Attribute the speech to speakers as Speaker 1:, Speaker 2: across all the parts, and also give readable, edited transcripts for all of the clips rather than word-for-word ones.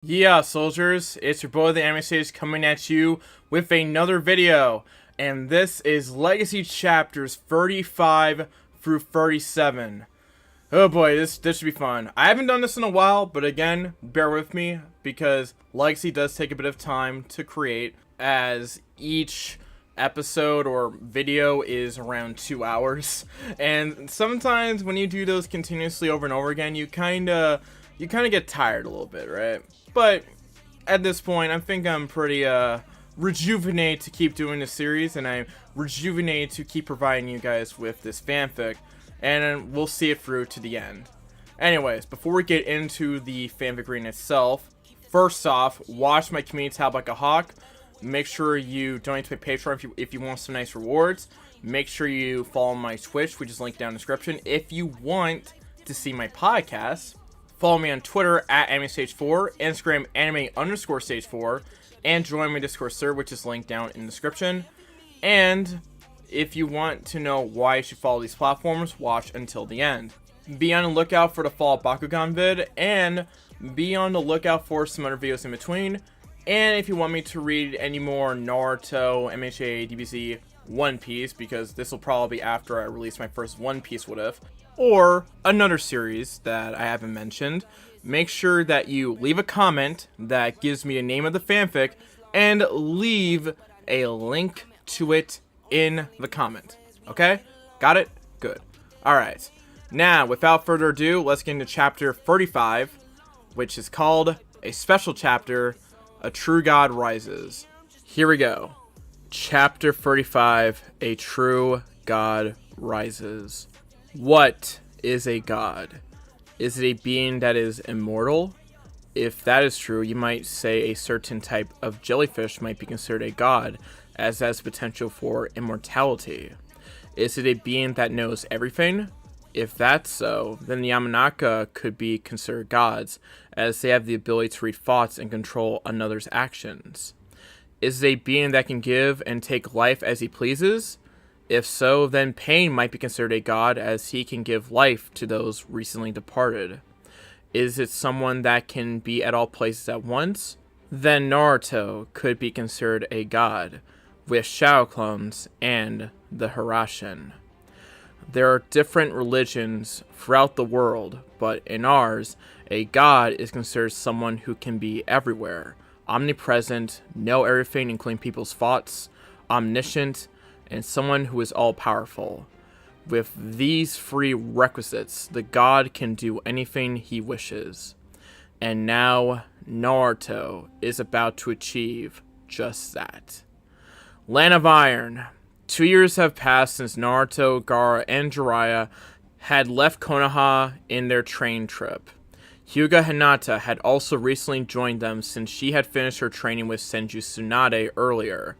Speaker 1: Yeah, soldiers, it's your boy the Anime Sage coming at you with another video, and this is Legacy Chapters 35 through 37. Oh boy, this should be fun. I haven't done this in a while, but again, bear with me, because Legacy does take a bit of time to create, as each episode or video is around 2 hours, and sometimes when you do those continuously over and over again, you kinda get tired a little bit, right? But at this point, I think I'm pretty rejuvenated to keep doing this series, and I'm rejuvenated to keep providing you guys with this fanfic, and we'll see it through to the end. Anyways, before we get into the fanfic reading itself, first off, watch my community tab like a hawk. Make sure you donate to my Patreon if you want some nice rewards. Make sure you follow my Twitch, which is linked down in the description. If you want to see my podcast, follow me on Twitter at AnimeStage4, Instagram anime_stage4, and join my Discord server, which is linked down in the description. And if you want to know why you should follow these platforms, watch until the end. Be on the lookout for the fall Bakugan vid, and be on the lookout for some other videos in between. And if you want me to read any more Naruto, MHA, DBZ, One Piece, because this will probably be after I release my first One Piece what-if, or another series that I haven't mentioned, make sure that you leave a comment that gives me the name of the fanfic and leave a link to it in the comment. Okay? Got it? Good. Alright. Now, without further ado, let's get into chapter 35, which is called A Special Chapter, A True God Rises. Here we go. Chapter 35, A True God Rises. What is a god? Is it a being that is immortal? If that is true, you might say a certain type of jellyfish might be considered a god, as it has potential for immortality. Is it a being that knows everything? If that's so, then the Yamanaka could be considered gods, as they have the ability to read thoughts and control another's actions. Is it a being that can give and take life as he pleases? If so, then Pain might be considered a god, as he can give life to those recently departed. Is it someone that can be at all places at once? Then Naruto could be considered a god, with Shadow Clones and the Hirashin. There are different religions throughout the world, but in ours, a god is considered someone who can be everywhere, omnipresent, know everything including people's thoughts, omniscient, and someone who is all-powerful. With these three requisites, the god can do anything he wishes. And now, Naruto is about to achieve just that. Land of Iron. 2 years have passed since Naruto, Gaara, and Jiraiya had left Konoha in their train trip. Hyuga Hinata had also recently joined them since she had finished her training with Senju Tsunade earlier.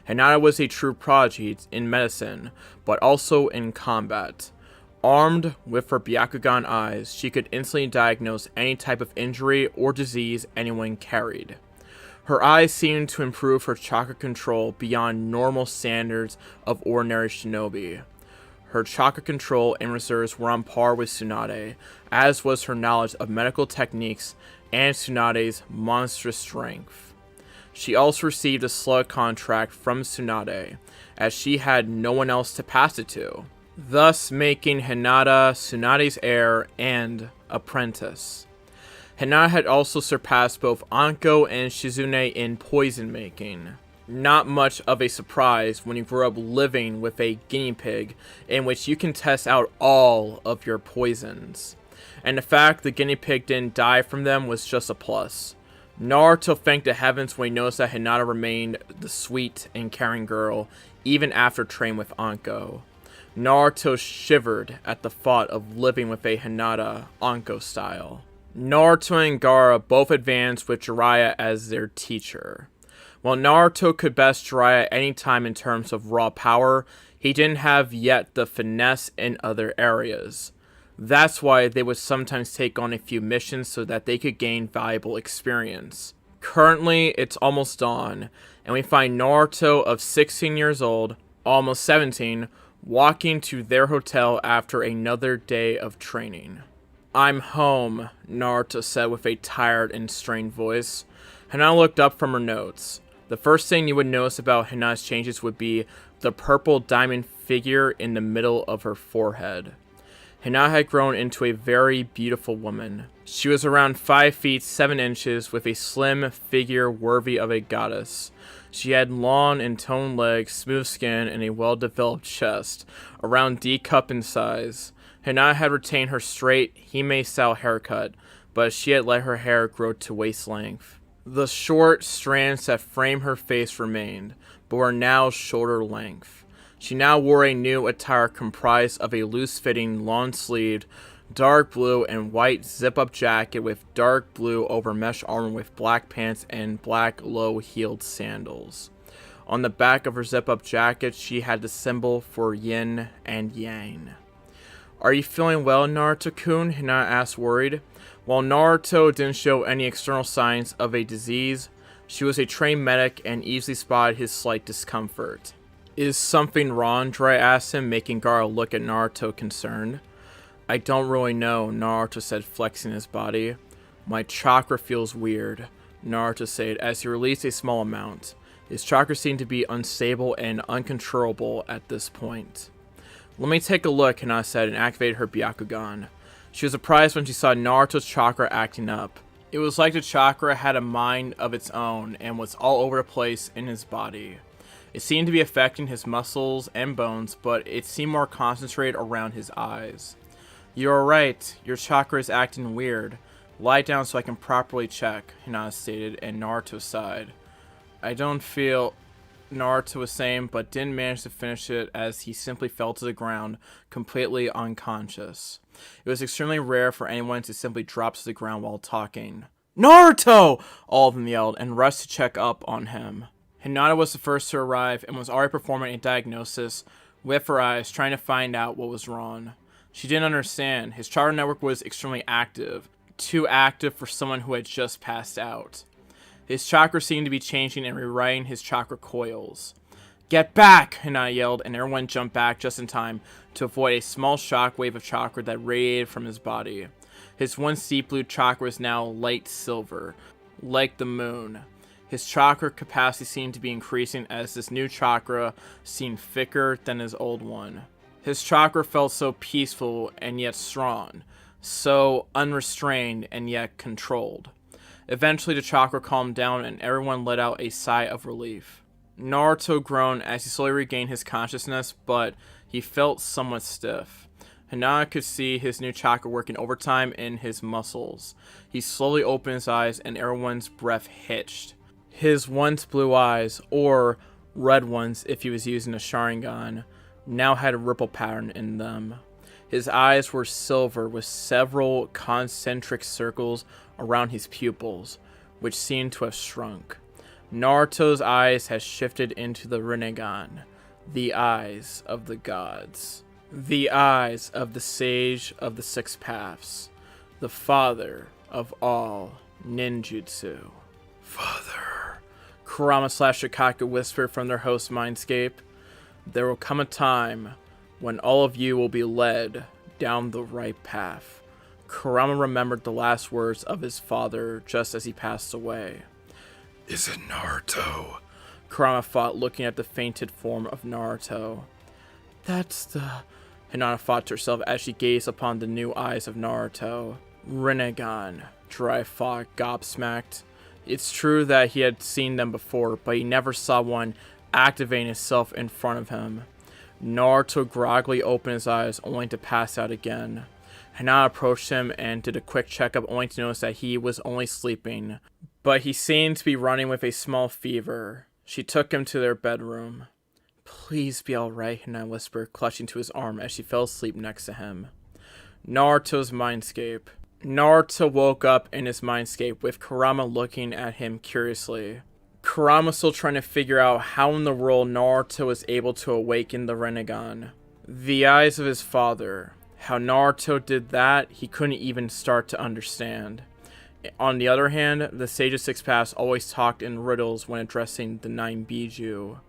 Speaker 1: Hinata was a true prodigy in medicine, but also in combat. Armed with her Byakugan eyes, she could instantly diagnose any type of injury or disease anyone carried. Her eyes seemed to improve her chakra control beyond normal standards of ordinary shinobi. Her chakra control and reserves were on par with Tsunade, as was her knowledge of medical techniques and Tsunade's monstrous strength. She also received a slug contract from Tsunade, as she had no one else to pass it to, thus making Hinata Tsunade's heir and apprentice. Hinata had also surpassed both Anko and Shizune in poison making. Not much of a surprise when you grow up living with a guinea pig in which you can test out all of your poisons. And the fact the guinea pig didn't die from them was just a plus. Naruto thanked the heavens when he noticed that Hinata remained the sweet and caring girl even after training with Anko. Naruto shivered at the thought of living with a Hinata Anko style. Naruto and Gaara both advanced with Jiraiya as their teacher. While Naruto could best Jiraiya at any time in terms of raw power, he didn't have yet the finesse in other areas. That's why they would sometimes take on a few missions so that they could gain valuable experience. Currently, it's almost dawn, and we find Naruto of 16 years old, almost 17, walking to their hotel after another day of training. I'm home, Naruto said with a tired and strained voice. Hinata looked up from her notes. The first thing you would notice about Hinata's changes would be the purple diamond figure in the middle of her forehead. Hinata had grown into a very beautiful woman. She was around 5 feet 7 inches with a slim figure worthy of a goddess. She had long and toned legs, smooth skin, and a well-developed chest, around D-cup in size. Hinata had retained her straight Hime-style haircut, but she had let her hair grow to waist length. The short strands that framed her face remained, but were now shoulder length. She now wore a new attire comprised of a loose-fitting, long-sleeved, dark blue and white zip-up jacket with dark blue over mesh armor with black pants and black low-heeled sandals. On the back of her zip-up jacket, she had the symbol for yin and yang. "Are you feeling well, Naruto-kun?" Hinata asked, worried. While Naruto didn't show any external signs of a disease, she was a trained medic and easily spotted his slight discomfort. "Is something wrong?" Jiraiya asked him, making Gaara look at Naruto concerned. "I don't really know," Naruto said, flexing his body. "My chakra feels weird," Naruto said as he released a small amount. His chakra seemed to be unstable and uncontrollable at this point. "Let me take a look," Hinata said, and activated her Byakugan. She was surprised when she saw Naruto's chakra acting up. It was like the chakra had a mind of its own and was all over the place in his body. It seemed to be affecting his muscles and bones, but it seemed more concentrated around his eyes. "You're right, your chakra is acting weird. Lie down so I can properly check," Hinata stated, and Naruto sighed. "I don't feel," Naruto was saying, but didn't manage to finish it as he simply fell to the ground, completely unconscious. It was extremely rare for anyone to simply drop to the ground while talking. "Naruto!" all of them yelled, and rushed to check up on him. Hinata was the first to arrive and was already performing a diagnosis with her eyes, trying to find out what was wrong. She didn't understand. His chakra network was extremely active, too active for someone who had just passed out. His chakra seemed to be changing and rewriting his chakra coils. "Get back!" Hinata yelled, and everyone jumped back just in time to avoid a small shockwave of chakra that radiated from his body. His once deep blue chakra was now light silver, like the moon. His chakra capacity seemed to be increasing as this new chakra seemed thicker than his old one. His chakra felt so peaceful and yet strong, so unrestrained and yet controlled. Eventually the chakra calmed down and everyone let out a sigh of relief. Naruto groaned as he slowly regained his consciousness, but he felt somewhat stiff. Hinata could see his new chakra working overtime in his muscles. He slowly opened his eyes and everyone's breath hitched. His once blue eyes, or red ones if he was using a Sharingan, now had a ripple pattern in them. His eyes were silver with several concentric circles around his pupils, which seemed to have shrunk. Naruto's eyes had shifted into the Rinnegan, the eyes of the gods. The eyes of the sage of the six paths, the father of all ninjutsu. "Father," Kurama / Shikaku whispered from their host's mindscape, "there will come a time when all of you will be led down the right path." Kurama remembered the last words of his father just as he passed away. "Is it Naruto?" Kurama thought, looking at the fainted form of Naruto. "That's the..." Hinata thought to herself as she gazed upon the new eyes of Naruto. "Rinnegan," Jiraiya thought, gobsmacked. It's true that he had seen them before, but he never saw one activating itself in front of him. Naruto groggily opened his eyes, only to pass out again. Hinata approached him and did a quick checkup, only to notice that he was only sleeping, but he seemed to be running with a small fever. She took him to their bedroom. "Please be alright," Hinata whispered, clutching to his arm as she fell asleep next to him. Naruto's mindscape. Naruto woke up in his mindscape with Kurama looking at him curiously. Kurama still trying to figure out how in the world Naruto was able to awaken the Rinnegan. The eyes of his father. How Naruto did that, he couldn't even start to understand. On the other hand, the Sage of Six Paths always talked in riddles when addressing the 9 Biju.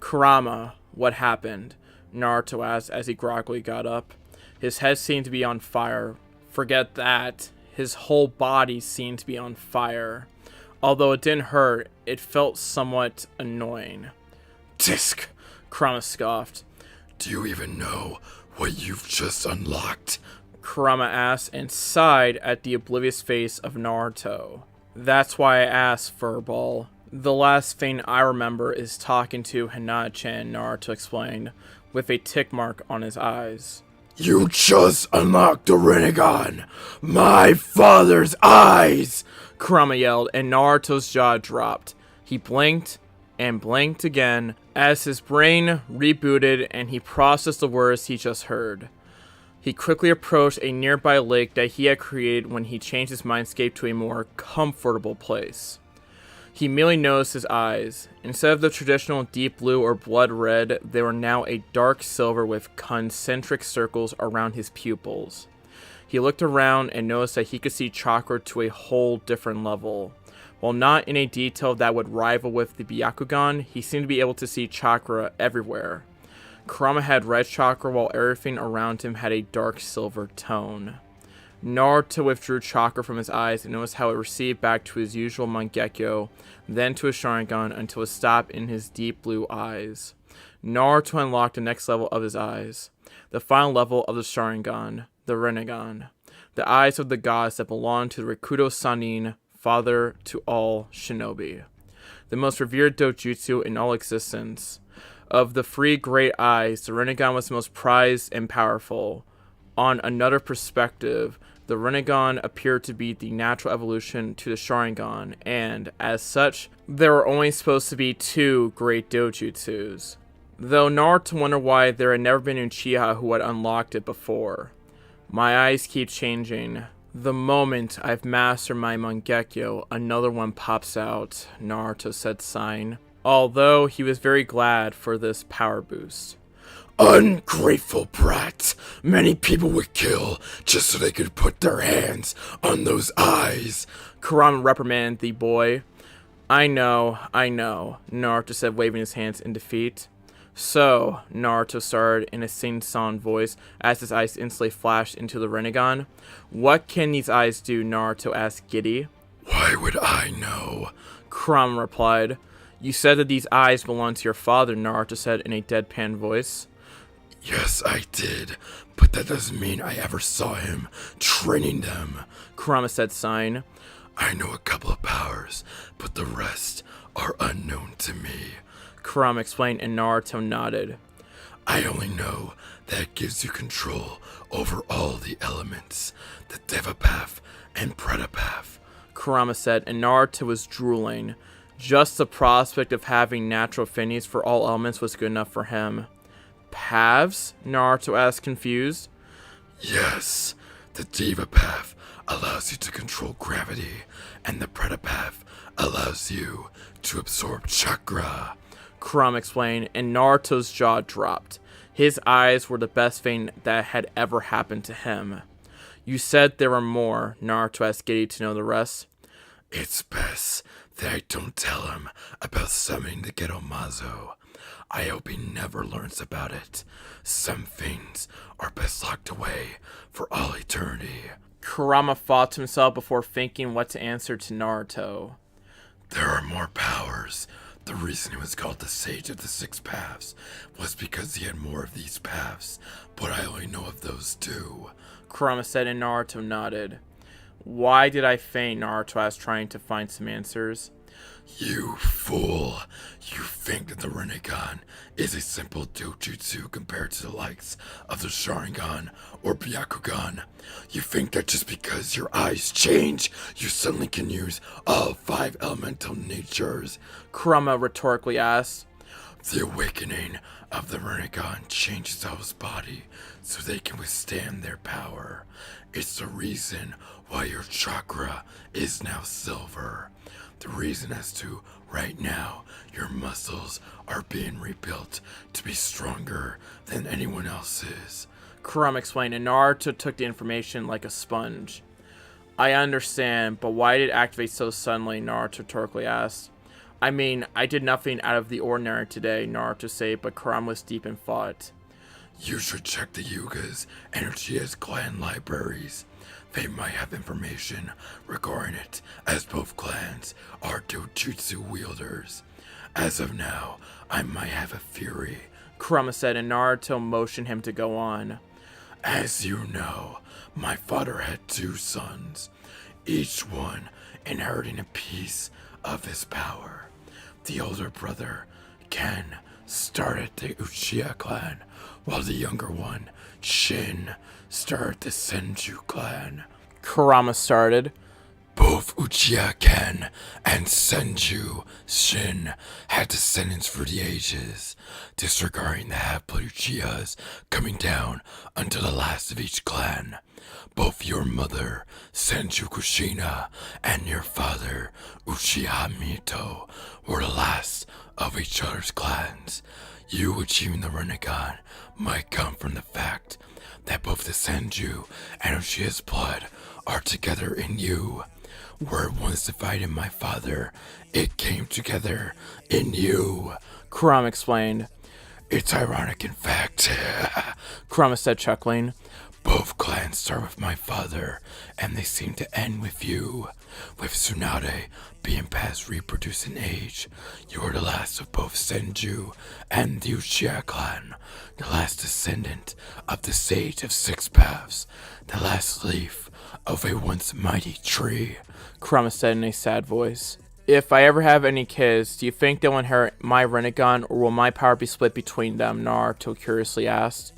Speaker 1: "Kurama, what happened?" Naruto asked as he groggily got up. His head seemed to be on fire Forget that. His whole body seemed to be on fire. Although it didn't hurt, it felt somewhat annoying.
Speaker 2: Disc,
Speaker 1: Kurama scoffed.
Speaker 2: Do you even know what you've just unlocked?
Speaker 1: Kurama asked and sighed at the oblivious face of Naruto. That's why I asked, Furball. The last thing I remember is talking to Hinata-chan, Naruto explained, with a tick mark on his eyes.
Speaker 2: You just unlocked the Rinnegan! My father's eyes!
Speaker 1: Kurama yelled, and Naruto's jaw dropped. He blinked and blinked again as his brain rebooted and he processed the words he just heard. He quickly approached a nearby lake that he had created when he changed his mindscape to a more comfortable place. He immediately noticed his eyes. Instead of the traditional deep blue or blood red, they were now a dark silver with concentric circles around his pupils. He looked around and noticed that he could see chakra to a whole different level. While not in a detail that would rival with the Byakugan, he seemed to be able to see chakra everywhere. Kurama had red chakra while everything around him had a dark silver tone. Naruto withdrew chakra from his eyes and noticed how it received back to his usual Mangekyo, then to his Sharingan until it stopped in his deep blue eyes. Naruto unlocked the next level of his eyes, the final level of the Sharingan, the Rinnegan, the eyes of the gods that belong to the Rikudo Sannin, father to all shinobi, the most revered dojutsu in all existence. Of the three great eyes, the Rinnegan was the most prized and powerful. On another perspective, the Rinnegan appeared to be the natural evolution to the Sharingan, and, as such, there were only supposed to be two great dojutsus. Though Naruto wondered why there had never been an Uchiha who had unlocked it before. My eyes keep changing. The moment I've mastered my Mangekyo, another one pops out, Naruto said, sighing, although he was very glad for this power boost.
Speaker 2: Ungrateful brat! Many people would kill just so they could put their hands on those eyes.
Speaker 1: Kurama reprimanded the boy. I know, Naruto said, waving his hands in defeat. So, Naruto started in a sing-song voice as his eyes instantly flashed into the Rinnegan. What can these eyes do? Naruto asked Giddy.
Speaker 2: Why would I know?
Speaker 1: Kurama replied. You said that these eyes belong to your father, Naruto said in a deadpan voice.
Speaker 2: Yes, I did, but that doesn't mean I ever saw him training them,
Speaker 1: Kurama said, sighing.
Speaker 2: I know a couple of powers, but the rest are unknown to me,
Speaker 1: Kurama explained, and Naruto nodded.
Speaker 2: I only know that it gives you control over all the elements, the Deva Path and Preta Path,
Speaker 1: Kurama said, and Naruto was drooling. Just the prospect of having natural affinities for all elements was good enough for him. Paths? Naruto asked, confused.
Speaker 2: Yes, the Deva Path allows you to control gravity, and the Preta Path allows you to absorb chakra,
Speaker 1: Kurama explained, and Naruto's jaw dropped. His eyes were the best thing that had ever happened to him. You said there were more, Naruto asked Giddy to know the rest.
Speaker 2: It's best that I don't tell him about summoning the Geromazo. I hope he never learns about it. Some things are best locked away for all eternity.
Speaker 1: Kurama thought to himself before thinking what to answer to Naruto.
Speaker 2: There are more powers. The reason he was called the Sage of the Six Paths was because he had more of these paths, but I only know of those two,
Speaker 1: Kurama said, and Naruto nodded. Why did I faint? Naruto asked, trying to find some answers.
Speaker 2: You fool! You think that the Rinnegan is a simple dojutsu compared to the likes of the Sharingan or Byakugan. You think that just because your eyes change, you suddenly can use all 5 elemental natures?
Speaker 1: Kurama rhetorically asked.
Speaker 2: The awakening of the Rinnegan changes El's body so they can withstand their power. It's the reason why your chakra is now silver. The reason as to right now your muscles are being rebuilt to be stronger than anyone else's,
Speaker 1: Kurama explained, and Naruto took the information like a sponge. I understand, but why did it activate so suddenly? Naruto rhetorically asked. I mean, I did nothing out of the ordinary today, Naruto said, but Kurama was deep in thought.
Speaker 2: You should check the Yuga's and Uchiha's clan libraries. They might have information regarding it, as both clans are dojutsu wielders. As of now, I might have a theory,
Speaker 1: Kurama said, and Naruto motioned him to go on.
Speaker 2: As you know, my father had 2 sons, each one inheriting a piece of his power. The older brother, Ken, started the Uchiha clan, while the younger one, Shin, started the Senju clan.
Speaker 1: Kurama started.
Speaker 2: Both Uchiha Ken and Senju Shin had descendants for the ages, disregarding the half-blood Uchihas coming down until the last of each clan. Both your mother, Senju Kushina, and your father, Uchiha Mito, were the last of each other's clans. You achieving the Rinnegan might come from the fact that both the Senju and Uchiha's blood are together in you. Where it once divided my father, it came together in you,
Speaker 1: Kurama explained.
Speaker 2: It's ironic, in fact,
Speaker 1: Kurama said, chuckling.
Speaker 2: Both clans start with my father, and they seem to end with you. With Tsunade being past reproducing age, you are the last of both Senju and the Uchiha clan, the last descendant of the Sage of 6 Paths, the last leaf of a once mighty tree,
Speaker 1: Kurama said in a sad voice. If I ever have any kids, do you think they'll inherit my Rinnegan, or will my power be split between them? Naruto curiously asked.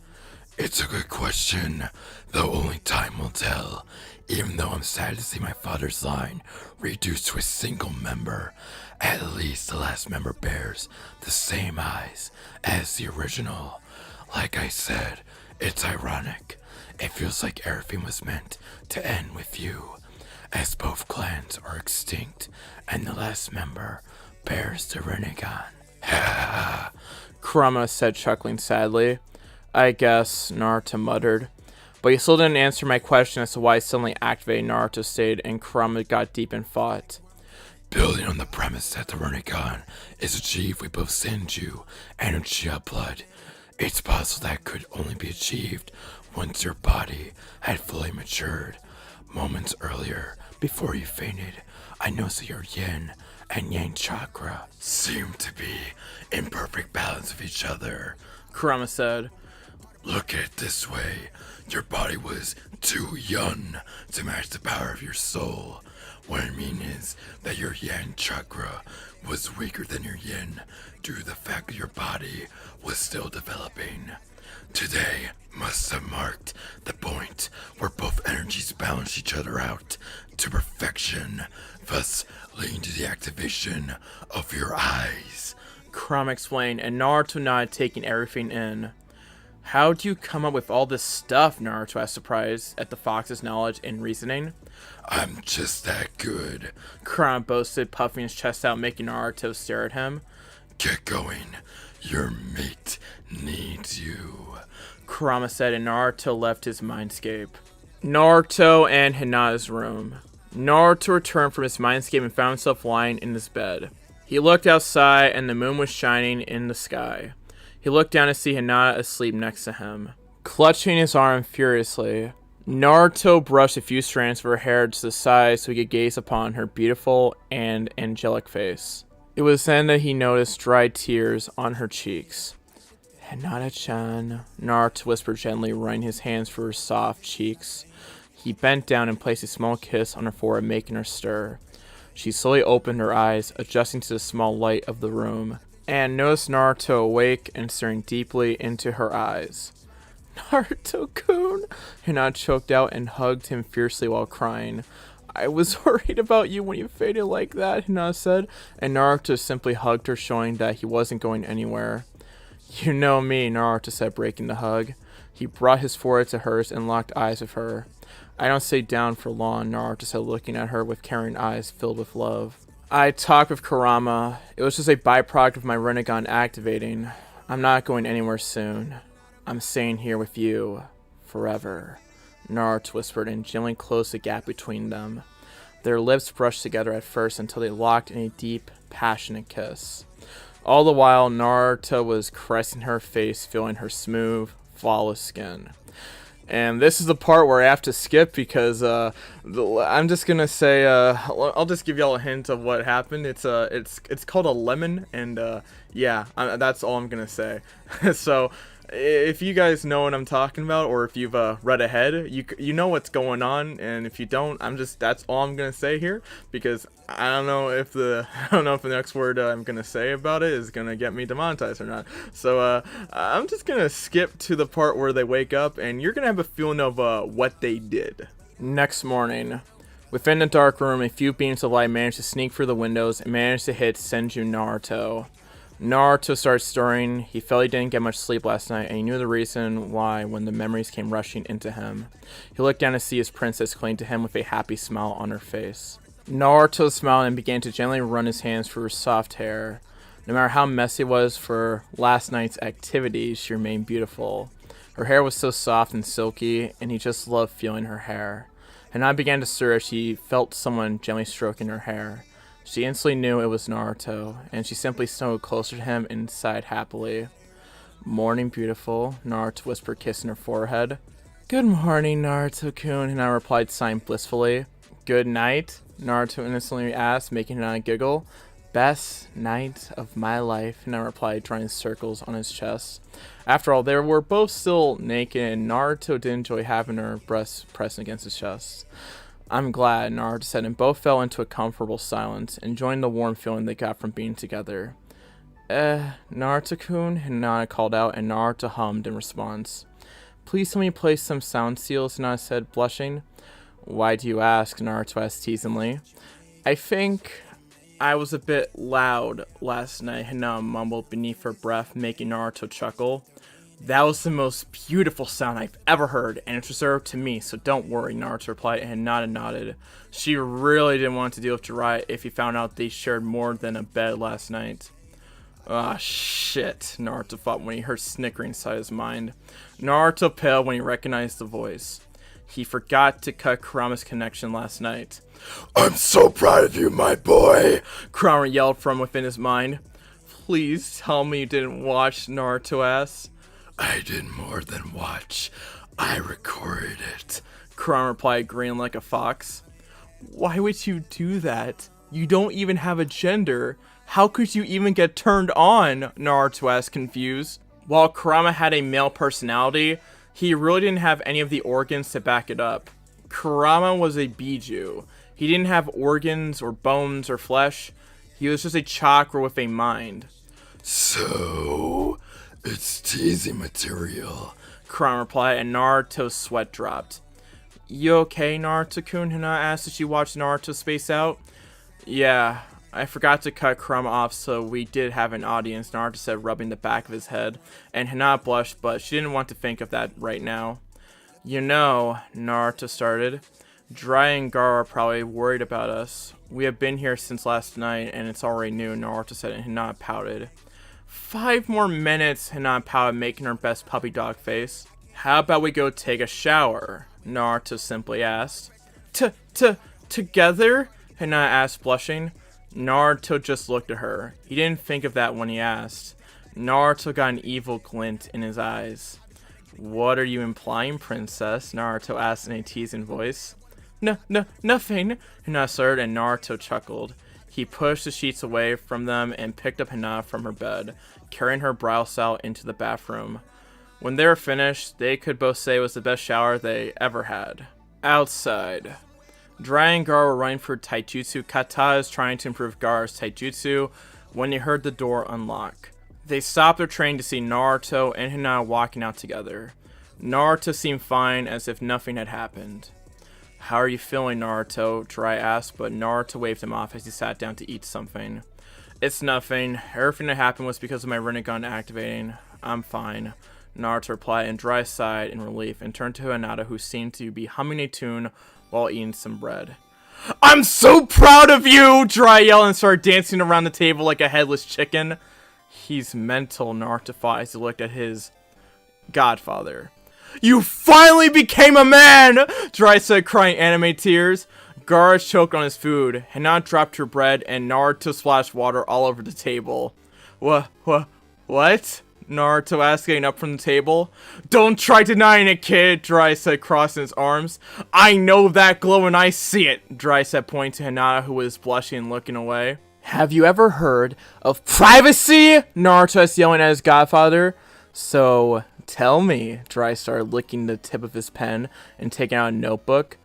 Speaker 2: It's a good question, though only time will tell. Even though I'm sad to see my father's line reduced to a single member, at least the last member bears the same eyes as the original. Like I said, it's ironic. It feels like everything was meant to end with you, as both clans are extinct and the last member bears the Rinnegan. Ha!
Speaker 1: Kurama said, chuckling sadly. I guess, Naruto muttered. But he still didn't answer my question as to why he suddenly activated, Naruto stated, and Kurama got deep in thought.
Speaker 2: Building on the premise that the Rinnegan is achieved with both Senju and Uchiha blood, it's possible that could only be achieved once your body had fully matured. Moments earlier, before you fainted, I noticed that your yin and yang chakra seemed to be in perfect balance with each other,
Speaker 1: Kurama said.
Speaker 2: Look at it this way, your body was too young to match the power of your soul. What I mean is that your yang chakra was weaker than your yin due to the fact that your body was still developing. Today must have marked the point where both energies balance each other out to perfection, thus leading to the activation of your eyes,
Speaker 1: Kurama explained, and Naruto nodded, taking everything in. How do you come up with all this stuff? Naruto asked, surprised at the fox's knowledge and reasoning.
Speaker 2: I'm just that good,
Speaker 1: Kurama boasted, puffing his chest out, making Naruto stare at him.
Speaker 2: Get going. Your mate needs you,
Speaker 1: Kurama said, and Naruto left his mindscape. Naruto and Hinata's room. Naruto returned from his mindscape and found himself lying in his bed. He looked outside, and the moon was shining in the sky. He looked down to see Hinata asleep next to him, clutching his arm furiously. Naruto brushed a few strands of her hair to the side so he could gaze upon her beautiful and angelic face. It was then that he noticed dried tears on her cheeks. Hinata-chan, Naruto whispered gently, running his hands through her soft cheeks. He bent down and placed a small kiss on her forehead, making her stir. She slowly opened her eyes, adjusting to the small light of the room, and noticed Naruto awake and staring deeply into her eyes. Naruto-kun! Hinata choked out and hugged him fiercely while crying. I was worried about you when you faded like that, Hinata said, and Naruto simply hugged her, showing that he wasn't going anywhere. You know me, Naruto said, breaking the hug. He brought his forehead to hers and locked eyes with her. I don't stay down for long, Naruto said, looking at her with caring eyes filled with love. I talked with Kurama. It was just a byproduct of my Rinnegan activating. I'm not going anywhere soon. I'm staying here with you. Forever. Naruto whispered and gently closed the gap between them. Their lips brushed together at first until they locked in a deep, passionate kiss. All the while, Naruto was caressing her face, feeling her smooth, flawless skin. And this is the part where I have to skip because I'm just gonna say I'll just give y'all a hint of what happened. It's called a lemon, and yeah, that's all I'm gonna say. So if you guys know what I'm talking about, or if you've read ahead, you know what's going on, and if you don't, that's all I'm gonna say here, because I don't know if the next word I'm gonna say about it is gonna get me demonetized or not. So I'm just gonna skip to the part where they wake up, and you're gonna have a feeling of what they did. Next morning, within the dark room, a few beams of light managed to sneak through the windows and managed to hit Senju Naruto. Naruto started stirring. He felt he didn't get much sleep last night, and he knew the reason why when the memories came rushing into him. He looked down to see his princess cling to him with a happy smile on her face. Naruto smiled and began to gently run his hands through her soft hair. No matter how messy it was for last night's activities, she remained beautiful. Her hair was so soft and silky, and he just loved feeling her hair. Hana began to stir as she felt someone gently stroking her hair. She instantly knew it was Naruto, and she simply snuggled closer to him and sighed happily. "Morning, beautiful," Naruto whispered, kissing her forehead. "Good morning, Naruto-kun," Hana replied, sighing blissfully. "Good night?" Naruto innocently asked, making Hana giggle. "Best night of my life," Hana replied, drawing circles on his chest. After all, they were both still naked, and Naruto did enjoy having her breasts pressing against his chest. "I'm glad," Naruto said, and both fell into a comfortable silence, enjoying the warm feeling they got from being together. Naruto-kun," Hinata called out, and Naruto hummed in response. "Please let me play some sound seals," Hinata said, blushing. "Why do you ask?" Naruto asked teasingly. "I think I was a bit loud last night," Hinata mumbled beneath her breath, making Naruto chuckle. "That was the most beautiful sound I've ever heard, and it's reserved to me, so don't worry," Naruto replied, and Hinata nodded. She really didn't want to deal with Jiraiya if he found out they shared more than a bed last night. "Ah, shit," Naruto thought when he heard snickering inside his mind. Naruto paled when he recognized the voice. He forgot to cut Kurama's connection last night.
Speaker 2: I'm so proud of you, my boy,
Speaker 1: Kurama yelled from within his mind. "Please tell me you didn't watch," Naruto asked.
Speaker 2: I did more than watch. I recorded it,
Speaker 1: Kurama replied, grinning like a fox. "Why would you do that? You don't even have a gender. How could you even get turned on?" Naruto asked, confused. While Kurama had a male personality, he really didn't have any of the organs to back it up. Kurama was a Biju. He didn't have organs or bones or flesh. He was just a chakra with a mind.
Speaker 2: So, it's teasing material,
Speaker 1: Kurama replied, and Naruto's sweat dropped. "You okay, Naruto-kun?" Hana asked as she watched Naruto space out. "Yeah, I forgot to cut Kurama off, so we did have an audience," Naruto said, rubbing the back of his head, and Hana blushed, but she didn't want to think of that right now. "You know," Naruto started, "Jiraiya and Gaara are probably worried about us. We have been here since last night, and it's already noon," Naruto said, and Hana pouted. "5 more minutes," Hana pouted, making her best puppy dog face. "How about we go take a shower?" Naruto simply asked. Together? Hana asked, blushing. Naruto just looked at her. He didn't think of that when he asked. Naruto got an evil glint in his eyes. "What are you implying, princess?" Naruto asked in a teasing voice. Nothing," Hana started, and Naruto chuckled. He pushed the sheets away from them and picked up Hana from her bed, carrying her bridal style into the bathroom. When they were finished, they could both say it was the best shower they ever had. Outside, Jiraiya and Gaara were running for taijutsu katas, trying to improve Gaara's taijutsu, when they heard the door unlock. They stopped their train to see Naruto and Hana walking out together. Naruto seemed fine, as if nothing had happened. "How are you feeling, Naruto?" Jiraiya asked, but Naruto waved him off as he sat down to eat something. "It's nothing. Everything that happened was because of my Rinnegan activating. I'm fine," Naruto replied, and Jiraiya sighed in relief and turned to Hinata, who seemed to be humming a tune while eating some bread. "I'm so proud of you!" Jiraiya yelled and started dancing around the table like a headless chicken. "He's mental," Naruto thought as he looked at his godfather. "You finally became a man!" Jiraiya said, crying anime tears. Gaara choked on his food. Hana dropped her bread, and Naruto splashed water all over the table. What? Naruto asked, getting up from the table. Don't try denying it, kid, Jiraiya said, crossing his arms. I know that glow and I see it, Jiraiya said, pointing to Hinata, who was blushing and looking away. Have you ever heard of privacy? Naruto was yelling at his godfather. So, tell me, Jiraiya started licking the tip of his pen and taking out a notebook.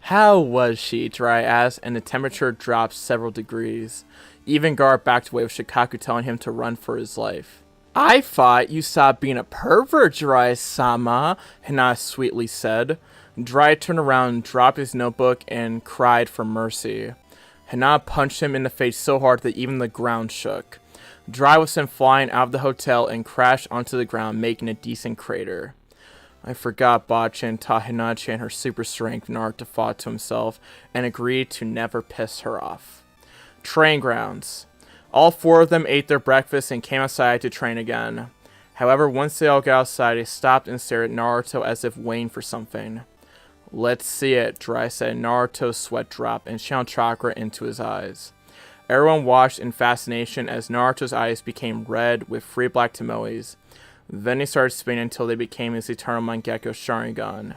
Speaker 1: How was she? Jiraiya asked, and the temperature dropped several degrees. Even Gar backed away with Shikaku telling him to run for his life. I thought you stopped being a pervert, Jiraiya-sama, Hinata sweetly said. Jiraiya turned around, dropped his notebook, and cried for mercy. Hinata punched him in the face so hard that even the ground shook. Jiraiya was sent flying out of the hotel and crashed onto the ground, making a decent crater. I forgot Bachin taught Hinata her super strength, Naruto thought to himself, and agreed to never piss her off. Train grounds. All four of them ate their breakfast and came outside to train again. However, once they all got outside, they stopped and stared at Naruto as if waiting for something. Let's see it, Jiraiya said. Naruto's sweat dropped and channeled chakra into his eyes. Everyone watched in fascination as Naruto's eyes became red with 3 black tomoes. Then he started spinning until they became his eternal Mangekyo Sharingan.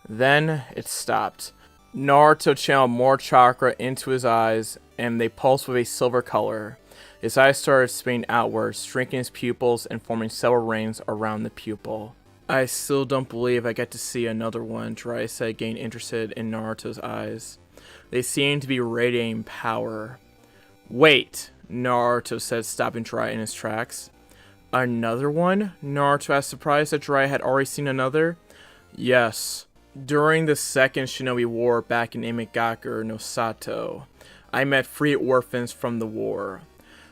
Speaker 1: Then it stopped. Naruto channeled more chakra into his eyes, and they pulsed with a silver color. His eyes started spinning outwards, shrinking his pupils and forming several rings around the pupil. I still don't believe I get to see another one, Jiraiya said, getting interested in Naruto's eyes. They seemed to be radiating power. Wait, Naruto said, stopping Jiraiya in his tracks. Another one? Naruto asked, surprised that Jiraiya had already seen another. Yes. During the second Shinobi War back in Imigakure no Sato, I met 3 orphans from the war.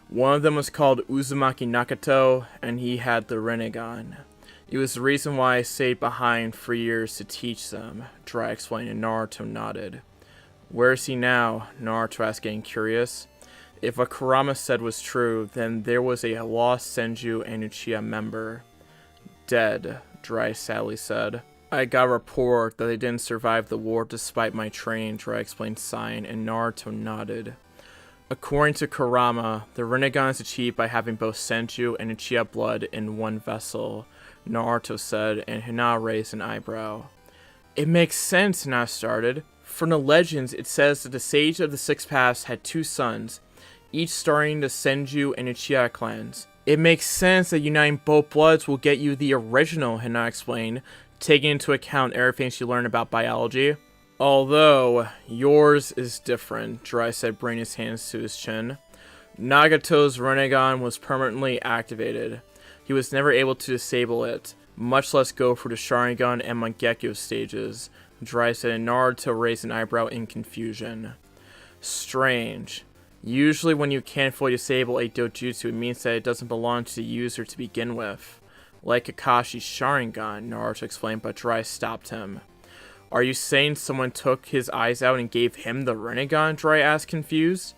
Speaker 1: One of them was called Uzumaki Nakato, and he had the Rinnegan. It was the reason why I stayed behind for years to teach them, Jiraiya explained, and Naruto nodded. Where is he now? Naruto asked, getting curious. If what Kurama said was true, then there was a lost Senju and Uchiha member. Dead, Jiraiya sadly said. I got a report that they didn't survive the war despite my training, Jiraiya explained, sighing, and Naruto nodded. According to Kurama, the Rinnegan is achieved by having both Senju and Uchiha blood in one vessel, Naruto said, and Hinata raised an eyebrow. It makes sense, Hinata started. From the legends, it says that the Sage of the Six Paths had 2 sons, each starring the Senju and Uchiha clans. It makes sense that uniting both bloods will get you the original, Hinata explained, taking into account everything she learned about biology. Although, yours is different, Jiraiya said, bringing his hands to his chin. Nagato's Rinnegan was permanently activated. He was never able to disable it, much less go through the Sharingan and Mangekyo stages, Jiraiya said, and Naruto raised an eyebrow in confusion. Strange. Usually when you can't fully disable a dojutsu, it means that it doesn't belong to the user to begin with. Like Kakashi's Sharingan, Naruto explained, but Jiraiya stopped him. Are you saying someone took his eyes out and gave him the Rinnegan? Jiraiya asked, confused.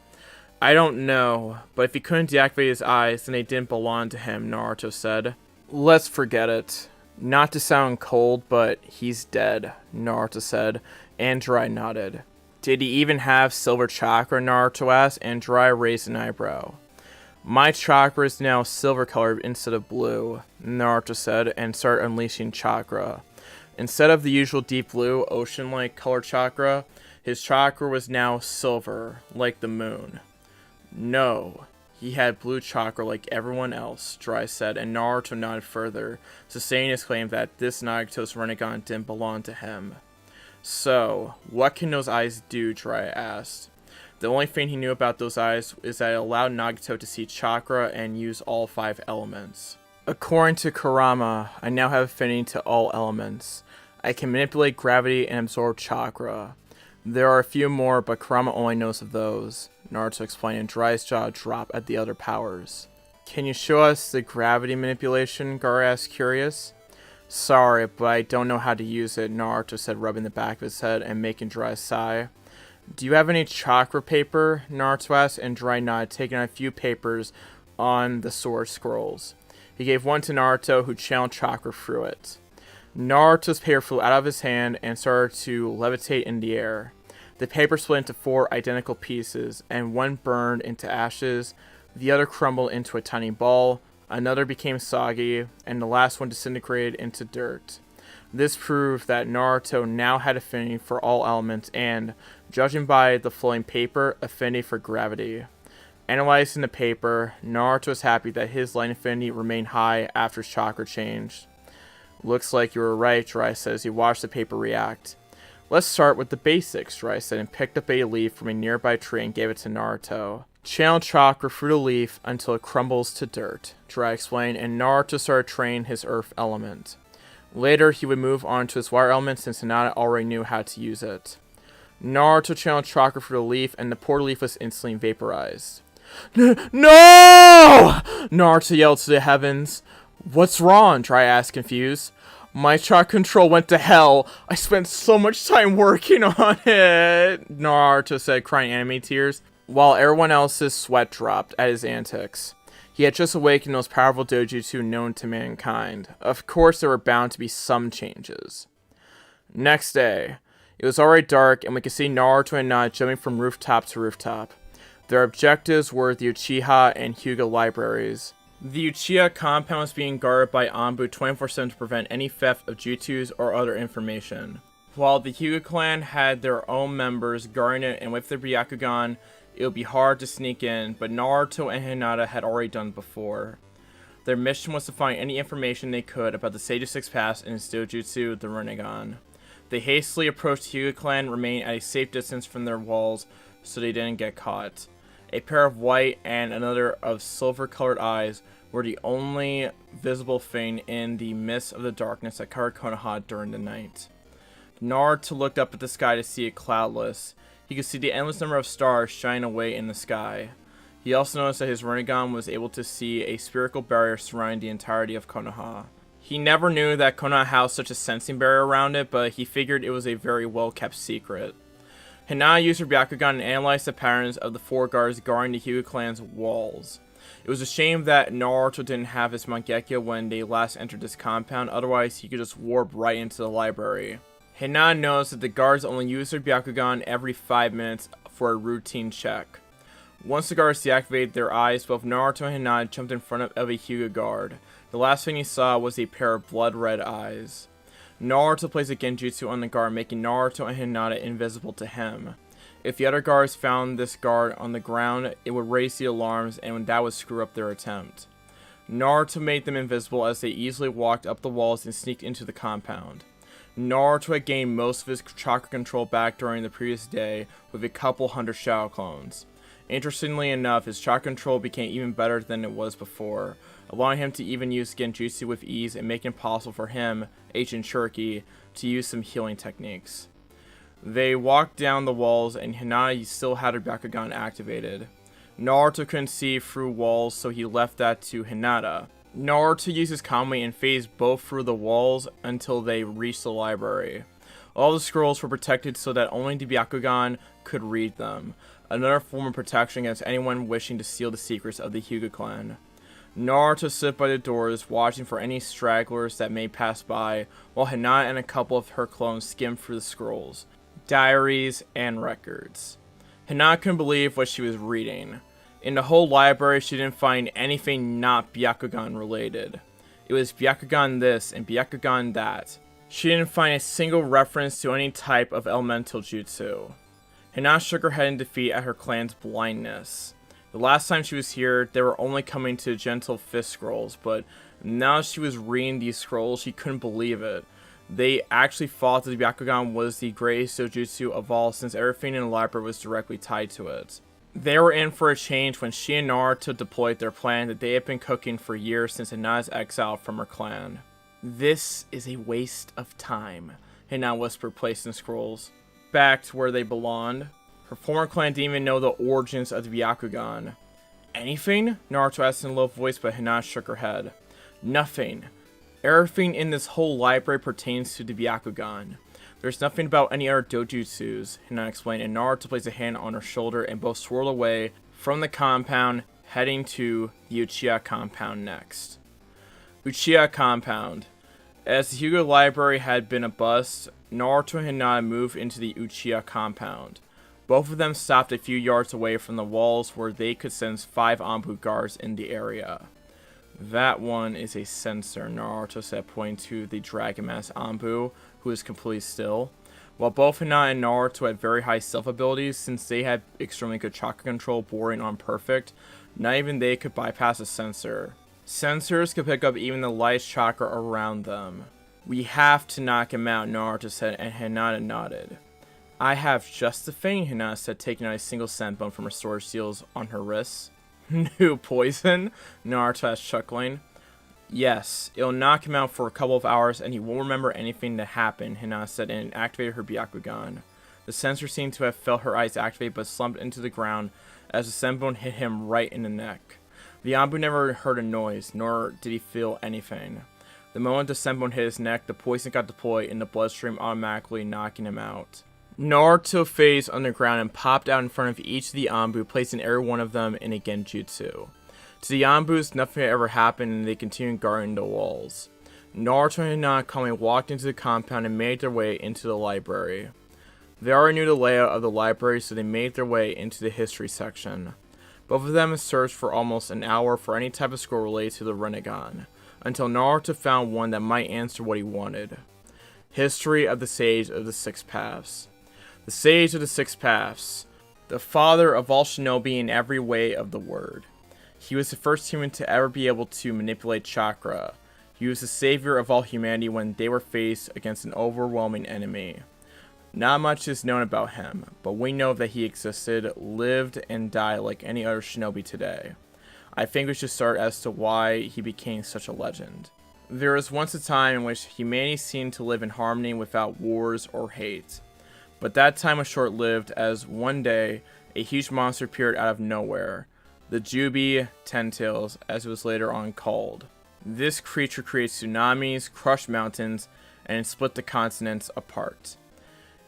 Speaker 1: I don't know, but if he couldn't deactivate his eyes, then they didn't belong to him, Naruto said. Let's forget it. Not to sound cold, but he's dead, Naruto said, and Jiraiya nodded. Did he even have silver chakra, Naruto asked, and Jiraiya raised an eyebrow. My chakra is now silver colored instead of blue, Naruto said, and started unleashing chakra. Instead of the usual deep blue, ocean-like color chakra, his chakra was now silver, like the moon. No, he had blue chakra like everyone else, Jiraiya said, and Naruto nodded further, sustaining his claim that this Nagato's Rinnegan didn't belong to him. So, what can those eyes do, Jiraiya asked. The only thing he knew about those eyes is that it allowed Nagato to see chakra and use all 5 elements. According to Kurama, I now have affinity to all elements. I can manipulate gravity and absorb chakra. There are a few more, but Kurama only knows of those, Naruto explained, and Jiraiya's jaw dropped at the other powers. Can you show us the gravity manipulation? Gar asked, curious. Sorry, but I don't know how to use it, Naruto said, rubbing the back of his head and making Jiraiya sigh. Do you have any chakra paper? Naruto asked, and Jiraiya nodded, taking out a few papers on the sword scrolls. He gave one to Naruto, who channeled chakra through it. Naruto's paper flew out of his hand and started to levitate in the air. The paper split into 4 identical pieces, and one burned into ashes, the other crumbled into a tiny ball, another became soggy, and the last one disintegrated into dirt. This proved that Naruto now had affinity for all elements and, judging by the flowing paper, affinity for gravity. Analyzing the paper, Naruto was happy that his light affinity remained high after his chakra changed. Looks like you were right, Jiraiya said as he watched the paper react. Let's start with the basics, Jiraiya said and picked up a leaf from a nearby tree and gave it to Naruto. Channel chakra through the leaf until it crumbles to dirt, Jiraiya explained, and Naruto started training his earth element. Later, he would move on to his water element since Hinata already knew how to use it. Naruto channeled chakra through the leaf and the poor leaf was instantly vaporized. No! Naruto yelled to the heavens. What's wrong? Jiraiya asked, confused. My chakra control went to hell. I spent so much time working on it, Naruto said, crying anime tears, while everyone else's sweat dropped at his antics. He had just awakened the most powerful dojutsu known to mankind. Of course, there were bound to be some changes. Next day, it was already dark, and we could see Naruto and Hinata jumping from rooftop to rooftop. Their objectives were the Uchiha and Hyuga libraries. The Uchiha compound was being guarded by Anbu 24/7 to prevent any theft of jutsus or other information, while the Hyuga clan had their own members guarding it, and with their Byakugan, it would be hard to sneak in, but Naruto and Hinata had already done it before. Their mission was to find any information they could about the Sage of Six Paths and his dojutsu, the Rinnegan. They hastily approached the Hyuga clan, remaining at a safe distance from their walls so they didn't get caught. A pair of white and another of silver-colored eyes were the only visible thing in the midst of the darkness that covered Konoha during the night. Naruto looked up at the sky to see it cloudless. He could see the endless number of stars shining away in the sky. He also noticed that his Rinnegan was able to see a spherical barrier surrounding the entirety of Konoha. He never knew that Konoha housed such a sensing barrier around it, but he figured it was a very well-kept secret. Hinata used her Byakugan and analyzed the patterns of the four guards guarding the Hyuga clan's walls. It was a shame that Naruto didn't have his Mangekyo when they last entered this compound, otherwise he could just warp right into the library. Hinata noticed that the guards only use their Byakugan every 5 minutes for a routine check. Once the guards deactivated their eyes, both Naruto and Hinata jumped in front of a Hyuga guard. The last thing he saw was a pair of blood-red eyes. Naruto placed a genjutsu on the guard, making Naruto and Hinata invisible to him. If the other guards found this guard on the ground, it would raise the alarms, and that would screw up their attempt. Naruto made them invisible as they easily walked up the walls and sneaked into the compound. Naruto had gained most of his chakra control back during the previous day with a couple hundred shadow clones. Interestingly enough, his chakra control became even better than it was before, allowing him to even use genjutsu with ease and making it possible for him, Agent Shirky, to use some healing techniques. They walked down the walls and Hinata still had her Byakugan activated. Naruto couldn't see through walls, so he left that to Hinata. Naruto used his Kamui and phased both through the walls until they reached the library. All the scrolls were protected so that only the Byakugan could read them, another form of protection against anyone wishing to steal the secrets of the Hyuga clan. Naruto stood by the doors, watching for any stragglers that may pass by, while Hinata and a couple of her clones skimmed through the scrolls, diaries, and records. Hinata couldn't believe what she was reading. In the whole library, she didn't find anything not Byakugan related. It was Byakugan this and Byakugan that. She didn't find a single reference to any type of elemental jutsu. Hinata shook her head in defeat at her clan's blindness. The last time she was here, they were only coming to gentle fist scrolls, but now she was reading these scrolls, she couldn't believe it. They actually thought that the Byakugan was the greatest dojutsu of all, since everything in the library was directly tied to it. They were in for a change when she and Naruto deployed their plan that they had been cooking for years since Hinata's exile from her clan. This is a waste of time, Hinata whispered, placing the scrolls back to where they belonged. Her former clan didn't even know the origins of the Byakugan. Anything? Naruto asked in a low voice, but Hinata shook her head. Nothing. Everything in this whole library pertains to the Byakugan. There's nothing about any other dojutsus, Hinata explained, and Naruto placed a hand on her shoulder and both swirled away from the compound, heading to the Uchiha compound next. Uchiha compound. As the Hyuga library had been a bust, Naruto and Hinata moved into the Uchiha compound. Both of them stopped a few yards away from the walls where they could sense 5 Anbu guards in the area. That one is a sensor, Naruto said, pointing to the Dragon Mask Anbu, who is completely still. While both Hinata and Naruto had very high stealth abilities, since they had extremely good chakra control bordering on perfect, not even they could bypass a sensor. Sensors could pick up even the lightest chakra around them. We have to knock him out, Naruto said, and Hinata nodded. I have just the thing, Hinata said, taking out a single scent bone from her storage seals on her wrists. New poison? Naruto asked, chuckling. Yes, it'll knock him out for a couple of hours and he won't remember anything that happened, Hinata said, and activated her Byakugan. The sensor seemed to have felt her eyes activate but slumped into the ground as the scent bone hit him right in the neck. The Anbu never heard a noise, nor did he feel anything. The moment the scent bone hit his neck, the poison got deployed in the bloodstream, automatically knocking him out. Naruto phased underground and popped out in front of each of the Anbu, placing every one of them in a genjutsu. To the Anbus, nothing had ever happened and they continued guarding the walls. Naruto and Hinata calmly walked into the compound and made their way into the library. They already knew the layout of the library, so they made their way into the history section. Both of them searched for almost an hour for any type of scroll related to the Rinnegan, until Naruto found one that might answer what he wanted. History of the Sage of the Six Paths. The Sage of the Six Paths. The father of all shinobi in every way of the word. He was the first human to ever be able to manipulate chakra. He was the savior of all humanity when they were faced against an overwhelming enemy. Not much is known about him, but we know that he existed, lived, and died like any other shinobi today. I think we should start as to why he became such a legend. There was once a time in which humanity seemed to live in harmony without wars or hate. But that time was short-lived, as one day, a huge monster appeared out of nowhere. The Jubi Ten-Tails, as it was later on called. This creature created tsunamis, crushed mountains, and split the continents apart.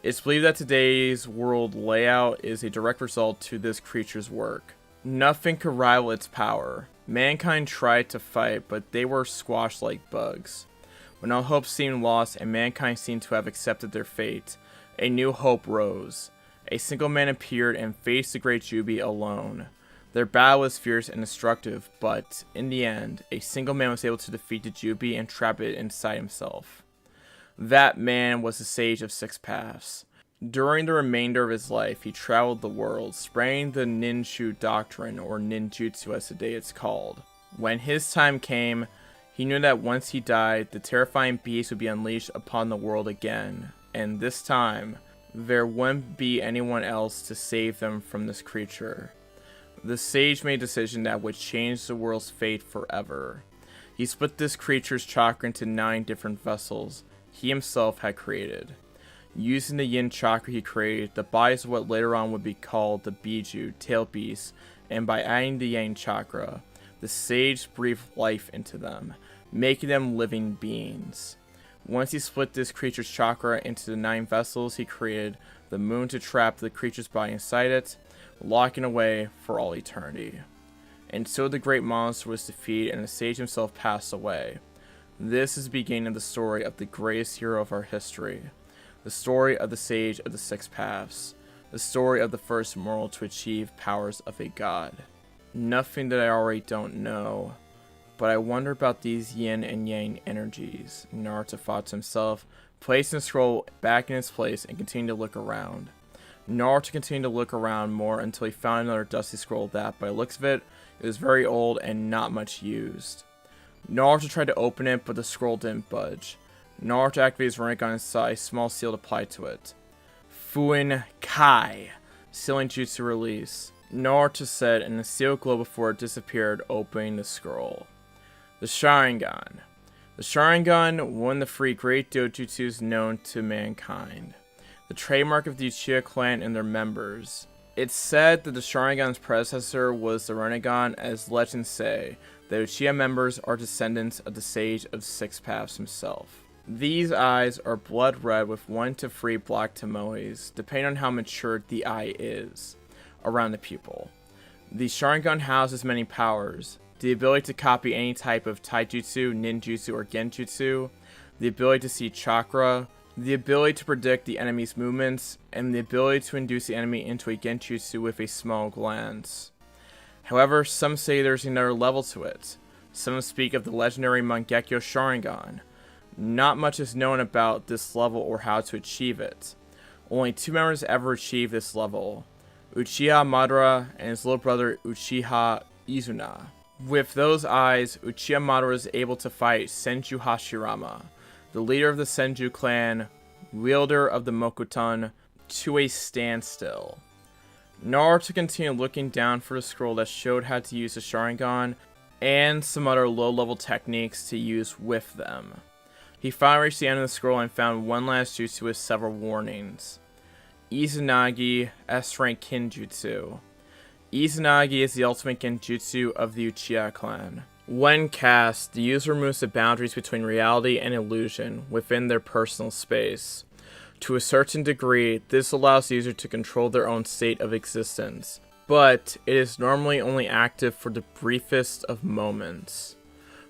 Speaker 1: It's believed that today's world layout is a direct result to this creature's work. Nothing could rival its power. Mankind tried to fight, but they were squashed like bugs. When all hope seemed lost and mankind seemed to have accepted their fate, a new hope rose. A single man appeared and faced the great Jubi alone. Their battle was fierce and destructive, but in the end, a single man was able to defeat the Jubi and trap it inside himself. That man was the Sage of Six Paths. During the remainder of his life, he traveled the world, spreading the Ninshu doctrine, or ninjutsu as today it's called. When his time came, he knew that once he died, the terrifying beast would be unleashed upon the world again, and this time, there wouldn't be anyone else to save them from this creature. The sage made a decision that would change the world's fate forever. He split this creature's chakra into 9 different vessels he himself had created. Using the yin chakra he created, the bodies of what later on would be called the Biju, tail beasts, and by adding the yang chakra, the sage breathed life into them, making them living beings. Once he split this creature's chakra into the 9 vessels he created, the moon to trap the creature's body inside it, locking away for all eternity. And so the great monster was defeated and the sage himself passed away. This is the beginning of the story of the greatest hero of our history. The story of the Sage of the Six Paths. The story of the first mortal to achieve powers of a god. Nothing that I already don't know, but I wonder about these yin and yang energies, Naruto thought to himself, placing the scroll back in its place and continued to look around. Naruto continued to look around more until he found another dusty scroll that, by the looks of it, it was very old and not much used. Naruto tried to open it, but the scroll didn't budge. Naruto activated his Rinnegan and saw a small seal applied to it. Fuin Kai, sealing jutsu release. Naruto said, and the seal glowed before it disappeared, opening the scroll. The Sharingan. The Sharingan, one of the 3 great dojutsus known to mankind. The trademark of the Uchiha clan and their members. It's said that the Sharingan's predecessor was the Rinnegan, as legends say. The Uchiha members are descendants of the Sage of Six Paths himself. These eyes are blood red with 1 to 3 black tomoes, depending on how mature the eye is, around the pupil. The Sharingan houses many powers. The ability to copy any type of taijutsu, ninjutsu, or genjutsu. The ability to see chakra. The ability to predict the enemy's movements, and the ability to induce the enemy into a genjutsu with a small glance. However, some say there's another level to it. Some speak of the legendary Mangekyo Sharingan. Not much is known about this level or how to achieve it. Only 2 members ever achieved this level, Uchiha Madara and his little brother Uchiha Izuna. With those eyes, Uchiha Madara was able to fight Senju Hashirama, the leader of the Senju clan, wielder of the Mokuton, to a standstill. Naruto continued looking down for a scroll that showed how to use the Sharingan and some other low-level techniques to use with them. He finally reached the end of the scroll and found one last jutsu with several warnings. Izanagi S-rank Kinjutsu. Izanagi is the ultimate genjutsu of the Uchiha clan. When cast, the user removes the boundaries between reality and illusion within their personal space. To a certain degree, this allows the user to control their own state of existence, but it is normally only active for the briefest of moments.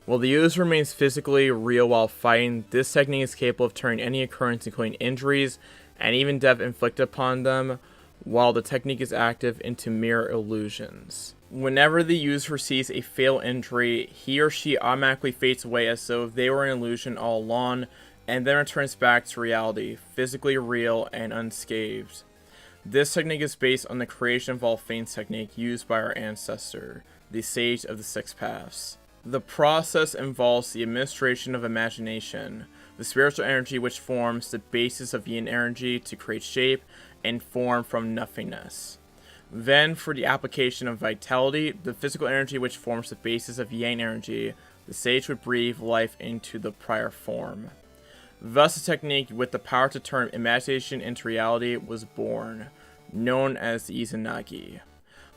Speaker 1: While the user remains physically real while fighting, this technique is capable of turning any occurrence, including injuries and even death inflicted upon them, while the technique is active, into mere illusions. Whenever the user receives a fatal injury, he or she automatically fades away as though they were an illusion all along, and then returns back to reality, physically real and unscathed. This technique is based on the creation of all feints technique used by our ancestor, the Sage of the Six Paths. The process involves the administration of imagination, the spiritual energy which forms the basis of yin energy to create shape and form from nothingness. Then, for the application of vitality, the physical energy which forms the basis of yang energy, the sage would breathe life into the prior form. Thus, a technique with the power to turn imagination into reality was born, known as the Izanagi.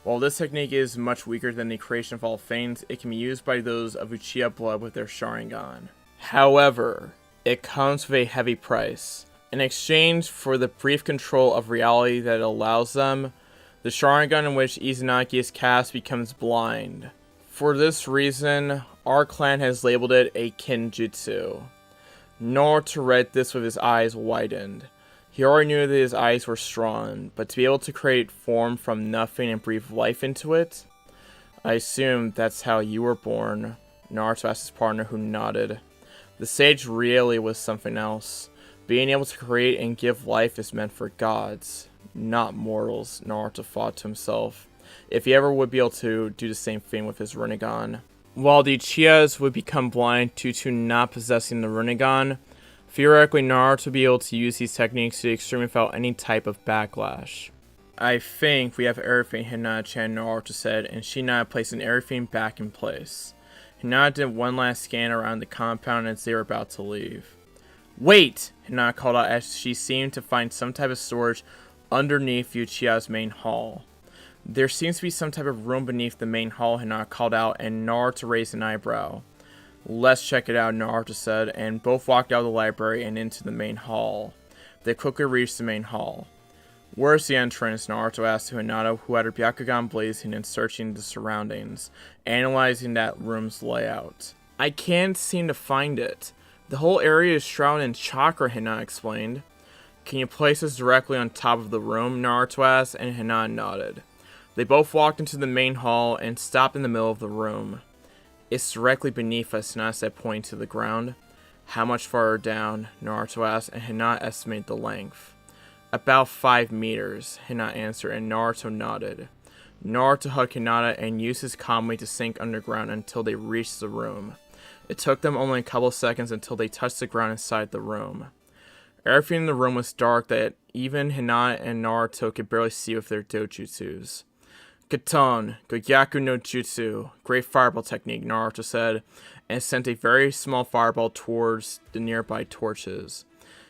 Speaker 1: While this technique is much weaker than the creation of all feints, it can be used by those of Uchiha blood with their Sharingan. However, it comes with a heavy price. In exchange for the brief control of reality that it allows them, the Sharingan in which Izanagi is cast becomes blind. For this reason, our clan has labeled it a Kinjutsu. Naruto read this with his eyes widened. He already knew that his eyes were strong, but to be able to create form from nothing and breathe life into it? I assume that's how you were born, Naruto asked his partner, who nodded. The sage really was something else. Being able to create and give life is meant for gods, not mortals, Naruto thought to himself, if he ever would be able to do the same thing with his Rinnegan. While the Uchihas would become blind due to not possessing the Rinnegan, theoretically Naruto would be able to use these techniques to the extreme without any type of backlash. I think we have everything, Hinata-chan, Naruto said, and she nodded, placing everything back in place. Hinata did one last scan around the compound as they were about to leave. Wait! Hinata called out as she seemed to find some type of storage underneath Uchiha's main hall. There seems to be some type of room beneath the main hall, Hinata called out, and Naruto raised an eyebrow. Let's check it out, Naruto said, and both walked out of the library and into the main hall. They quickly reached the main hall. Where's the entrance? Naruto asked to Hinata, who had her Byakugan blazing and searching the surroundings, analyzing that room's layout. I can't seem to find it. The whole area is shrouded in chakra, Hinata explained. Can you place us directly on top of the room? Naruto asked, and Hinata nodded. They both walked into the main hall and stopped in the middle of the room. It's directly beneath us, Hinata said, pointing to the ground. How much farther down? Naruto asked, and Hinata estimated the length. About 5 meters, Hinata answered, and Naruto nodded. Naruto hugged Hinata and used his Kamui to sink underground until they reached the room. It took them only a couple seconds until they touched the ground inside the room. Everything in the room was dark that even Hinata and Naruto could barely see with their dojutsus. Katon, Gogyaku no Jutsu, great fireball technique, Naruto said, and sent a very small fireball towards the nearby torches.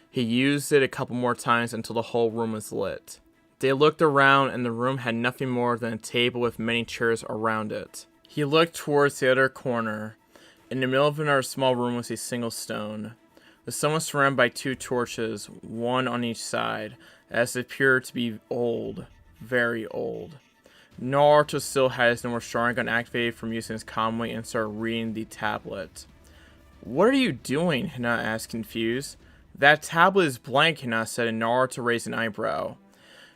Speaker 1: He used it a couple more times until the whole room was lit. They looked around and the room had nothing more than a table with many chairs around it. He looked towards the other corner. In the middle of another small room was a single stone. The stone was surrounded by 2 torches, one on each side, as it appeared to be old, very old. Naruto still had his normal Sharingan activated from using his Kamui and started reading the tablet. What are you doing? Hinata asked, confused. That tablet is blank, Hinata said, and Naruto raised an eyebrow.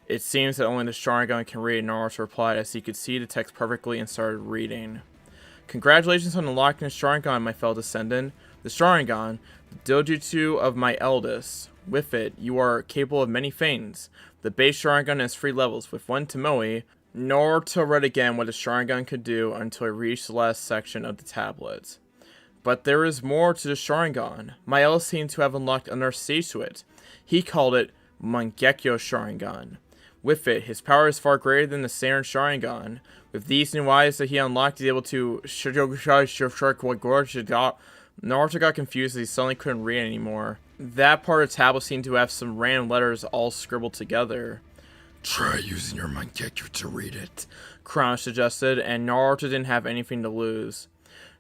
Speaker 1: It seems that only the Sharingan can read, Naruto replied, as he could see the text perfectly and started reading. Congratulations on unlocking the Sharingan, my fellow descendant. The Sharingan, the Dojutsu of my eldest. With it, you are capable of many things. The base Sharingan has 3 levels, with 1 Tomoe. Naruto read again what the Sharingan could do until it reached the last section of the tablet. But there is more to the Sharingan. My eldest seemed to have unlocked another stage to it. He called it Mangekyo Sharingan. With it, his power is far greater than the standard Sharingan. With these new eyes that he unlocked, he's able to Naruto got confused as he suddenly couldn't read anymore. That part of the tablet seemed to have some random letters all scribbled together.
Speaker 2: Try using your Mangekyo to read it,
Speaker 1: Kurama suggested, and Naruto didn't have anything to lose.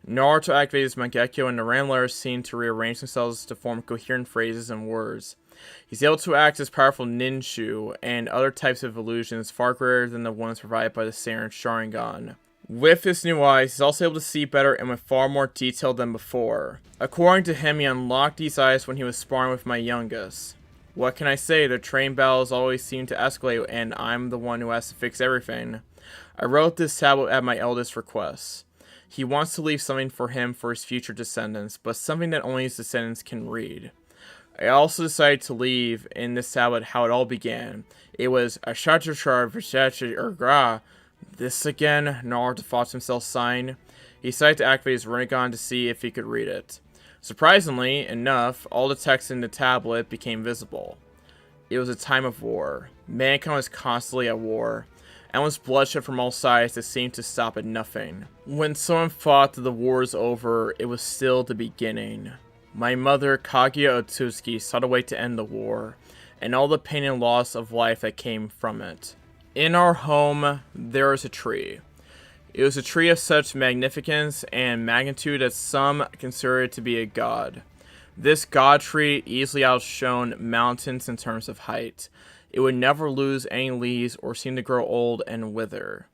Speaker 1: Naruto activated his Mangekyo, and the random letters seemed to rearrange themselves to form coherent phrases and words. He's able to act as powerful ninju and other types of illusions far greater than the ones provided by the standard Sharingan. With his new eyes, he's also able to see better and with far more detail than before. According to him, he unlocked these eyes when he was sparring with my youngest. What can I say? The train battles always seem to escalate, and I'm the one who has to fix everything. I wrote this tablet at my eldest's request. He wants to leave something for him for his future descendants, but something that only his descendants can read. I also decided to leave in this tablet how it all began. It was a this again, Naruto thought to himself, sighing. He decided to activate his Rinnegan to see if he could read it. Surprisingly enough, all the text in the tablet became visible. It was a time of war. Mankind was constantly at war. Endless bloodshed from all sides that seemed to stop at nothing. When someone thought that the war was over, it was still the beginning. My mother, Kaguya Otsutsuki, sought a way to end the war, and all the pain and loss of life that came from it. In our home, there was a tree. It was a tree of such magnificence and magnitude that some consider it to be a god. This god tree easily outshone mountains in terms of height. It would never lose any leaves or seem to grow old and wither.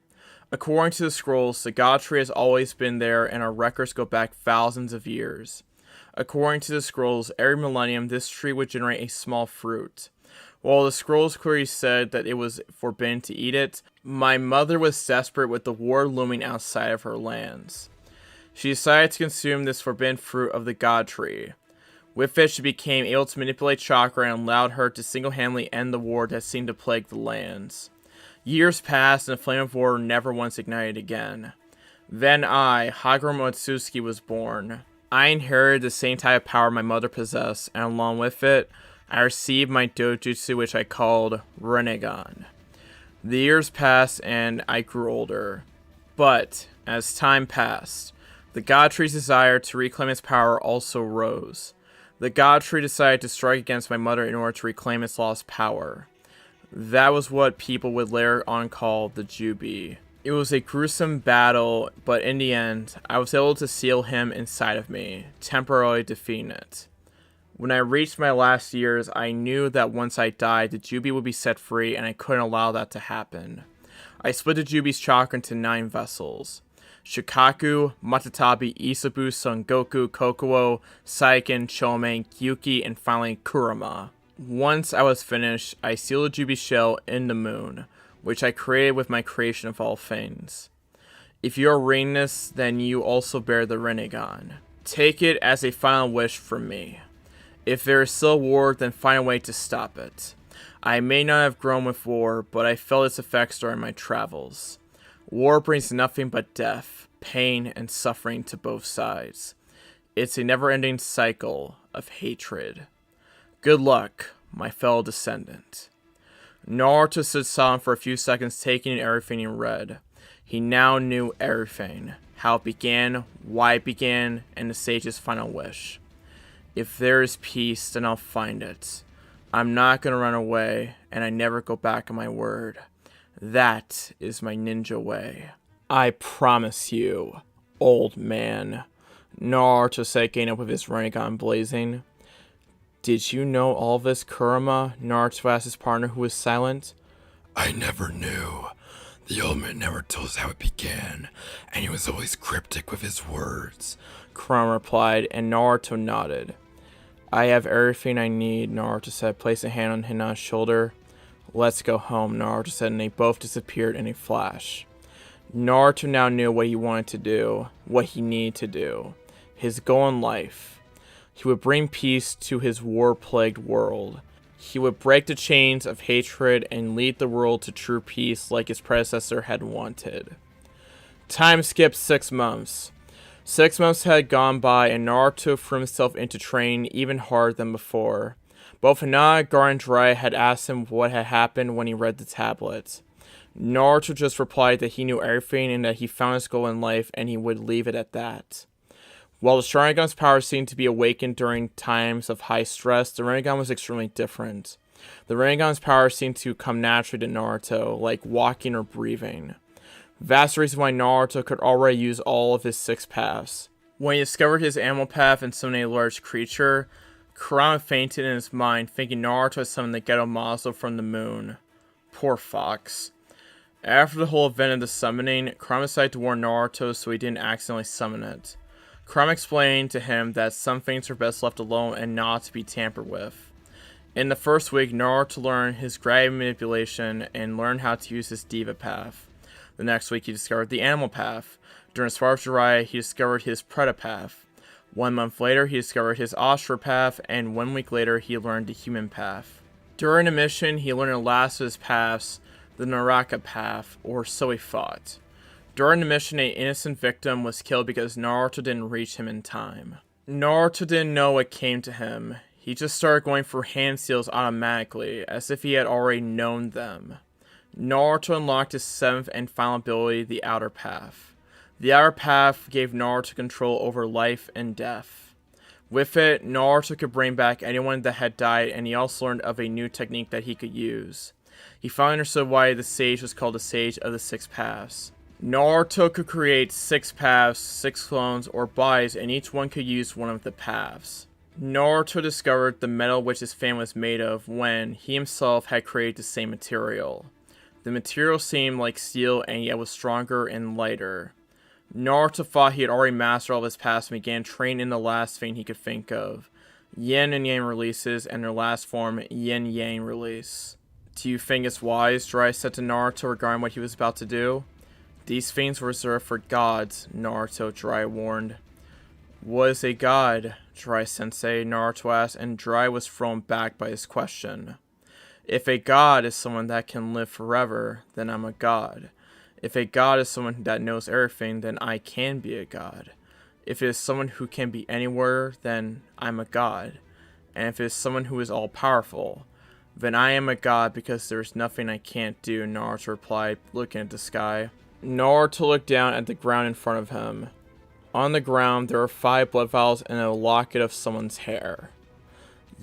Speaker 1: According to the scrolls, the god tree has always been there, and our records go back thousands of years. According to the scrolls, every millennium this tree would generate a small fruit. While the scrolls clearly said that it was forbidden to eat it, my mother was desperate with the war looming outside of her lands. She decided to consume this forbidden fruit of the god tree. With it, she became able to manipulate chakra and allowed her to single-handedly end the war that seemed to plague the lands. Years passed, and the flame of war never once ignited again. Then I, Hagoromo Otsutsuki, was born. I inherited the same type of power my mother possessed, and along with it, I received my dojutsu, which I called Rinnegan. The years passed, and I grew older. But, as time passed, the god tree's desire to reclaim its power also rose. The god tree decided to strike against my mother in order to reclaim its lost power. That was what people would later on call the Jubi. It was a gruesome battle, but in the end, I was able to seal him inside of me, temporarily defeating it. When I reached my last years, I knew that once I died, the Jubi would be set free, and I couldn't allow that to happen. I split the Jubi's chakra into 9 vessels. Shikaku, Matatabi, Isabu, Son Goku, Kokuo, Saiken, Chomen, Gyuki, and finally Kurama. Once I was finished, I sealed the Jubi shell in the moon, which I created with my creation of all things. If you are reading this, then you also bear the Rinnegan. Take it as a final wish from me. If there is still war, then find a way to stop it. I may not have grown with war, but I felt its effects during my travels. War brings nothing but death, pain, and suffering to both sides. It's a never-ending cycle of hatred. Good luck, my fellow descendant. Naruto stood silent for a few seconds, taking in everything he read. He now knew everything, how it began, why it began, and the sage's final wish. If there is peace, then I'll find it. I'm not gonna run away, and I never go back on my word. That is my ninja way. I promise you, old man. Naruto said, getting up with his Rinnegan blazing. Did you know all this, Kurama? Naruto asked his partner, who was silent.
Speaker 2: I never knew. The old man never told us how it began, and he was always cryptic with his words.
Speaker 1: Kurama replied, and Naruto nodded. I have everything I need, Naruto said, placing a hand on Hinata's shoulder. Let's go home, Naruto said, and they both disappeared in a flash. Naruto now knew what he wanted to do, what he needed to do, his goal in life. He would bring peace to his war-plagued world. He would break the chains of hatred and lead the world to true peace like his predecessor had wanted. Time skipped 6 months. 6 months had gone by and Naruto threw himself into training even harder than before. Both Hinata, Gar, and Jiraiya had asked him what had happened when he read the tablet. Naruto just replied that he knew everything and that he found his goal in life and he would leave it at that. While the Sharingan's power seemed to be awakened during times of high stress, the Rinnegan was extremely different. The Rinnegan's power seemed to come naturally to Naruto, like walking or breathing. That's the reason why Naruto could already use all of his 6 paths. When he discovered his animal path and summoned a large creature, Kurama fainted in his mind, thinking Naruto had summoned the Ghetto Mazo from the moon. Poor fox. After the whole event of the summoning, Kurama decided to warn Naruto so he didn't accidentally summon it. Kurama explained to him that some things are best left alone and not to be tampered with. In the first week, Naruto learned his gravity manipulation and learned how to use his Diva path. The next week, he discovered the animal path. During his spar with Jiraiya, he discovered his Preda path. 1 month later, he discovered his Ashura path, and 1 week later, he learned the human path. During a mission, he learned the last of his paths, the Naraka path, or so he thought. During the mission, an innocent victim was killed because Naruto didn't reach him in time. Naruto didn't know what came to him. He just started going for hand seals automatically, as if he had already known them. Naruto unlocked his 7th and final ability, the Outer Path. The Outer Path gave Naruto control over life and death. With it, Naruto could bring back anyone that had died, and he also learned of a new technique that he could use. He finally understood why the sage was called the Sage of the 6 Paths. Naruto could create 6 paths, 6 clones, or bodies, and each one could use one of the paths. Naruto discovered the metal which his family was made of when he himself had created the same material. The material seemed like steel and yet was stronger and lighter. Naruto thought he had already mastered all of his paths and began training in the last thing he could think of. Yin and Yang releases, and their last form, Yin-Yang release. Do you think it's wise? Jiraiya said to Naruto regarding what he was about to do. These things were reserved for gods, Naruto, Jiraiya warned. What is a god? Jiraiya sensei, Naruto asked, and Jiraiya was thrown back by his question. If a god is someone that can live forever, then I'm a god. If a god is someone that knows everything, then I can be a god. If it is someone who can be anywhere, then I'm a god. And if it is someone who is all-powerful, then I am a god because there is nothing I can't do, Naruto replied, looking at the sky. Naruto looked down at the ground in front of him. On the ground, there were 5 blood vials and a locket of someone's hair.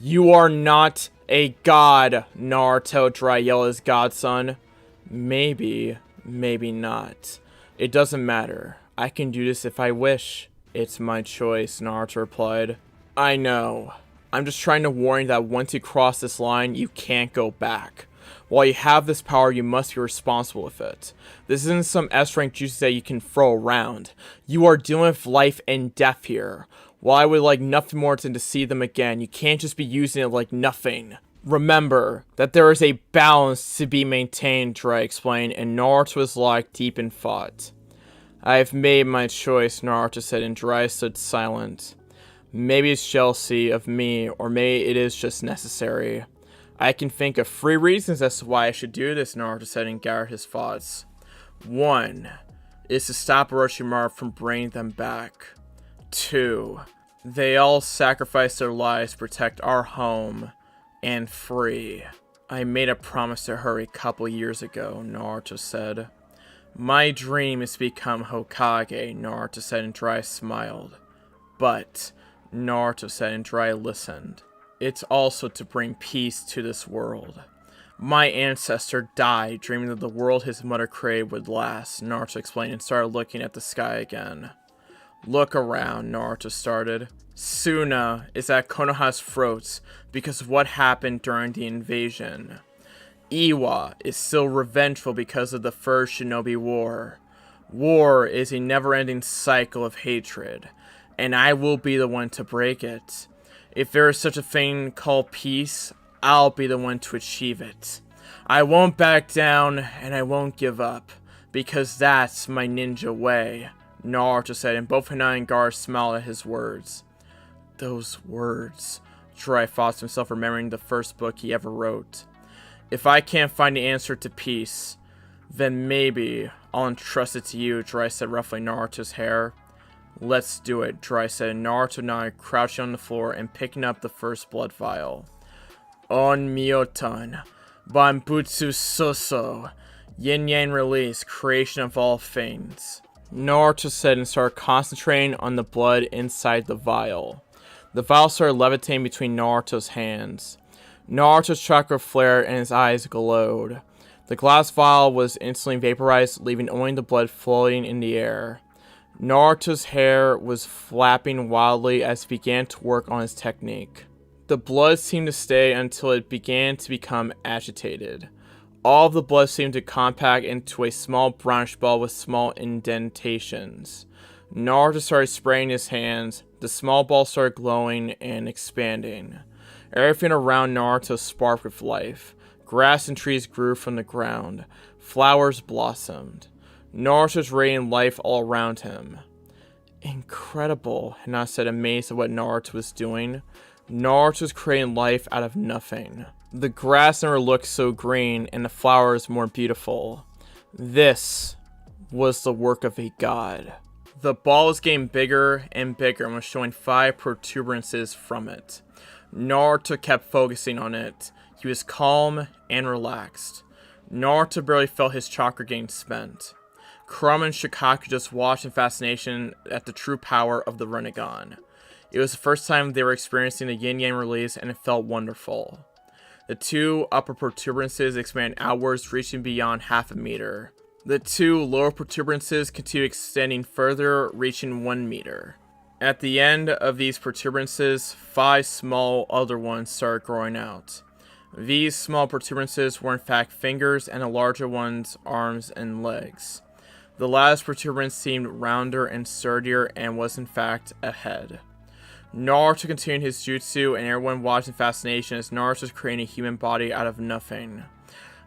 Speaker 1: You are not a god, Naruto, Jiraiya yelled at his godson. Maybe, maybe not. It doesn't matter. I can do this if I wish. It's my choice, Naruto replied. I know. I'm just trying to warn you that once you cross this line, you can't go back. While you have this power, you must be responsible with it. This isn't some S-rank juice that you can throw around. You are dealing with life and death here. While I would like nothing more than to see them again, you can't just be using it like nothing. Remember that there is a balance to be maintained, Jiraiya explained, and Naruto was locked deep in thought. I have made my choice, Naruto said, and Jiraiya stood silent. Maybe it's jealousy of me, or maybe it is just necessary. I can think of 3 reasons as to why I should do this, Naruto said and gathered his thoughts. 1 is to stop Orochimaru from bringing them back. 2, they all sacrificed their lives to protect our home. And 3, I made a promise to her a couple years ago, Naruto said. My dream is to become Hokage, Naruto said and Jiraiya smiled. But, Naruto said and Jiraiya listened. It's also to bring peace to this world. My ancestor died dreaming that the world his mother created would last, Naruto explained and started looking at the sky again. Look around, Naruto started. Suna is at Konoha's throats because of what happened during the invasion. Iwa is still revengeful because of the first Shinobi War. War is a never-ending cycle of hatred, and I will be the one to break it. If there is such a thing called peace, I'll be the one to achieve it. I won't back down, and I won't give up, Because that's my ninja way, Naruto said, and both Hinata and Gaara smiled at his words. Those words, Jiraiya thought to himself, remembering the first book he ever wrote. If I can't find the answer to peace, then maybe I'll entrust it to you, Jiraiya said, ruffling Naruto's hair. Let's do it, Jiraiya said, and Naruto nodded, crouching on the floor and picking up the first blood vial. On Myotan, Banbutsu Soso, Yin Yang release, creation of all things, Naruto said, and started concentrating on the blood inside the vial. The vial started levitating between Naruto's hands. Naruto's chakra flared and his eyes glowed. The glass vial was instantly vaporized, leaving only the blood floating in the air. Naruto's hair was flapping wildly as he began to work on his technique. The blood seemed to stay until it began to become agitated. All of the blood seemed to compact into a small brownish ball with small indentations. Naruto started spraying his hands. The small ball started glowing and expanding. Everything around Naruto sparkled with life. Grass and trees grew from the ground. Flowers blossomed. Naruto was radiating life all around him. Incredible, Hinata said, amazed at what Naruto was doing. Naruto was creating life out of nothing. The grass never looked so green, and the flowers more beautiful. This was the work of a god. The ball was getting bigger and bigger and was showing 5 protuberances from it. Naruto kept focusing on it. He was calm and relaxed. Naruto barely felt his chakra getting spent. Kurama and Shikaku just watched in fascination at the true power of the Rinnegan. It was the first time they were experiencing the Yin Yang release, and it felt wonderful. The 2 upper protuberances expanded outwards, reaching beyond half a meter. The 2 lower protuberances continued extending further, reaching 1 meter. At the end of these protuberances, 5 small other ones started growing out. These small protuberances were in fact fingers, and the larger ones arms and legs. The last protuberance seemed rounder and sturdier and was in fact a head. Naruto continued his jutsu, and everyone watched in fascination as Naruto was creating a human body out of nothing.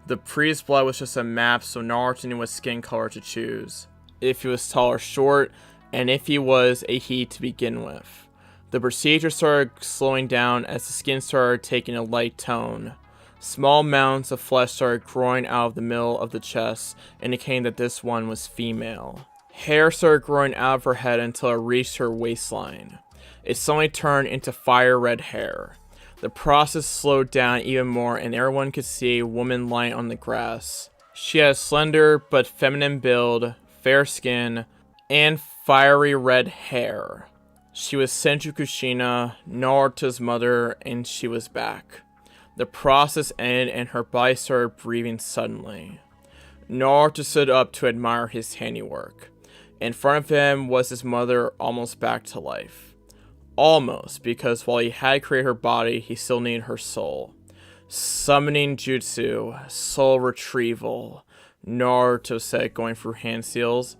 Speaker 1: The priest's blood was just a map, so Naruto knew what skin color to choose, if he was tall or short, and if he was a he to begin with. The procedure started slowing down as the skin started taking a light tone. Small mounds of flesh started growing out of the middle of the chest, indicating that this one was female. Hair started growing out of her head until it reached her waistline. It suddenly turned into fire red hair. The process slowed down even more, and everyone could see a woman lying on the grass. She had a slender but feminine build, fair skin, and fiery red hair. She was Senju Kushina, Naruto's mother, and she was back. The process ended and her body started breathing suddenly. Naruto stood up to admire his handiwork. In front of him was his mother, almost back to life. Almost, because while he had created her body, he still needed her soul. Summoning Jutsu, soul retrieval, Naruto said, going through hand seals.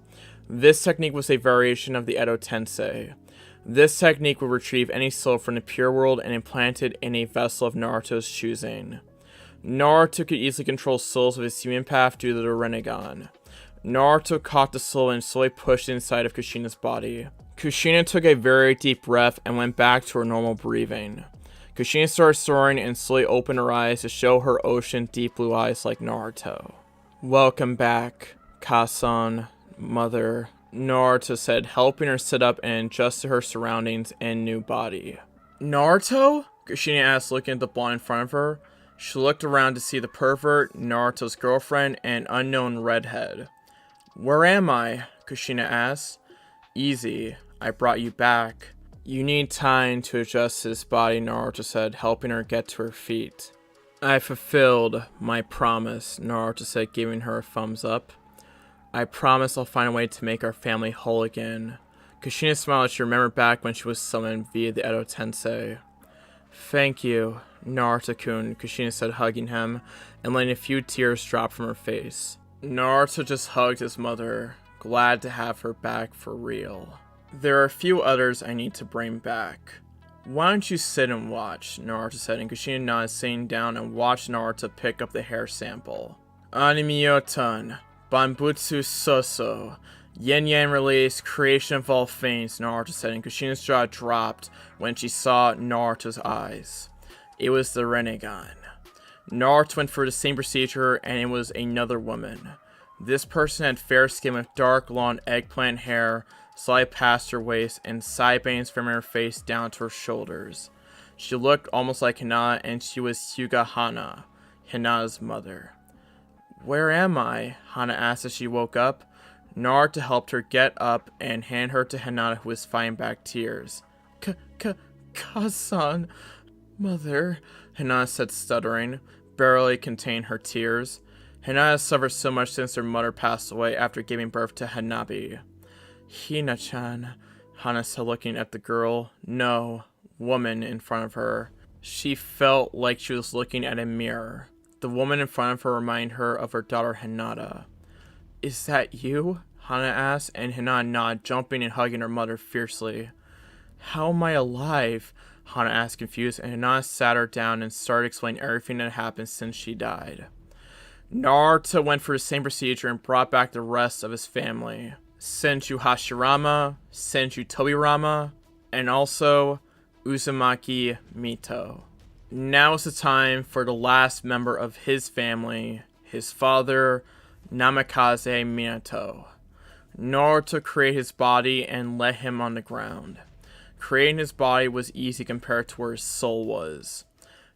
Speaker 1: This technique was a variation of the Edo Tensei. This technique would retrieve any soul from the pure world and implant it in a vessel of Naruto's choosing. Naruto could easily control souls with his human path due to the Rinnegan. Naruto caught the soul and slowly pushed it inside of Kushina's body. Kushina took a very deep breath and went back to her normal breathing. Kushina started soaring and slowly opened her eyes to show her ocean deep blue eyes like Naruto. Welcome back, Kasan, mother, Naruto said, helping her sit up and adjust to her surroundings and new body. Naruto? Kushina asked, looking at the blonde in front of her. She looked around to see the pervert, Naruto's girlfriend, and unknown redhead. Where am I? Kushina asked. Easy. I brought you back. You need time to adjust his body, Naruto said, helping her get to her feet. I fulfilled my promise, Naruto said, giving her a thumbs up. I promise I'll find a way to make our family whole again. Kushina smiled as she remembered back when she was summoned via the Edo Tensei. Thank you, Naruto-kun, Kushina said, hugging him, and letting a few tears drop from her face. Naruto just hugged his mother, glad to have her back for real. There are a few others I need to bring back. Why don't you sit and watch, Naruto said, and Kushina nodded, sitting down and watched Naruto pick up the hair sample. Animio-tan, Banbutsu Soso. Yin Yang release, creation of all things, Naruto said, and Kushina's jaw dropped when she saw Naruto's eyes. It was the Rinnegan. Naruto went through the same procedure, and it was another woman. This person had fair skin with dark, long eggplant hair, slightly past her waist, and side bangs from her face down to her shoulders. She looked almost like Hina, and she was Hyuga Hana, Hina's mother. "Where am I?" Hana asked as she woke up. Naruto helped her get up and hand her to Hina, who was fighting back tears. Kazan, mother, Hina said, stuttering, barely contained her tears. Hina has suffered so much since her mother passed away after giving birth to Hanabi. Hina-chan, Hana said, looking at the girl, no, woman in front of her. She felt like she was looking at a mirror. The woman in front of her reminded her of her daughter Hinata. "Is that you?" Hana asked, and Hina nodded, jumping and hugging her mother fiercely. "How am I alive?" Hana asked, confused, and Hina sat her down and started explaining everything that happened since she died. Naruto went through the same procedure and brought back the rest of his family. Senju Hashirama, Senju Tobirama, and also Uzumaki Mito. Now is the time for the last member of his family, his father, Namikaze Minato. Naruto created his body and let him on the ground. Creating his body was easy compared to where his soul was.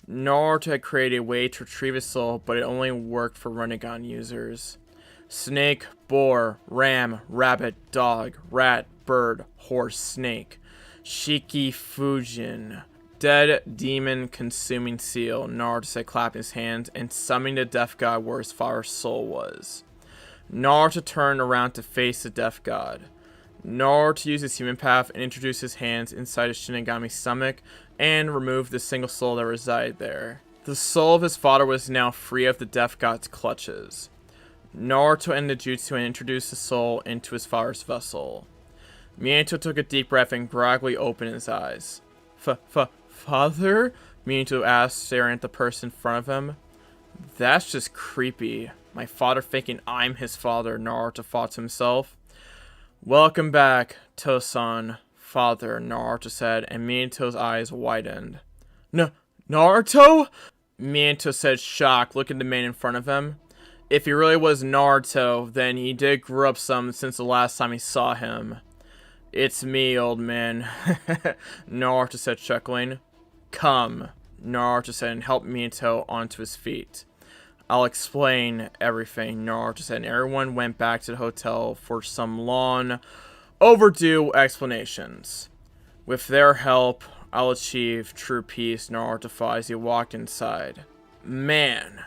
Speaker 1: Naruto had created a way to retrieve his soul, but it only worked for Rinnegan users. Snake, boar, ram, rabbit, dog, rat, bird, horse, snake. Shiki Fujin. Dead demon consuming seal, Naruto said, clapping his hands and summoning the death god where his father's soul was. Naruto turned around to face the death god. Naruto used his human path and introduced his hands inside his Shinigami stomach and removed the single soul that resided there. The soul of his father was now free of the death god's clutches. Naruto ended the jutsu and introduced the soul into his father's vessel. Minato took a deep breath and gradually opened his eyes. Father? Minato asked, staring at the person in front of him. That's just creepy. My father thinking I'm his father, Naruto thought to himself. Welcome back, Tosan, father, Naruto said, and Minato's eyes widened. Naruto? Minato said, shocked, looking at the man in front of him. If he really was Naruto, then he did grow up some since the last time he saw him. It's me, old man, Naruto said, chuckling. Come, Naruto said, and helped Minato onto his feet. I'll explain everything, Naruto said, and everyone went back to the hotel for some long, overdue explanations. With their help, I'll achieve true peace, Naruto thought as he walked inside. Man,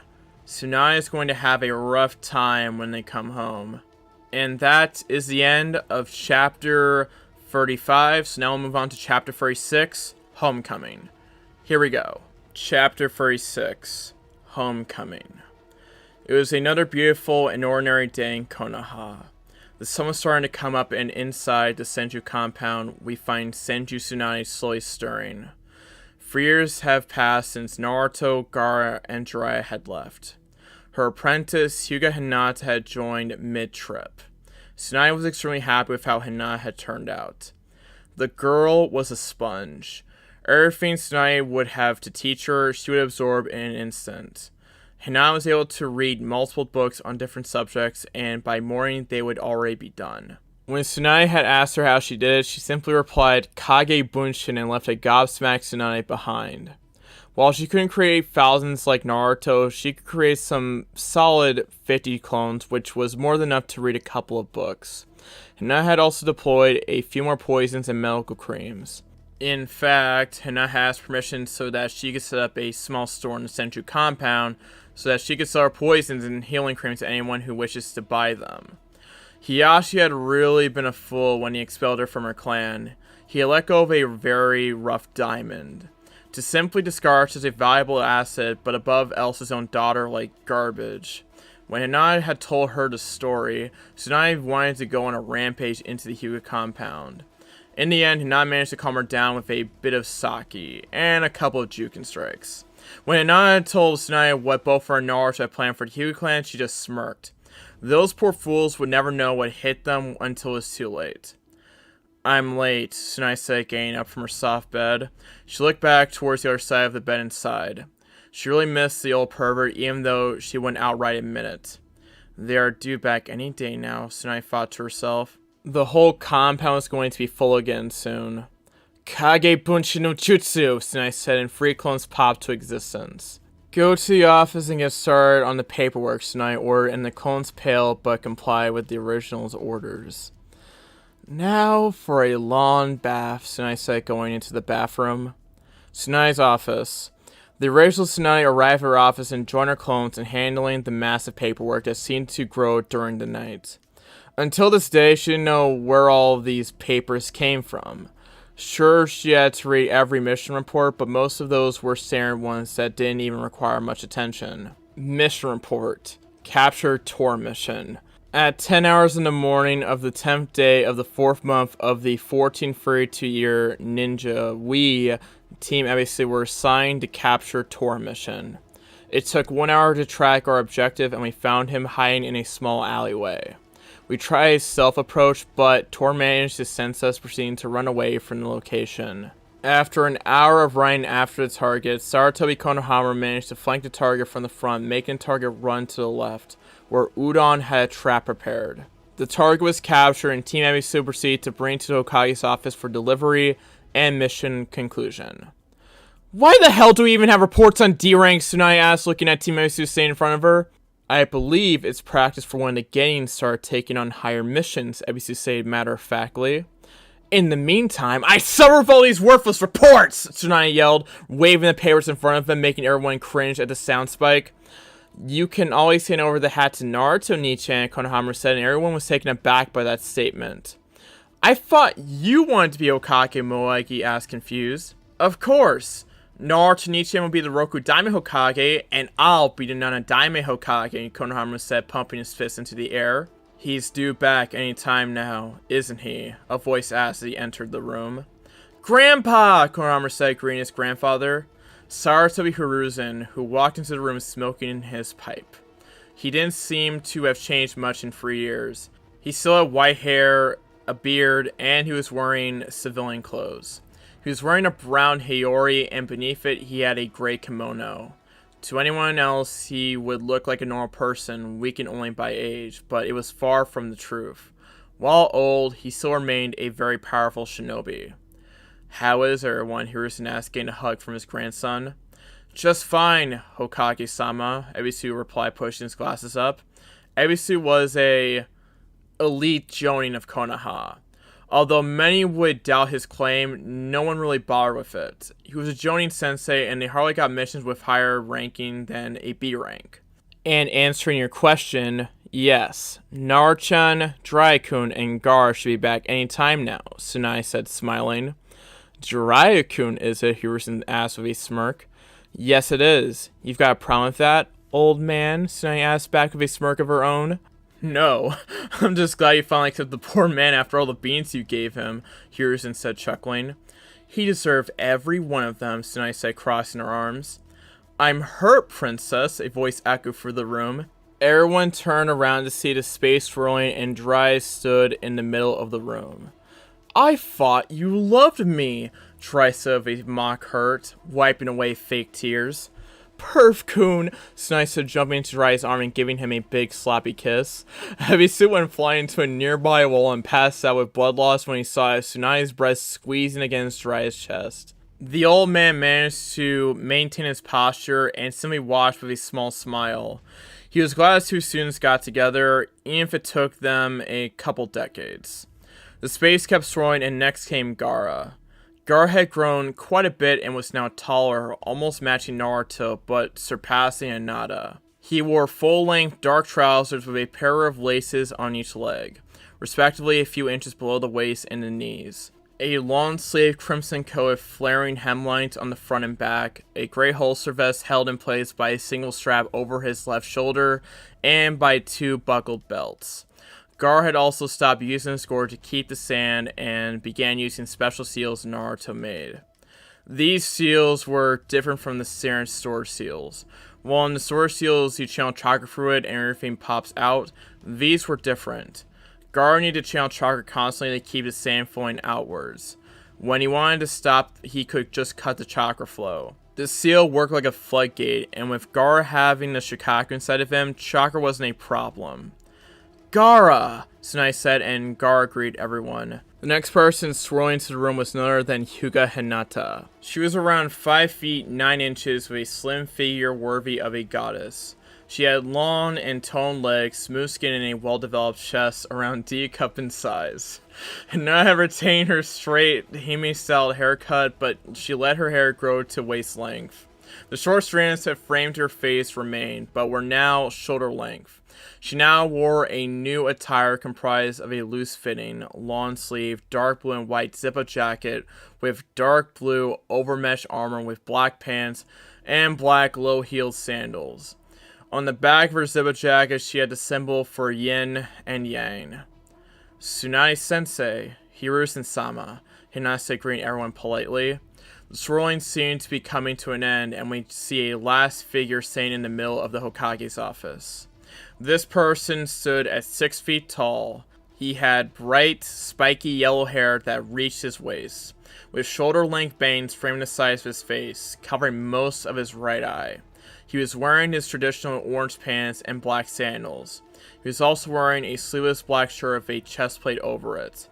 Speaker 1: Tsunade is going to have a rough time when they come home. And that is the end of chapter 35. So now we'll move on to chapter 36, Homecoming. Here we go. Chapter 36, Homecoming. It was another beautiful and ordinary day in Konoha. The sun was starting to come up, and inside the Senju compound, we find Senju Tsunade slowly stirring. 3 years have passed since Naruto, Gaara, and Jiraiya had left. Her apprentice, Hyuga Hinata, had joined mid-trip. Tsunade was extremely happy with how Hinata had turned out. The girl was a sponge. Everything Tsunade would have to teach her, she would absorb in an instant. Hinata was able to read multiple books on different subjects, and by morning they would already be done. When Tsunade had asked her how she did it, she simply replied, Kage Bunshin, and left a gobsmacked Tsunade behind. While she couldn't create thousands like Naruto, she could create some solid 50 clones, which was more than enough to read a couple of books. Hinata had also deployed a few more poisons and medical creams. In fact, Hinata asked permission so that she could set up a small store in the Senju compound so that she could sell her poisons and healing creams to anyone who wishes to buy them. Hiyashi had really been a fool when he expelled her from her clan. He had let go of a very rough diamond. To simply discard such a valuable asset, but above else his own daughter, like garbage. When Hinata had told her the story, Tsunade wanted to go on a rampage into the Hyuga compound. In the end, Hinata managed to calm her down with a bit of sake and a couple of Juken strikes. When Hinata told Tsunade what both her and Naruto had planned for the Hyuga clan, she just smirked. Those poor fools would never know what hit them until it was too late. I'm late, Tsunai said, getting up from her soft bed. She looked back towards the other side of the bed and sighed. She really missed the old pervert, even though she wouldn't outright admit it. They are due back any day now, Tsunai thought to herself. The whole compound is going to be full again soon. Kage Bunshi no Jutsu, Tsunai said, and 3 clones popped to existence. Go to the office and get started on the paperwork, Tsunai ordered, and the clones paled but complied with the original's orders. Now for a long bath, Tsunai said, going into the bathroom. Tsunai's office. The original Tsunai arrived at her office and joined her clones in handling the massive paperwork that seemed to grow during the night. Until this day, she didn't know where all of these papers came from. Sure, she had to read every mission report, but most of those were standard ones that didn't even require much attention. Mission report. Capture tour mission. At 10 hours in the morning of the 10th day of the 4th month of the 1432-year Ninja, we, Team ABC, were assigned to capture tour mission. It took 1 hour to track our objective, and we found him hiding in a small alleyway. We tried a stealth approach, but Tor managed to sense us proceeding to run away from the location. After an hour of running after the target, Saratobi Konoha managed to flank the target from the front, making the target run to the left, where Udon had a trap prepared. The target was captured, and Team Ebisu proceeded to bring to the Hokage's office for delivery and mission conclusion. Why the hell do we even have reports on D-rank? Tsunai asked, looking at Team Ebisu standing in front of her. I believe it's practice for when the gangs start taking on higher missions, Ebisu said matter-of-factly. In the meantime, I suffer with all these worthless reports! Tsunai yelled, waving the papers in front of them, making everyone cringe at the sound spike. You can always hand over the hat to Naruto, Nichan, Konohamaru said, and everyone was taken aback by that statement. I thought you wanted to be Hokage, Moegi asked, confused. Of course. Naruto Nichan will be the Roku Daime Hokage, and I'll be the Nana Daime Hokage, Konohamaru said, pumping his fist into the air. He's due back any time now, isn't he? A voice asked as he entered the room. Grandpa! Konohamaru said, greeting his grandfather. Saratobi Hiruzen, who walked into the room smoking his pipe. He didn't seem to have changed much in 3 years. He still had white hair, a beard, and he was wearing civilian clothes. He was wearing a brown Hiyori, and beneath it he had a gray kimono. To anyone else, he would look like a normal person, weakened only by age, but it was far from the truth. While old, he still remained a very powerful shinobi. How is everyone? Hiruzen asked, getting a hug from his grandson. Just fine, Hokage-sama, Ebisu replied, pushing his glasses up. Ebisu was a elite jonin of Konoha. Although many would doubt his claim, no one really bothered with it. He was a jonin sensei, and they hardly got missions with higher ranking than a B rank. And answering your question, yes, Naruto, Jiraiya-kun, and Gar should be back any time now, Tsunai said, smiling. Jiraiya-kun, is it? Hiruzen asked with a smirk. Yes, it is. You've got a problem with that, old man? Tsunai asked back with a smirk of her own. No, I'm just glad you finally accepted the poor man after all the beans you gave him, Hiruzen said, chuckling. He deserved every one of them, Tsunai said, crossing her arms. I'm hurt, princess, a voice echoed through the room. Everyone turned around to see the space swirling, and Dry stood in the middle of the room. I thought you loved me, Dry said with a mock hurt, wiping away fake tears. Perf-kun, Tsunai said, jumping into Dry's arm and giving him a big sloppy kiss. Ebisu went flying into a nearby wall and passed out with blood loss when he saw Tsunai's breast squeezing against Dry's chest. The old man managed to maintain his posture and simply watched with a small smile. He was glad his two students got together, even if it took them a couple decades. The space kept swirling, and next came Gaara. Gaara had grown quite a bit and was now taller, almost matching Naruto, but surpassing Hinata. He wore full-length dark trousers with a pair of laces on each leg, respectively a few inches below the waist and the knees. A long-sleeved crimson coat with flaring hemlines on the front and back, a gray holster vest held in place by a single strap over his left shoulder, and by 2 buckled belts. Gar had also stopped using his gourd to keep the sand and began using special seals Naruto made. These seals were different from the Saren store seals, While in the Sword Seals you channel chakra fluid and everything pops out, these were different. Gaara needed to channel chakra constantly to keep the sand flowing outwards. When he wanted to stop, he could just cut the chakra flow. The seal worked like a floodgate, and with Gaara having the Shikaku inside of him, chakra wasn't a problem. Gaara! Tsunade said, and Gaara greeted everyone. The next person swirling into the room was none other than Hyuga Hinata. She was around 5 feet 9 inches with a slim figure worthy of a goddess. She had long and toned legs, smooth skin, and a well-developed chest around D cup in size. Hinata had retained her straight Hime-style haircut, but she let her hair grow to waist length. The short strands that framed her face remained, but were now shoulder length. She now wore a new attire comprised of a loose-fitting, long-sleeved, dark blue and white zip-up jacket with dark blue overmesh armor with black pants and black low-heeled sandals. On the back of her zip-up jacket, she had the symbol for yin and yang. Tsunade-sensei, Hiruzen-sama, Hinata said, greeting everyone politely. The swirling seemed to be coming to an end, and we see a last figure standing in the middle of the Hokage's office. This person stood at 6 feet tall. He had bright, spiky yellow hair that reached his waist, with shoulder-length bangs framing the sides of his face, covering most of his right eye. He was wearing his traditional orange pants and black sandals. He was also wearing a sleeveless black shirt with a chest plate over it.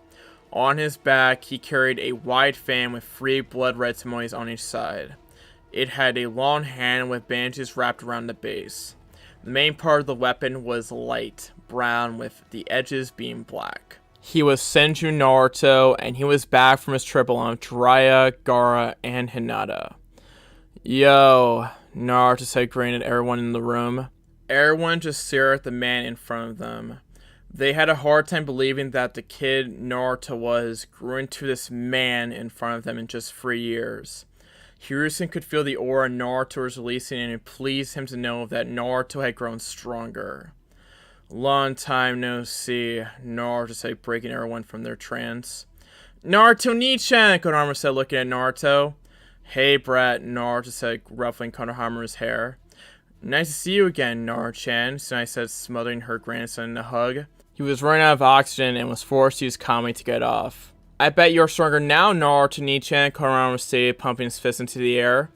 Speaker 1: On his back, he carried a wide fan with 3 blood-red simoleons on each side. It had a long hand with bandages wrapped around the base. The main part of the weapon was light brown with the edges being black. He was Senju Naruto, and he was back from his trip along with Jiraiya, Gaara, and Hinata. Yo, Naruto said, grinning at everyone in the room. Everyone just stared at the man in front of them. They had a hard time believing that the kid Naruto grew into this man in front of them in just 3 years. Hiruzen could feel the aura Naruto was releasing, and it pleased him to know that Naruto had grown stronger. Long time no see, Naruto said, breaking everyone from their trance. Naruto Nichan, Konohamaru said, looking at Naruto. Hey, brat, Naruto said, ruffling Konohamaru's hair. Nice to see you again, Naruto-chan, Tsunade said, smothering her grandson in a hug. He was running out of oxygen and was forced to use Kami to get off. I bet you're stronger now, Naruto Nichan, Konohamaru stated, pumping his fist into the air.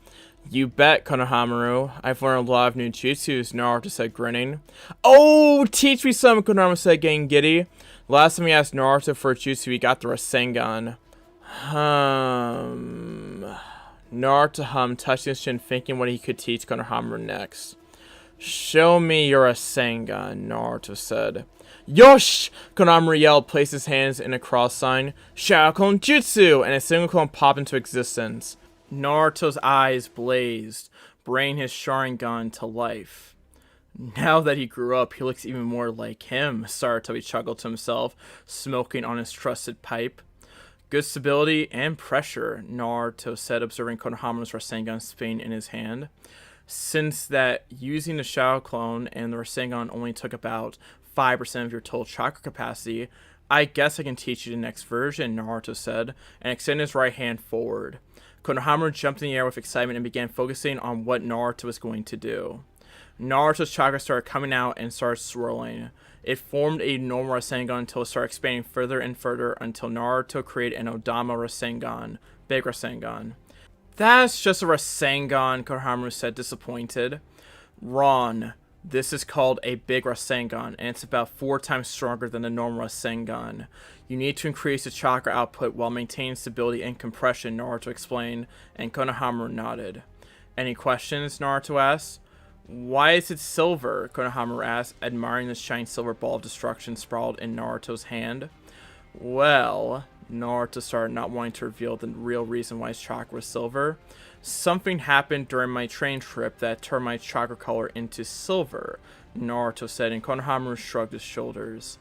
Speaker 1: You bet, Konohamaru. I've learned a lot of new jutsus, Naruto said, grinning. Oh, teach me some, Konohamaru said, getting giddy. Last time we asked Naruto for a jutsu, he got the Rasengan. Naruto hummed, touching his chin, thinking what he could teach Konohamaru next. Show me your Rasengan, Naruto said. Yosh! Konohamaru yelled, placed his hands in a cross sign. Shaokon Jutsu! And a single clone popped into existence. Naruto's eyes blazed, bringing his Sharingan to life. Now that he grew up, he looks even more like him, Sarutobi chuckled to himself, smoking on his trusted pipe. Good stability and pressure, Naruto said, observing Konohamaru's Rasengan spin in his hand. Since that using the Shao clone and the Rasengan only took about 5% of your total chakra capacity, I guess I can teach you the next version, Naruto said, and extended his right hand forward. Konohamaru jumped in the air with excitement and began focusing on what Naruto was going to do. Naruto's chakra started coming out and started swirling. It formed a normal Rasengan until it started expanding further and further until Naruto created an Odama Rasengan, Big Rasengan. That's just a Rasengan, Konohamaru said, disappointed. Wrong. This is called a Big Rasengan, and it's about 4 times stronger than the normal Rasengan. You need to increase the chakra output while maintaining stability and compression, Naruto explained, and Konohamaru nodded. Any questions? Naruto asked. Why is it silver? Konohamaru asked, admiring the shiny silver ball of destruction sprawled in Naruto's hand. Well, Naruto started not wanting to reveal the real reason why his chakra was silver. Something happened during my train trip that turned my chakra color into silver, Naruto said, and Konohamaru shrugged his shoulders.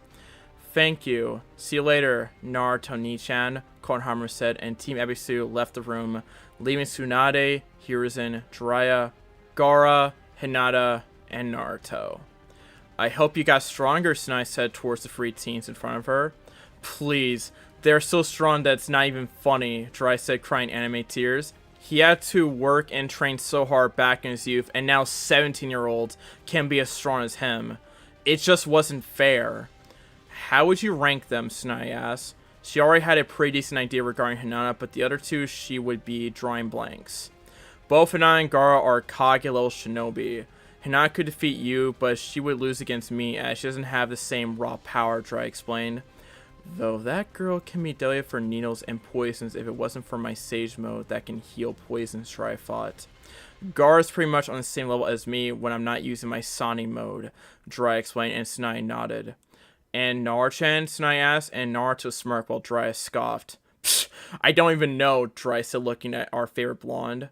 Speaker 1: Thank you. See you later, Naruto Nichan, Konohamaru said, and Team Ebisu left the room, leaving Tsunade, Hiruzen, Jiraiya, Gaara, Hinata, and Naruto. I hope you got stronger, Tsunade said towards the 3 teens in front of her. Please, they're so strong that it's not even funny, Jiraiya said, crying anime tears. He had to work and train so hard back in his youth, and now 17-year-olds can be as strong as him. It just wasn't fair. How would you rank them, Tsunade asked. She already had a pretty decent idea regarding Hinata, but the other two she would be drawing blanks. Both Hinata and Gaara are Kage level shinobi. Hinata could defeat you, but she would lose against me as she doesn't have the same raw power, Dry explained. Though that girl can be deadly for needles and poisons if it wasn't for my Sage mode that can heal poisons, Dry thought. Gaara's pretty much on the same level as me when I'm not using my Sani mode, Dry explained, and Tsunade nodded. And Naruto-chan, Tsunade asked, and Naruto smirked while Dry scoffed. Psh, I don't even know, Dry said, looking at our favorite blonde.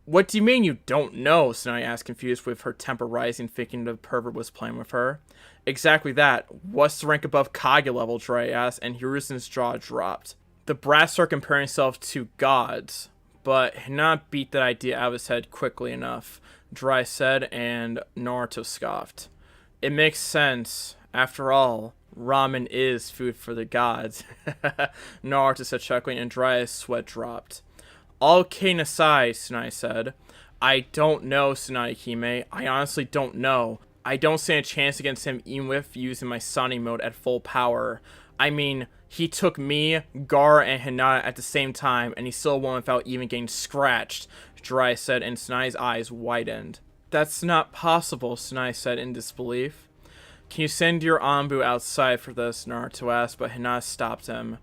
Speaker 1: What do you mean you don't know? Tsunade asked, confused with her temper rising, thinking the pervert was playing with her. Exactly that. What's the rank above Kage level? Dry asked, and Hiruzen's jaw dropped. The brat started comparing himself to gods, but Hinata beat that idea out of his head quickly enough, Dry said, and Naruto scoffed. It makes sense. After all, ramen is food for the gods. Naruto said, chuckling, and Dry's sweat dropped. All kidding aside, Tsunade said, I don't know, Tsunade Hime. I honestly don't know. I don't stand a chance against him even with using my Sani mode at full power. I mean, he took me, Gaara, and Hinata at the same time, and he still won without even getting scratched, Dry said, and Tsunade's eyes widened. That's not possible, Tsunade said in disbelief. Can you send your Anbu outside for this? Naruto asked, but Hinata stopped him.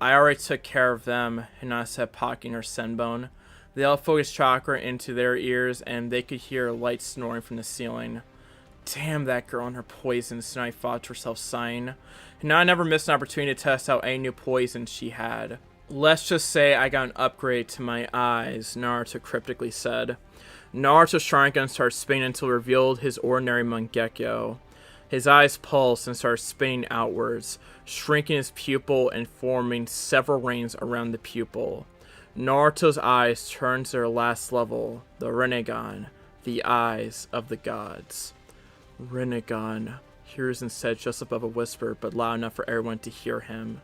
Speaker 1: I already took care of them, Hinata said, pocketing her senbone. They all focused chakra into their ears, and they could hear light snoring from the ceiling. Damn that girl and her poisons, Tsunade thought to herself, sighing. Hinata never missed an opportunity to test out any new poison she had. Let's just say I got an upgrade to my eyes, Naruto cryptically said. Naruto's Sharingan started spinning until it revealed his ordinary Mangekyo. His eyes pulsed and started spinning outwards, shrinking his pupil and forming several rings around the pupil. Naruto's eyes turned to their last level, the Rinnegan, the eyes of the gods. Rinnegan, Hiruzen said just above a whisper, but loud enough for everyone to hear him.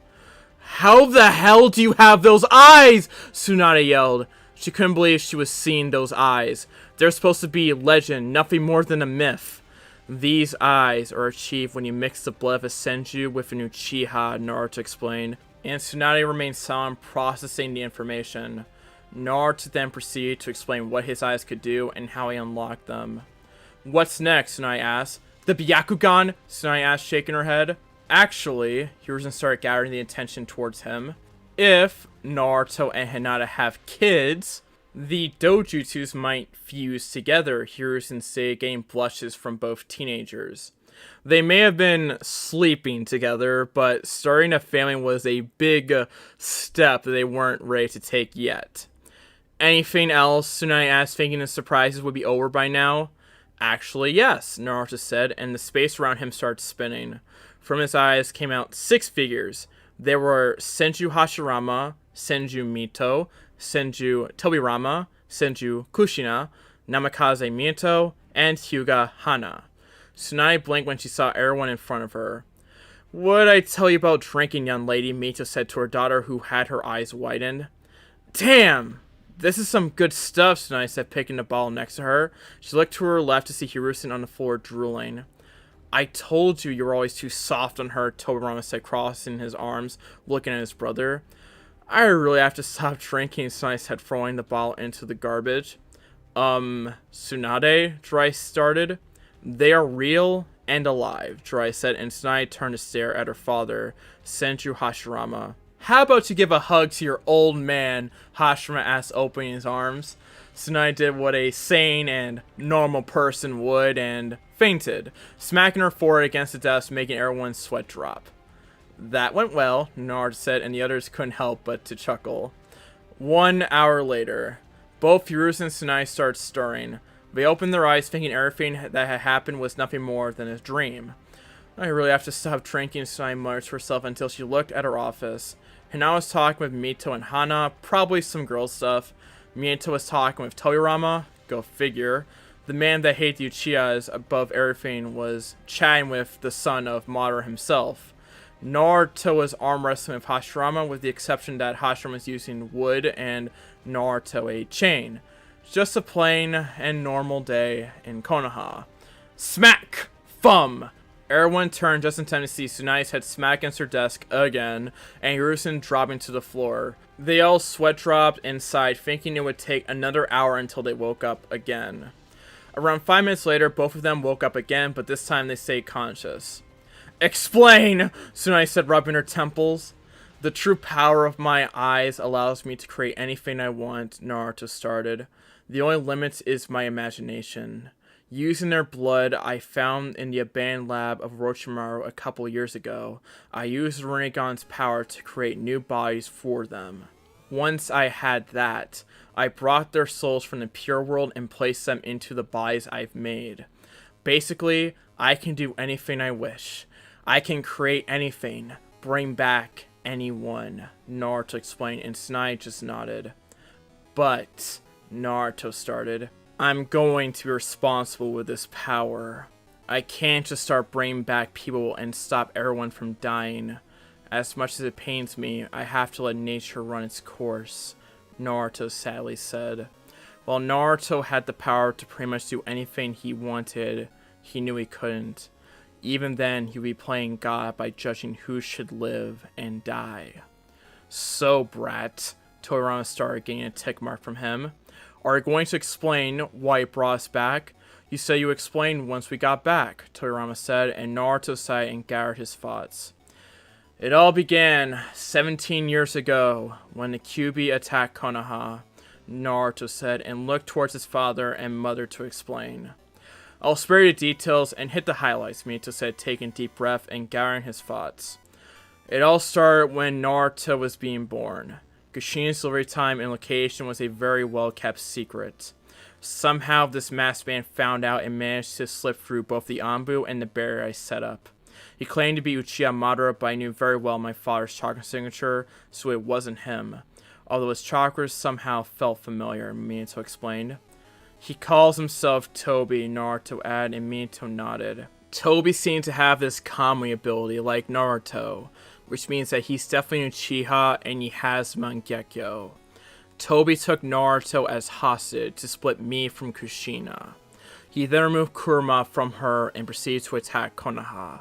Speaker 1: How the hell do you have those eyes? Tsunade yelled. She couldn't believe she was seeing those eyes. They're supposed to be legend, nothing more than a myth. These eyes are achieved when you mix the blood of a Senju with an Uchiha, Naruto explained, and Tsunade remained silent, processing the information. Naruto then proceeded to explain what his eyes could do and how he unlocked them. What's next? Tsunade asked. The Byakugan? Tsunade asked, shaking her head. Actually, Hiruzen started gathering the attention towards him. If Naruto and Hinata have kids, the dojutsus might fuse together, Hiruzen said, getting blushes from both teenagers. They may have been sleeping together, but starting a family was a big step that they weren't ready to take yet. Anything else? Tsunade asked, thinking the surprises would be over by now. Actually, yes, Naruto said, and the space around him started spinning. From his eyes came out 6 figures. There were Senju Hashirama, Senju Mito, Senju Tobirama, Senju Kushina, Namikaze Mito, and Hyuga Hana. Tsunade blinked when she saw everyone in front of her. What'd I tell you about drinking, young lady? Mito said to her daughter, who had her eyes widened. Damn! This is some good stuff, Tsunade said, picking the bottle next to her. She looked to her left to see Hiruzen on the floor drooling. I told you were always too soft on her, Tobirama said, crossing his arms, looking at his brother. I really have to stop drinking, Tsunade said, throwing the bottle into the garbage. Tsunade, Dry started. They are real and alive, Dry said, and Tsunade turned to stare at her father, Senju Hashirama. How about you give a hug to your old man? Hashirama asked, opening his arms. Tsunade did what a sane and normal person would and fainted, smacking her forehead against the desk, making everyone's sweat drop. That went well, Naruto said, and the others couldn't help but to chuckle. 1 hour later, both Hiruzen and Tsunade started stirring. They opened their eyes, thinking everything that had happened was nothing more than a dream. I really have to stop drinking, Tsunade muttered to herself until she looked at her office. Hinata was talking with Mito and Hana, probably some girl stuff. Mito was talking with Tobirama, go figure. The man that hated the Uchihas above everything was chatting with the son of Madara himself. Naruto was arm wrestling with Hashirama, with the exception that Hashirama was using wood and Naruto a chain. Just a plain and normal day in Konoha. Smack! Thumb! Everyone turned just in time to see Tsunade's head smack against her desk again, and Hiruzen dropping to the floor. They all sweat dropped inside, thinking it would take another hour until they woke up again. Around 5 minutes later, both of them woke up again, but this time they stayed conscious. Explain! Tsunade said, rubbing her temples. The true power of my eyes allows me to create anything I want, Naruto started. The only limit is my imagination. Using their blood I found in the abandoned lab of Orochimaru a couple years ago, I used Rinnegan's power to create new bodies for them. Once I had that, I brought their souls from the pure world and placed them into the bodies I've made. Basically, I can do anything I wish. I can create anything, bring back anyone, Naruto explained, and Tsunade just nodded. But, Naruto started, I'm going to be responsible with this power. I can't just start bringing back people and stop everyone from dying. As much as it pains me, I have to let nature run its course, Naruto sadly said. While Naruto had the power to pretty much do anything he wanted, he knew he couldn't. Even then, he would be playing God by judging who should live and die. So, brat, Kurama started getting a tick mark from him. Are you going to explain why you brought us back? You said you would explain once we got back, Kurama said, and Naruto sighed and gathered his thoughts. It all began 17 years ago when the Kyuubi attacked Konoha, Naruto said, and looked towards his father and mother to explain. I'll spare you the details and hit the highlights, Minato said, taking a deep breath and gathering his thoughts. It all started when Naruto was being born. Kushina's delivery time and location was a very well-kept secret. Somehow this masked man found out and managed to slip through both the Anbu and the barrier I set up. He claimed to be Uchiha Madara, but I knew very well my father's chakra signature, so it wasn't him. Although his chakras somehow felt familiar, Minato explained. He calls himself Tobi, Naruto added, and Minato nodded. Tobi seemed to have this Kamui ability, like Naruto, which means that he's definitely Uchiha and he has Mangekyo. Tobi took Naruto as hostage to split me from Kushina. He then removed Kurama from her and proceeded to attack Konoha.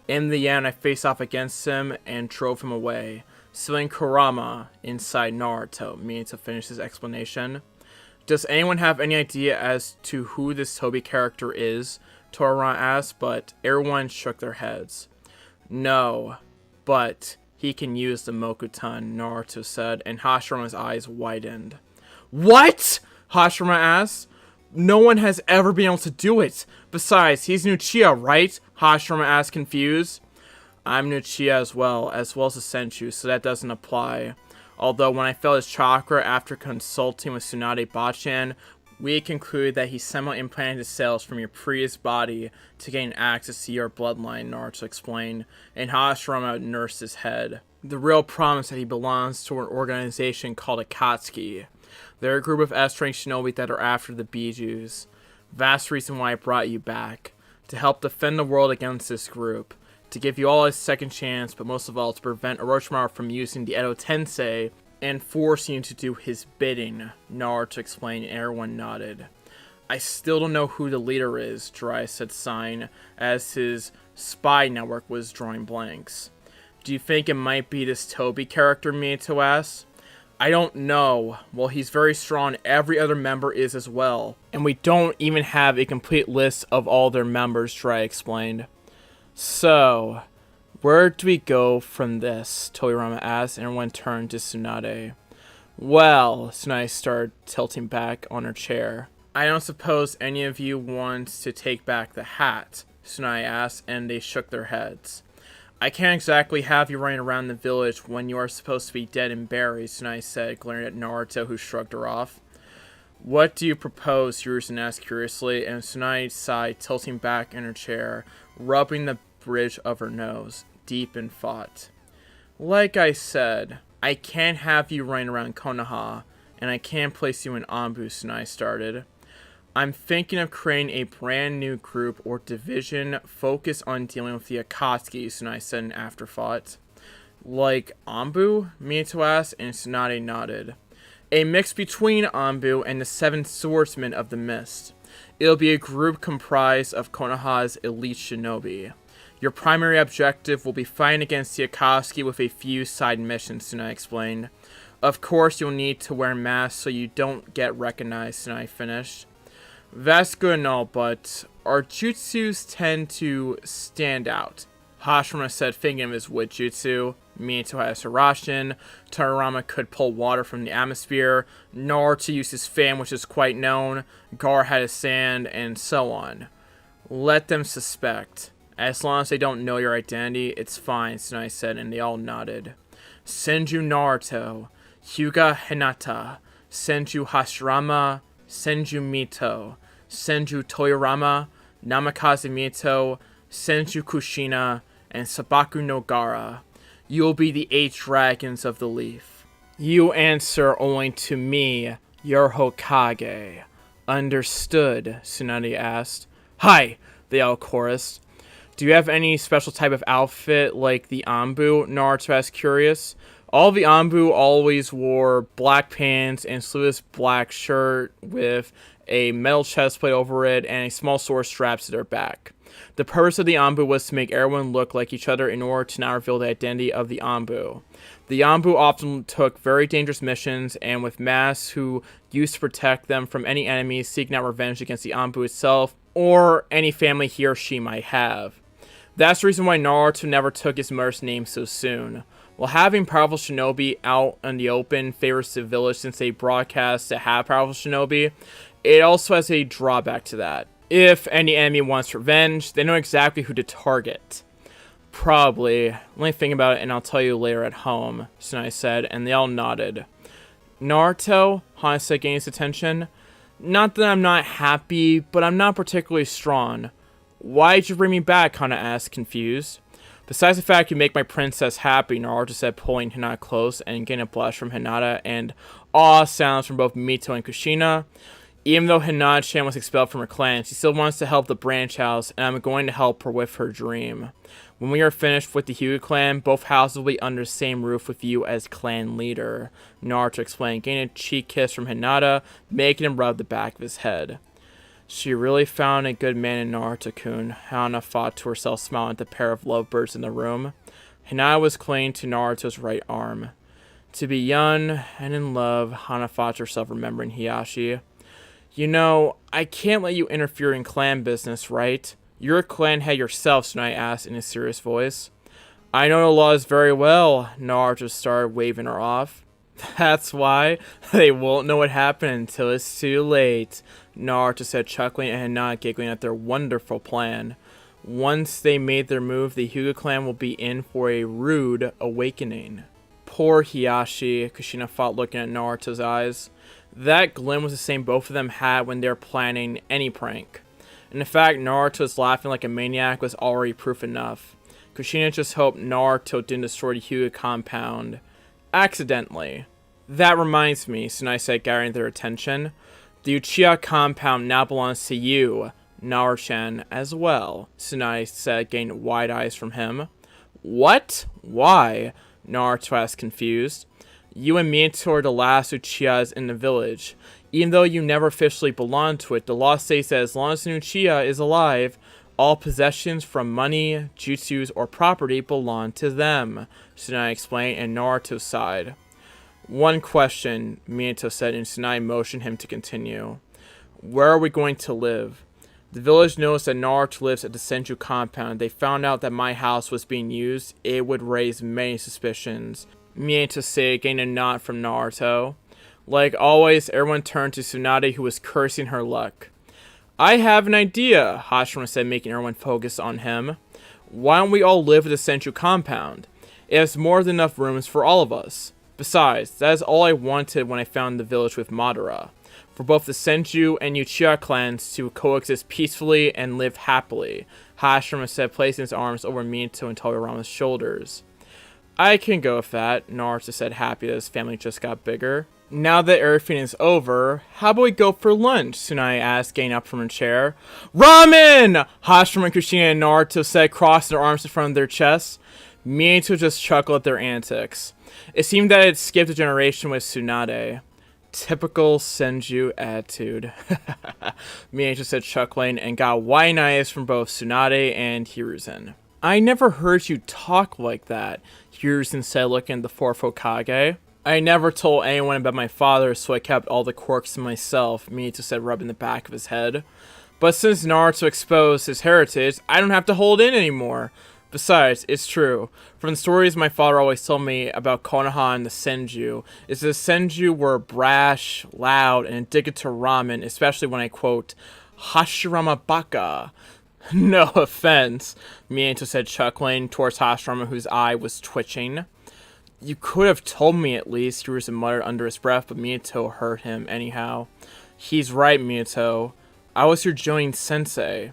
Speaker 1: In the end, I faced off against him and drove him away, sealing Kurama inside Naruto, Minato finished his explanation. Does anyone have any idea as to who this Tobi character is? Kurama asked, but everyone shook their heads. No, but he can use the Mokuton, Naruto said, and Hashirama's eyes widened. What? Hashirama asked. No one has ever been able to do it. Besides, he's an Uchiha, right? Hashirama asked, confused. I'm an Uchiha as well as a Senju, so that doesn't apply. Although when I felt his chakra after consulting with Tsunade Bachan, we concluded that he somehow implanted his cells from your previous body to gain access to your bloodline, Naruto explained, and Hashirama nursed his head. The real problem is that he belongs to an organization called Akatsuki. They're a group of S-rank shinobi that are after the Bijus. That's the reason why I brought you back. To help defend the world against this group. To give you all a second chance, but most of all to prevent Orochimaru from using the Edo Tensei and forcing you to do his bidding, Naruto explained, and everyone nodded. I still don't know who the leader is, Jiraiya said, sighing, as his spy network was drawing blanks. Do you think it might be this Tobi character, Minato asked? I don't know. Well, he's very strong, every other member is as well. And we don't even have a complete list of all their members, Jiraiya explained. So, where do we go from this? Toriyama asked, and everyone turned to Tsunade. Well, Tsunade started tilting back on her chair. I don't suppose any of you wants to take back the hat, Tsunade asked, and they shook their heads. I can't exactly have you running around the village when you are supposed to be dead and buried, Tsunade said, glaring at Naruto, who shrugged her off. What do you propose? Hiruzen asked curiously, and Tsunade sighed, tilting back in her chair, rubbing the bridge of her nose, deep in thought. Like I said, I can't have you running around Konoha, and I can't place you in Anbu, Tsunade started. I'm thinking of creating a brand new group or division focused on dealing with the Akatsuki, Tsunade said in afterthought. Like Anbu? Minato asked, and Tsunade nodded. A mix between Anbu and the Seven Swordsmen of the Mist. It'll be a group comprised of Konoha's elite shinobi. Your primary objective will be fighting against the Akatsuki with a few side missions, Tsunade explained. Of course, you'll need to wear masks so you don't get recognized, Tsunade finished. That's good and all, but our jutsus tend to stand out. Hashirama said, thinking of his wood jutsu. Minato has Hirashin. Kurama could pull water from the atmosphere. Naruto used his fan, which is quite known. Gar had his sand, and so on. Let them suspect. As long as they don't know your identity, it's fine, Tsunade said, and they all nodded. Senju Naruto, Hyuga Hinata, Senju Hashirama, Senju Mito, Senju Toyarama, Namikaze Mito, Senju Kushina, and Sabaku Nogara. You will be the 8 dragons of the leaf. You answer only to me, your Hokage. Understood, Tsunade asked. Hi, they all chorused. Do you have any special type of outfit like the Anbu? Naruto asked, curious. All the Anbu always wore black pants and sleeveless black shirt with a metal chest plate over it and a small sword strapped to their back. The purpose of the Anbu was to make everyone look like each other in order to not reveal the identity of the Anbu. The Anbu often took very dangerous missions, and with masks who used to protect them from any enemies seeking out revenge against the Anbu itself, or any family he or she might have. That's the reason why Naruto never took his mother's name so soon. While having powerful shinobi out in the open favors the village since they broadcast to have powerful shinobi, it also has a drawback to that. If any enemy wants revenge, they know exactly who to target. Probably. Let me think about it and I'll tell you later at home, Tsunade said, and they all nodded. Naruto? Hana said, gaining his attention. Not that I'm not happy, but I'm not particularly strong. Why'd you bring me back? Hana asked, confused. Besides the fact you make my princess happy, Naruto said, pulling Hinata close and getting a blush from Hinata and awe sounds from both Mito and Kushina. Even though Hinata-chan was expelled from her clan, she still wants to help the branch house, and I'm going to help her with her dream. When we are finished with the Hyuga clan, both houses will be under the same roof with you as clan leader, Naruto explained, getting a cheek kiss from Hinata, making him rub the back of his head. She really found a good man in Naruto-kun, Hana thought to herself, smiling at the pair of lovebirds in the room. Hinata was clinging to Naruto's right arm. To be young and in love, Hana thought to herself, remembering Hiyashi. You know, I can't let you interfere in clan business, right? You're a clan head yourself, Tsunade asked in a serious voice. I know the laws very well, Naruto started waving her off. That's why they won't know what happened until it's too late, Naruto said, chuckling and not giggling at their wonderful plan. Once they made their move, the Hyuga clan will be in for a rude awakening. Poor Hiyashi, Kushina thought, looking at Naruto's eyes. That glint was the same both of them had when they were planning any prank. And in fact, Naruto's laughing like a maniac was already proof enough. Kushina just hoped Naruto didn't destroy the Hyuga compound accidentally. That reminds me, Tsunade said, gathering their attention. The Uchiha compound now belongs to you, Naruto-chan, as well, Tsunade said, getting wide eyes from him. What? Why? Naruto asked, confused. You and Minato are the last Uchihas in the village. Even though you never officially belong to it, the law states that as long as an Uchiha is alive, all possessions from money, jutsus, or property belong to them, Tsunade explained, and Naruto sighed. One question, Minato said, and Tsunade motioned him to continue. Where are we going to live? The village knows that Naruto lives at the Senju compound. They found out that my house was being used. It would raise many suspicions. Minato said, getting a nod from Naruto. Like always, everyone turned to Tsunade, who was cursing her luck. I have an idea, Hashirama said, making everyone focus on him. Why don't we all live at the Senju compound? It has more than enough rooms for all of us. Besides, that is all I wanted when I found the village with Madara. For both the Senju and Uchiha clans to coexist peacefully and live happily, Hashirama said, placing his arms over Minato and Toyarama's shoulders. I can go with that, Naruto said, happy that his family just got bigger. Now that everything is over, how about we go for lunch? Tsunade asked, getting up from her chair. Ramen! Hashirama, Kushina, and Naruto said, crossing their arms in front of their chests. Minato just chuckled at their antics. It seemed that it had skipped a generation with Tsunade. Typical Senju attitude. Minato said, chuckling, and got wide eyes from both Tsunade and Hiruzen. I never heard you talk like that, Hiruzen said, looking at the fourth Hokage. I never told anyone about my father, so I kept all the quirks to myself, Minato said, rubbing the back of his head. But since Naruto exposed his heritage, I don't have to hold in anymore. Besides, it's true. From the stories my father always told me about Konoha and the Senju, is that the Senju were brash, loud, and addicted to ramen, especially when I quote, Hashirama Baka. No offense, Minato said, chuckling towards Hashirama, whose eye was twitching. You could have told me at least, Hiruzen muttered under his breath, but Minato heard him anyhow. He's right, Minato. I was your Jonin sensei.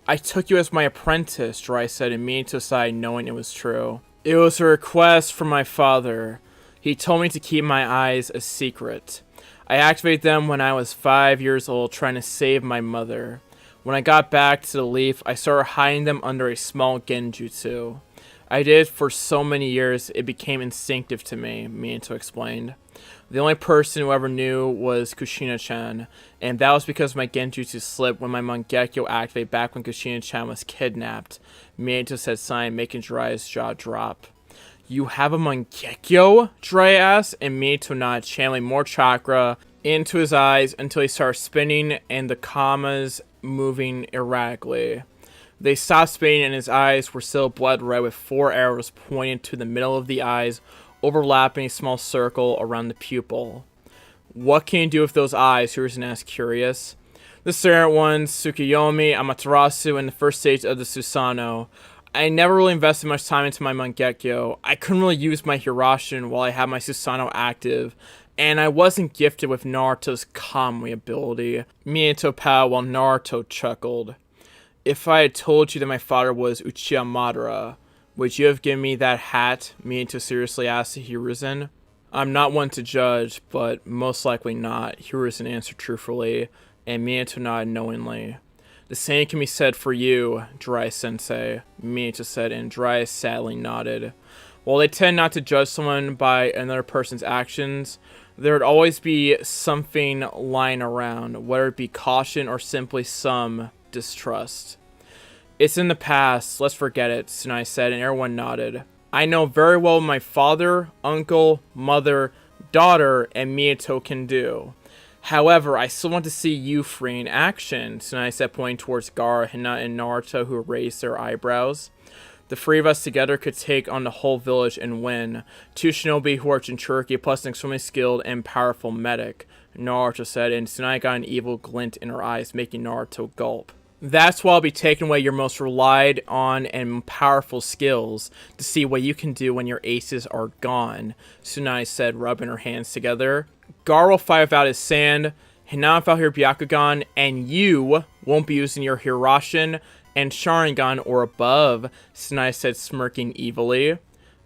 Speaker 1: I took you as my apprentice, Jirai said, and Minato sighed, knowing it was true. It was a request from my father. He told me to keep my eyes a secret. I activated them when I was 5 years old, trying to save my mother. When I got back to the leaf, I started hiding them under a small genjutsu. I did it for so many years, it became instinctive to me, Minato explained. The only person who ever knew was Kushina-chan, and that was because my genjutsu slipped when my Mangekyo activated back when Kushina-chan was kidnapped, Minato said, sighing, making Jiraiya's jaw drop. You have a Mangekyo? Jiraiya asked, and Minato nodded, channeling more chakra into his eyes until he started spinning and the kamas moving erratically. They stopped spinning and his eyes were still blood red with 4 arrows pointing to the middle of the eyes, overlapping a small circle around the pupil. What can you do with those eyes? Hiruzen asked, curious. The servant ones, Tsukuyomi, Amaterasu, and the first stage of the Susanoo. I never really invested much time into my Mangekyo. I couldn't really use my Hirashin while I had my Susanoo active, and I wasn't gifted with Naruto's Kamui ability. Minato pouted while Naruto chuckled. If I had told you that my father was Uchiha Madara, would you have given me that hat? Minato seriously asked Hiruzen. I'm not one to judge, but most likely not, Hiruzen answered truthfully, and Minato nodded knowingly. The same can be said for you, Jiraiya-sensei, Minato said, and Jiraiya sadly nodded. While they tend not to judge someone by another person's actions, there would always be something lying around, whether it be caution or simply some distrust. It's in the past, let's forget it, Tsunade said, and everyone nodded. I know very well what my father, uncle, mother, daughter, and Minato can do. However, I still want to see you free in action, Tsunade said, pointing towards Gaara, Hinata, and Naruto, who raised their eyebrows. The 3 of us together could take on the whole village and win. 2 shinobi who are Jinchuriki, plus an extremely skilled and powerful medic, Naruto said, and Tsunade got an evil glint in her eyes, making Naruto gulp. That's why I'll be taking away your most relied on and powerful skills to see what you can do when your aces are gone, Tsunade said, rubbing her hands together. Gaara will fight without his sand, Hinata without her Byakugan, and you won't be using your Hirashin and Sharingan or above, Tsunade said, smirking evilly.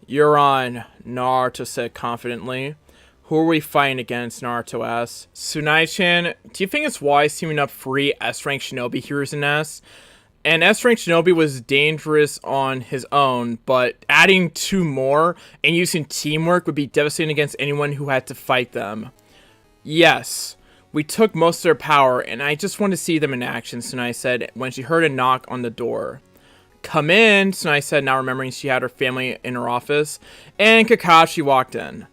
Speaker 1: You're on, Naruto said confidently. Who are we fighting against? Naruto asked. Tsunade-chan, do you think it's wise teaming up 3 S-rank shinobi? Hiruzen asked. And S-rank shinobi was dangerous on his own, but adding 2 more and using teamwork would be devastating against anyone who had to fight them. Yes, we took most of their power, and I just want to see them in action, Tsunade said when she heard a knock on the door. Come in, Tsunade said, now remembering she had her family in her office, and Kakashi walked in.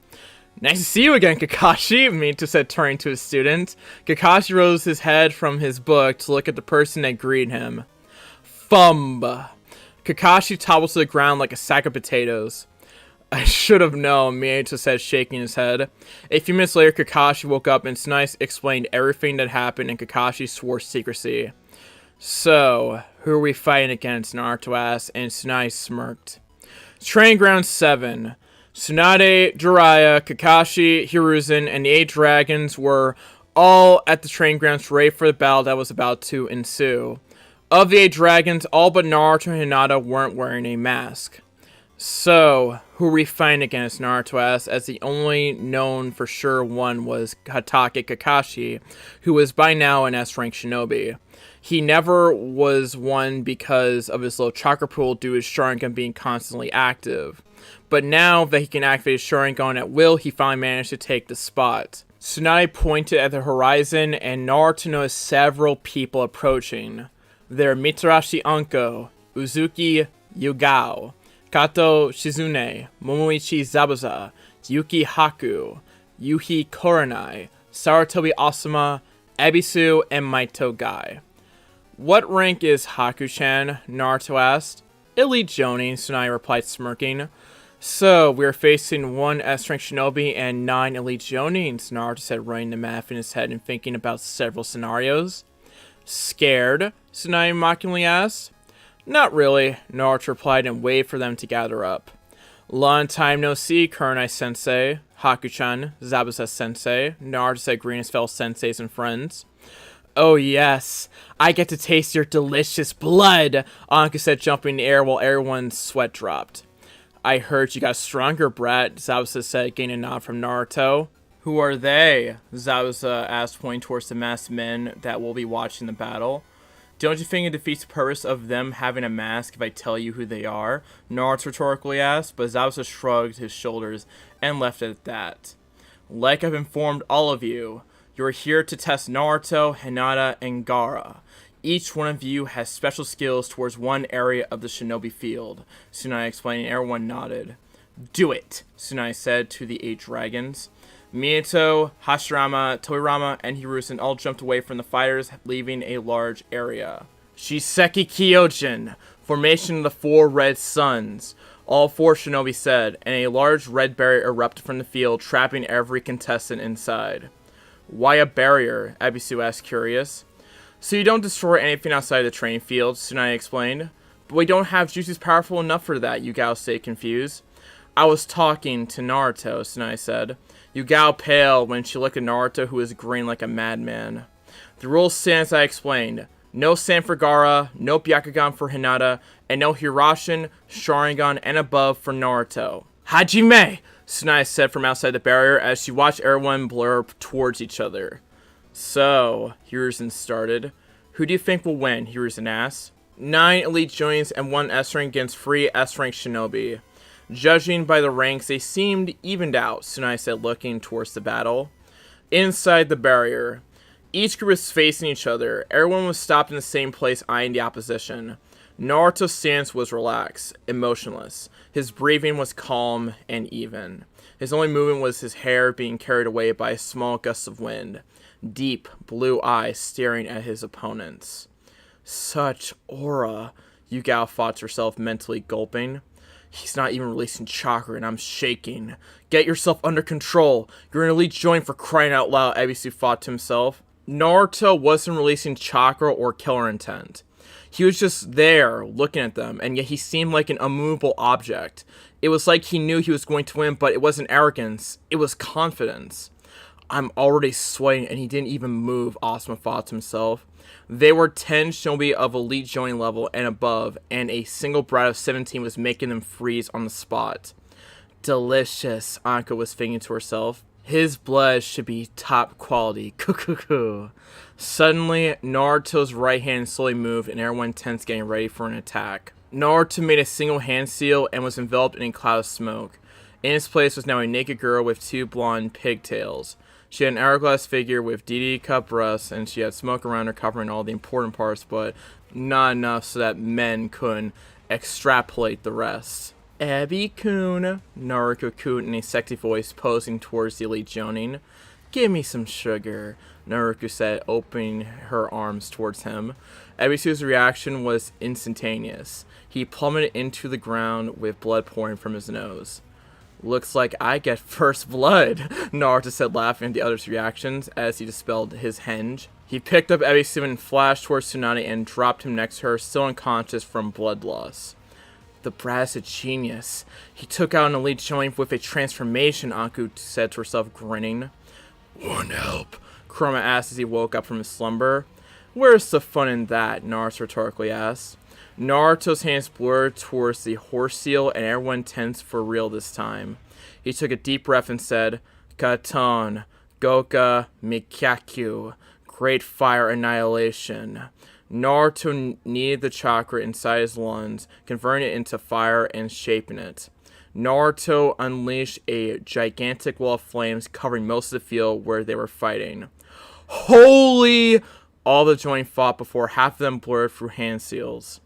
Speaker 1: Nice to see you again, Kakashi, Minato said, turning to his student. Kakashi rose his head from his book to look at the person that greeted him. Thumb. Kakashi toppled to the ground like a sack of potatoes. I should have known, Minato said, shaking his head. A few minutes later, Kakashi woke up and Tsunade explained everything that happened, and Kakashi swore secrecy. So, who are we fighting against? Naruto asked, and Tsunade smirked. Training Ground 7. Tsunade, Jiraiya, Kakashi, Hiruzen, and the 8 dragons were all at the training grounds ready for the battle that was about to ensue. Of the 8 dragons, all but Naruto and Hinata weren't wearing a mask. So, who are we fighting against? Naruto asked, as the only known for sure one was Hatake Kakashi, who was by now an S-rank shinobi. He never was one because of his low chakra pool due to his Sharingan being constantly active. But now that he can activate his Sharingan at will, he finally managed to take the spot. Tsunade pointed at the horizon, and Naruto noticed several people approaching. They're Mitarashi Anko, Uzuki Yugao, Kato Shizune, Momoichi Zabuza, Yuki Haku, Yuhi Koranai, Sarutobi Asuma, Ebisu, and Maito Gai. What rank is Haku-chan? Naruto asked. Elite Jonin, Tsunade replied, smirking. So, we're facing 1 S-rank shinobi and 9 elite Jonins, Naruto said, running the math in his head and thinking about several scenarios. Scared? Tsunade mockingly asked. Not really, Naruto replied and waved for them to gather up. Long time no see, Kurenai-sensei, Haku-chan, Zabuza-sensei, Naruto said, greeting his fellow senseis and friends. Oh yes, I get to taste your delicious blood, Anka said, jumping in the air while everyone's sweat dropped. I heard you got stronger, brat, Zabuza said, getting a nod from Naruto. Who are they? Zabuza asked, pointing towards the masked men that will be watching the battle. Don't you think it defeats the purpose of them having a mask if I tell you who they are? Naruto rhetorically asked, but Zabuza shrugged his shoulders and left it at that. Like I've informed all of you, you're here to test Naruto, Hinata, and Gaara. Each one of you has special skills towards one area of the shinobi field, Tsunade explained, and everyone nodded. Do it, Tsunade said to the 8 dragons. Minato, Hashirama, Toirama, and Hiruzen all jumped away from the fighters, leaving a large area. Shiseki Kyojin, formation of the 4 red suns, all 4 shinobi said, and a large red barrier erupted from the field, trapping every contestant inside. Why a barrier? Ebisu asked, curious. So you don't destroy anything outside the training field, Tsunade explained. But we don't have jutsus powerful enough for that, Yugao stayed confused. I was talking to Naruto, Tsunade said. Yugao paled when she looked at Naruto, who was grinning like a madman. The rules stand as I explained. No Sand for Gaara, no Byakugan for Hinata, and no Hirashin, Sharingan, and above for Naruto. Hajime! Tsunade said from outside the barrier as she watched everyone blur towards each other. So, Hiruzen started. Who do you think will win? Hiruzen asked. 9 elite joins and 1 S-rank against 3 S-rank shinobi. Judging by the ranks, they seemed evened out, Tsunade said, looking towards the battle. Inside the barrier, each group was facing each other. Everyone was stopped in the same place, eyeing the opposition. Naruto's stance was relaxed, emotionless. His breathing was calm and even. His only movement was his hair being carried away by a small gust of wind. Deep blue eyes staring at his opponents. Such aura, Yugao thought to herself, mentally gulping. He's not even releasing chakra and I'm shaking. Get yourself under control. You're an elite joint for crying out loud, Ebisu thought to himself. Naruto wasn't releasing chakra or killer intent. He was just there, looking at them, and yet he seemed like an immovable object. It was like he knew he was going to win, but it wasn't arrogance, it was confidence. I'm already sweating and he didn't even move, Asuma thought to himself. They were 10 shinobi of elite joining level and above, and a single brat of 17 was making them freeze on the spot. Delicious, Anka was thinking to herself. His blood should be top quality. Kukuku. Suddenly, Naruto's right hand slowly moved and everyone tensed, getting ready for an attack. Naruto made a single hand seal and was enveloped in a cloud of smoke. In his place was now a naked girl with 2 blonde pigtails. She had an hourglass figure with DD cup breasts, and she had smoke around her covering all the important parts, but not enough so that men couldn't extrapolate the rest. Abby-kun, Naruto cooed in a sexy voice, posing towards the elite jonin. Give me some sugar, Naruto said, opening her arms towards him. Ebisu's reaction was instantaneous. He plummeted into the ground with blood pouring from his nose. Looks like I get first blood, Naruto said, laughing at the other's reactions as he dispelled his henge. He picked up Ebisu and flashed towards Tsunade and dropped him next to her, still unconscious from blood loss. The brat is a genius. He took out an elite joint with a transformation, Anku said to herself, grinning.
Speaker 2: Want help?
Speaker 1: Kurama asked as he woke up from his slumber. Where's the fun in that? Naruto rhetorically asked. Naruto's hands blurred towards the horse seal, and everyone tensed for real this time. He took a deep breath and said, Katon, Goka Mikakyu, Great Fire Annihilation. Naruto kneaded the chakra inside his lungs, converting it into fire and shaping it. Naruto unleashed a gigantic wall of flames covering most of the field where they were fighting. Holy! All the join fought before half of them blurred through hand seals.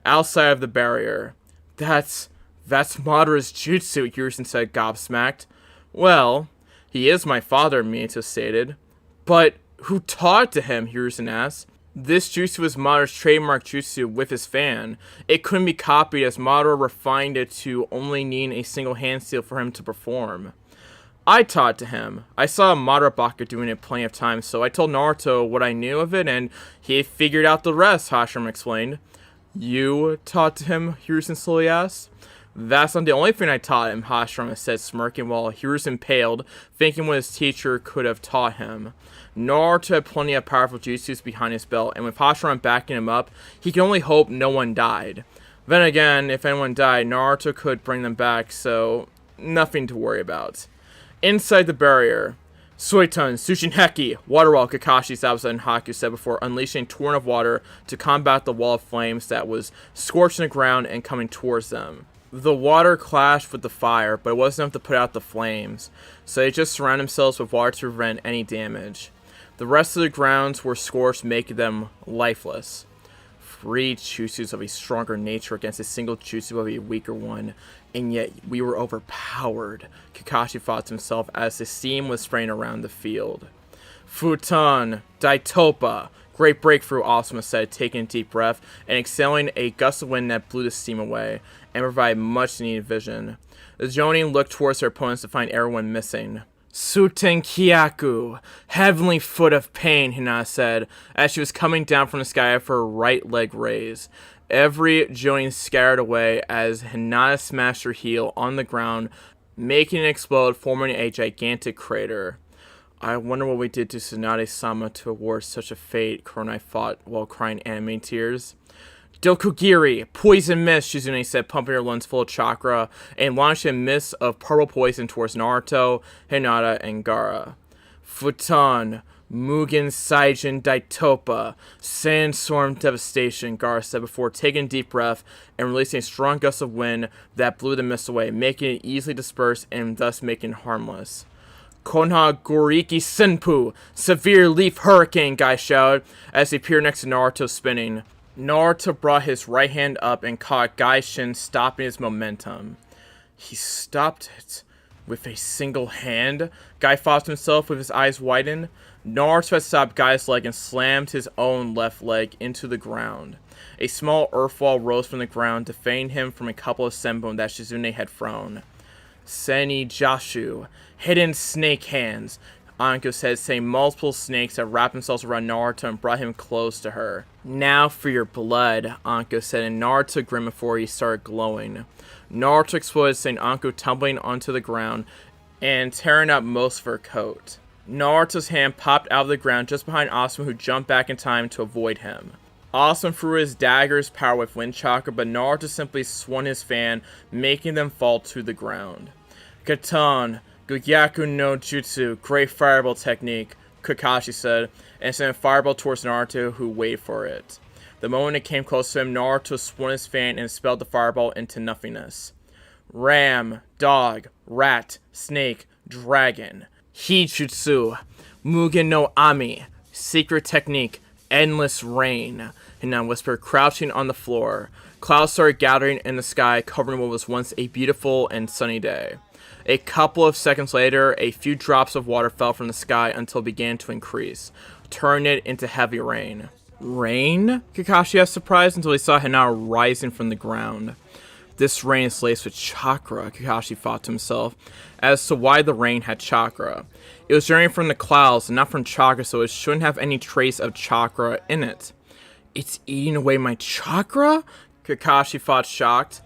Speaker 1: Outside of the barrier. That's Madara's jutsu, Hiruzen said, gobsmacked. Well, he is my father, Minato stated. But who taught it to him, Hiruzen asked. This jutsu was Madara's trademark jutsu with his fan. It couldn't be copied as Madara refined it to only needing a single hand seal for him to perform. I taught to him. I saw Madara Baka doing it plenty of times, so I told Naruto what I knew of it, and he figured out the rest, Hashirama explained. You taught to him? Hiruzen slowly asked. That's not the only thing I taught him, Hashirama said, smirking while Hiruzen paled, thinking what his teacher could have taught him. Naruto had plenty of powerful jutsus behind his belt, and with Hashirama backing him up, he could only hope no one died. Then again, if anyone died, Naruto could bring them back, so nothing to worry about. Inside the barrier, Suiton, Sushinheki, water wall, Kakashi, Zabuza, and Haku said before unleashing a torrent of water to combat the wall of flames that was scorching the ground and coming towards them. The water clashed with the fire, but it wasn't enough to put out the flames, so they just surrounded themselves with water to prevent any damage. The rest of the grounds were scorched, making them lifeless. 3 jutsus of a stronger nature against a single jutsu of a weaker one, and yet we were overpowered, Kakashi thought to himself as the steam was spraying around the field. Futon, Daitopa, great breakthrough, Asuma said, taking a deep breath and exhaling a gust of wind that blew the steam away and provided much needed vision. The Jonin looked towards their opponents to find everyone missing. Suten Kyaku, heavenly foot of pain, Hinata said, as she was coming down from the sky with her right leg raised. Every Jonin scattered away as Hinata smashed her heel on the ground, making it explode, forming a gigantic crater. I wonder what we did to Tsunade-sama to award such a fate, Kurama thought while crying anime tears. Dokugiri, poison mist, Shizune said, pumping her lungs full of chakra and launched a mist of purple poison towards Naruto, Hinata, and Gaara. Futon, Mugen Saijin Daitopa, Sandstorm Devastation, Gaara said before taking a deep breath and releasing a strong gust of wind that blew the mist away, making it easily disperse and thus making it harmless. Konoha Goriki Senpu, Severe Leaf Hurricane, Guy shouted as he appeared next to Naruto spinning. Naruto brought his right hand up and caught Gai's shin, stopping his momentum. He stopped it with a single hand? Guy thought to himself with his eyes widened. Naruto had stopped Gai's leg and slammed his own left leg into the ground. A small earth wall rose from the ground, defending him from a couple of senbon that Shizune had thrown. Seni Jashu, hidden snake hands, Anko said, saying multiple snakes had wrapped themselves around Naruto and brought him close to her. Now for your blood, Anko said, and Naruto grinned before he started glowing. Naruto exploded, saying Anko tumbling onto the ground and tearing up most of her coat. Naruto's hand popped out of the ground just behind Asuma, who jumped back in time to avoid him. Asuma threw his dagger's power with wind chakra, but Naruto simply swung his fan, making them fall to the ground. Katon, Gugyaku no Jutsu, great fireball technique, Kakashi said, and sent a fireball towards Naruto, who waited for it. The moment it came close to him, Naruto swung his fan and spelled the fireball into nothingness. Ram, dog, rat, snake, dragon. Hijutsu, Mugen no Ami, secret technique, endless rain. Hinata whispered, crouching on the floor. Clouds started gathering in the sky, covering what was once a beautiful and sunny day. A couple of seconds later, a few drops of water fell from the sky until it began to increase, turning it into heavy rain. Rain? Kakashi asked, surprised, until he saw Hinata rising from the ground. This rain is laced with chakra, Kakashi thought to himself, as to why the rain had chakra. It was generated from the clouds, and not from chakra, so it shouldn't have any trace of chakra in it. It's eating away my chakra? Kakashi thought, shocked.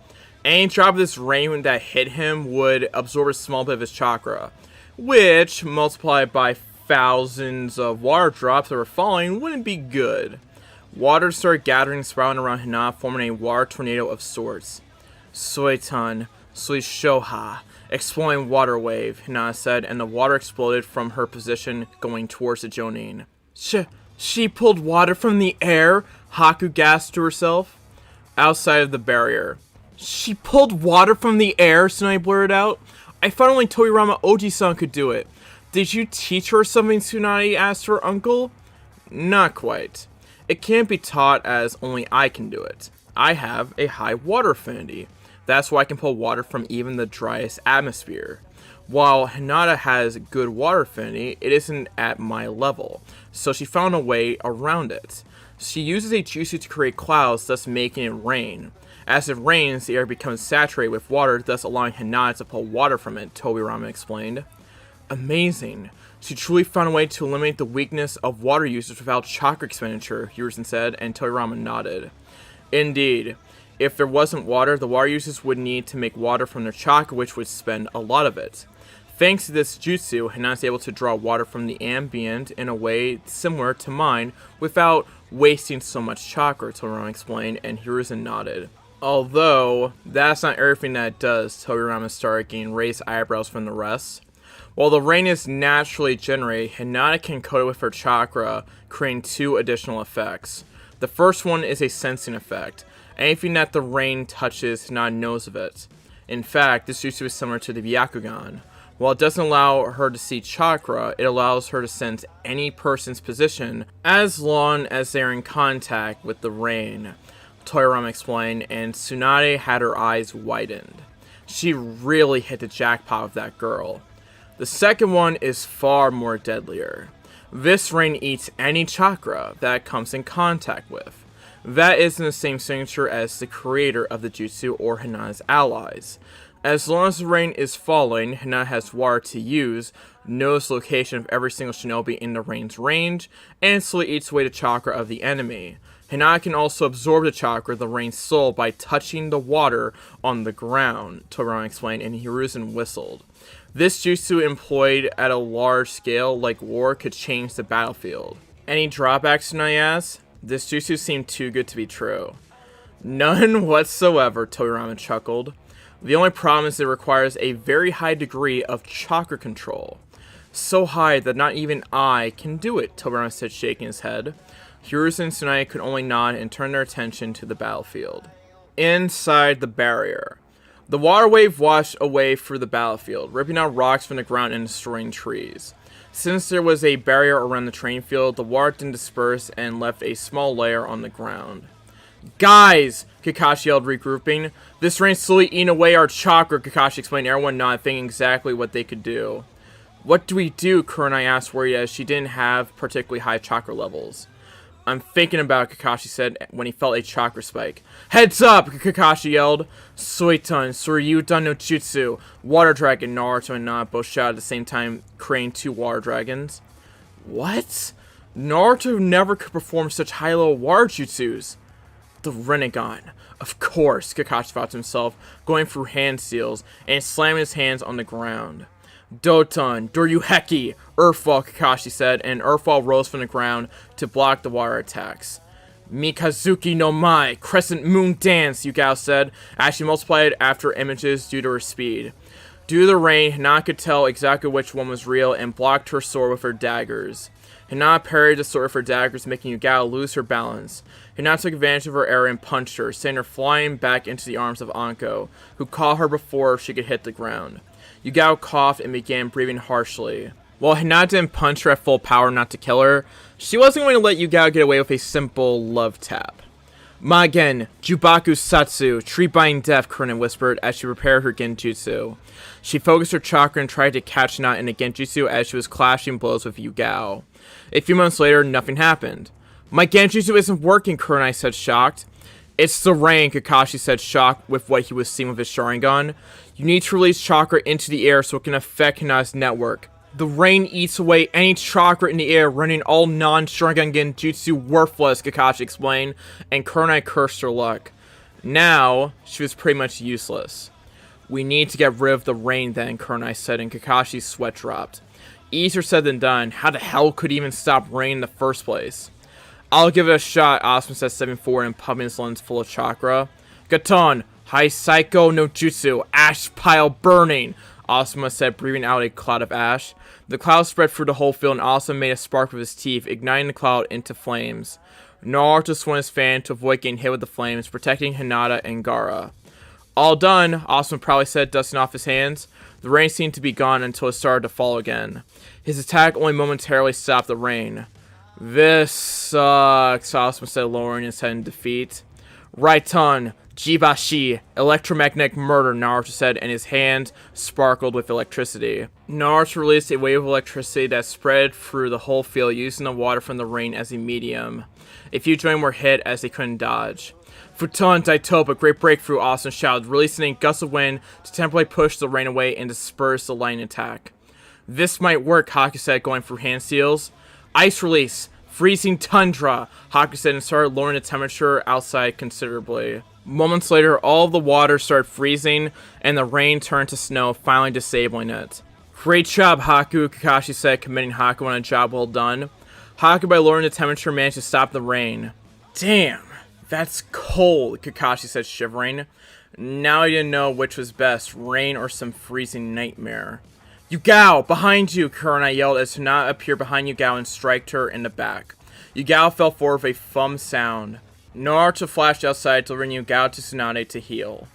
Speaker 1: Any drop of this rain that hit him would absorb a small bit of his chakra, which, multiplied by thousands of water drops that were falling, wouldn't be good. Water started gathering and sprouting around Hina, forming a water tornado of sorts. Soitan, Suishoha, exploding water wave, Hina said, and the water exploded from her position going towards the Jonin. She pulled water from the air? Haku gasped to herself. Outside of the barrier. She pulled water from the air, Tsunade blurted out. I thought only Toyirama Oji-san could do it. Did you teach her something, Tsunade asked her uncle? Not quite. It can't be taught as only I can do it. I have a high water affinity. That's why I can pull water from even the driest atmosphere. While Hinata has good water affinity, it isn't at my level, so she found a way around it. She uses a jutsu to create clouds, thus making it rain. As it rains, the air becomes saturated with water, thus allowing Hinata to pull water from it, Tobirama explained. Amazing. She truly found a way to eliminate the weakness of water usage without chakra expenditure, Hiruzen said, and Tobirama nodded. Indeed. If there wasn't water, the water users would need to make water from their chakra, which would spend a lot of it. Thanks to this jutsu, Hinata is able to draw water from the ambient in a way similar to mine without wasting so much chakra, Tobirama explained, and Hiruzen nodded. Although, that's not everything that it does, Tobirama started getting raised eyebrows from the rest. While the rain is naturally generated, Hinata can coat it with her chakra, creating two additional effects. The first one is a sensing effect. Anything that the rain touches, Hinata knows of it. In fact, this jutsu is similar to the Byakugan. While it doesn't allow her to see chakra, it allows her to sense any person's position as long as they are in contact with the rain, Toyirama explained, and Tsunade had her eyes widened. She really hit the jackpot with that girl. The second one is far more deadlier. This rain eats any chakra that it comes in contact with. That isn't the same signature as the creator of the jutsu or Hinata's allies. As long as the rain is falling, Hinata has water to use, knows the location of every single shinobi in the rain's range, and slowly eats away the chakra of the enemy. Hinata can also absorb the chakra of the rain's soul by touching the water on the ground, Tobirama explained, and Hiruzen whistled. This jutsu employed at a large scale like war could change the battlefield. Any drawbacks, Tsunade asked? This jutsu seemed too good to be true. None whatsoever, Tobirama chuckled. The only problem is it requires a very high degree of chakra control. So high that not even I can do it, Tobirama said, shaking his head. Hiruzen and Tsunade could only nod and turn their attention to the battlefield. Inside the barrier. The water wave washed away through the battlefield, ripping out rocks from the ground and destroying trees. Since there was a barrier around the training field, the water didn't disperse and left a small layer on the ground. Guys! Kakashi yelled, regrouping. This rain's slowly eating away our chakra, Kakashi explained, everyone nodded, thinking exactly what they could do. What do we do? Kurenai asked, worried as she didn't have particularly high chakra levels. I'm thinking about it, Kakashi said when he felt a chakra spike. Heads up! Kakashi yelled. Soitan, Soryu no Jutsu, Water Dragon, Naruto and Hinata both shouted at the same time, creating two water dragons. What? Naruto never could perform such high-level water jutsus. The Rinnegan. Of course, Kakashi thought to himself, going through hand seals and slamming his hands on the ground. Doton, Doryuheki, Earthfall, Kakashi said, and Earthfall rose from the ground to block the water attacks. Mikazuki no Mai, Crescent Moon Dance, Yugao said, as she multiplied after images due to her speed. Due to the rain, Hinata could tell exactly which one was real and blocked her sword with her daggers. Hinata parried the sword with her daggers, making Yugao lose her balance. Hinata took advantage of her error and punched her, sending her flying back into the arms of Anko, who caught her before she could hit the ground. Yugao coughed and began breathing harshly. While Hinata didn't punch her at full power not to kill her, she wasn't going to let Yugao get away with a simple love tap. Magen, Jubaku Satsu, Tree Biting Death, Kurenai whispered as she prepared her genjutsu. She focused her chakra and tried to catch Hinata in the genjutsu as she was clashing blows with Yugao. A few months later, nothing happened. My genjutsu isn't working, Kurenai said, shocked. It's the rain, Kakashi said, shocked with what he was seeing with his Sharingan. You need to release chakra into the air so it can affect Hinata's network. The rain eats away any chakra in the air, rendering all non-Sharingan genjutsu worthless, Kakashi explained, and Kurenai cursed her luck. Now, she was pretty much useless. We need to get rid of the rain then, Kurenai said, and Kakashi's sweat dropped. Easier said than done. How the hell could he even stop rain in the first place? I'll give it a shot, Asuma said, stepping forward and pumping his lungs full of chakra. Gaton, Hai Psycho no Jutsu, ash pile burning, Asuma said, breathing out a cloud of ash. The cloud spread through the whole field, and Asuma made a spark with his teeth, igniting the cloud into flames. Naruto swung his fan to avoid getting hit with the flames, protecting Hinata and Gaara. All done, Asuma proudly said, dusting off his hands. The rain seemed to be gone until it started to fall again. His attack only momentarily stopped the rain. This sucks, Asuma said, lowering his head in defeat. Raiton, Jibashi, electromagnetic murder, Naruto said, and his hand sparkled with electricity. Naruto released a wave of electricity that spread through the whole field, using the water from the rain as a medium. A few joints were hit as they couldn't dodge. Futon Daitopa, great breakthrough, Asuma shouted, releasing a gust of wind to temporarily push the rain away and disperse the lightning attack. This might work, Haku said, going through hand seals. Ice release, freezing tundra, Haku said, and started lowering the temperature outside considerably. Moments later, all of the water started freezing, and the rain turned to snow, finally disabling it. Great job, Haku, Kakashi said, commending Haku on a job well done. Haku, by lowering the temperature, managed to stop the rain. Damn, that's cold, Kakashi said, shivering. Now he didn't know which was best, rain or some freezing nightmare. Yugao, behind you, Kurama yelled as Hinata appeared behind Yugao and striked her in the back. Yugao fell forward with a thumb sound. Naruto flashed outside, delivering Yugao to Tsunade to heal.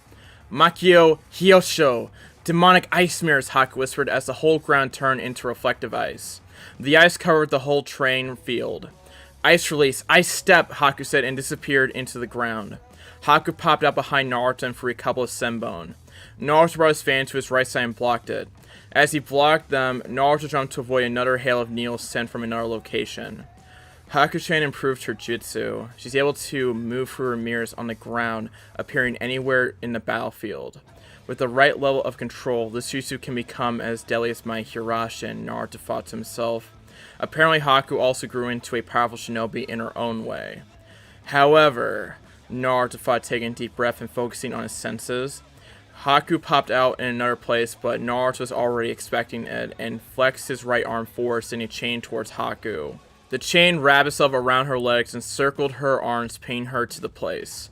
Speaker 1: Makio Hyosho, demonic ice mirrors, Haku whispered as the whole ground turned into reflective ice. The ice covered the whole train field. Ice release, ice step, Haku said, and disappeared into the ground. Haku popped out behind Naruto and threw a couple of senbon. Naruto brought his fan to his right side and blocked it. As he blocked them, Naruto jumped to avoid another hail of needles sent from another location. Haku-chan improved her jutsu. She's able to move through her mirrors on the ground, appearing anywhere in the battlefield. With the right level of control, this jutsu can become as deadly as my Hirashin, Naruto thought to himself. Apparently Haku also grew into a powerful shinobi in her own way. However, Naruto thought, taking a deep breath and focusing on his senses. Haku popped out in another place, but Naruto was already expecting it, and flexed his right arm forward, sending a chain towards Haku. The chain wrapped itself around her legs and circled her arms, pinning her to the place.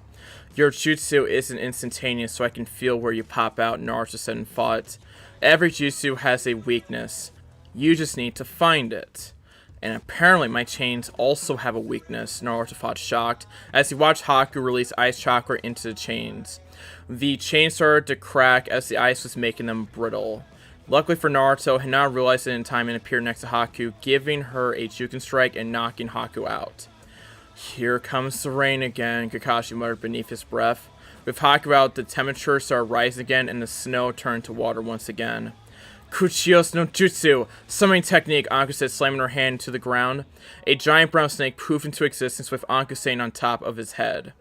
Speaker 1: Your jutsu isn't instantaneous, so I can feel where you pop out, Naruto said and fought. Every jutsu has a weakness. You just need to find it. And apparently my chains also have a weakness, Naruto thought, shocked, as he watched Haku release ice chakra into the chains. The chains started to crack as the ice was making them brittle. Luckily for Naruto, Hinata realized it in time and appeared next to Haku, giving her a Juken strike and knocking Haku out. Here comes the rain again, Kakashi muttered beneath his breath. With Haku out, the temperature started rising again and the snow turned to water once again. Kuchios no Jutsu, summoning technique, Anku said, slamming her hand to the ground. A giant brown snake poofed into existence with Anku staying on top of his head.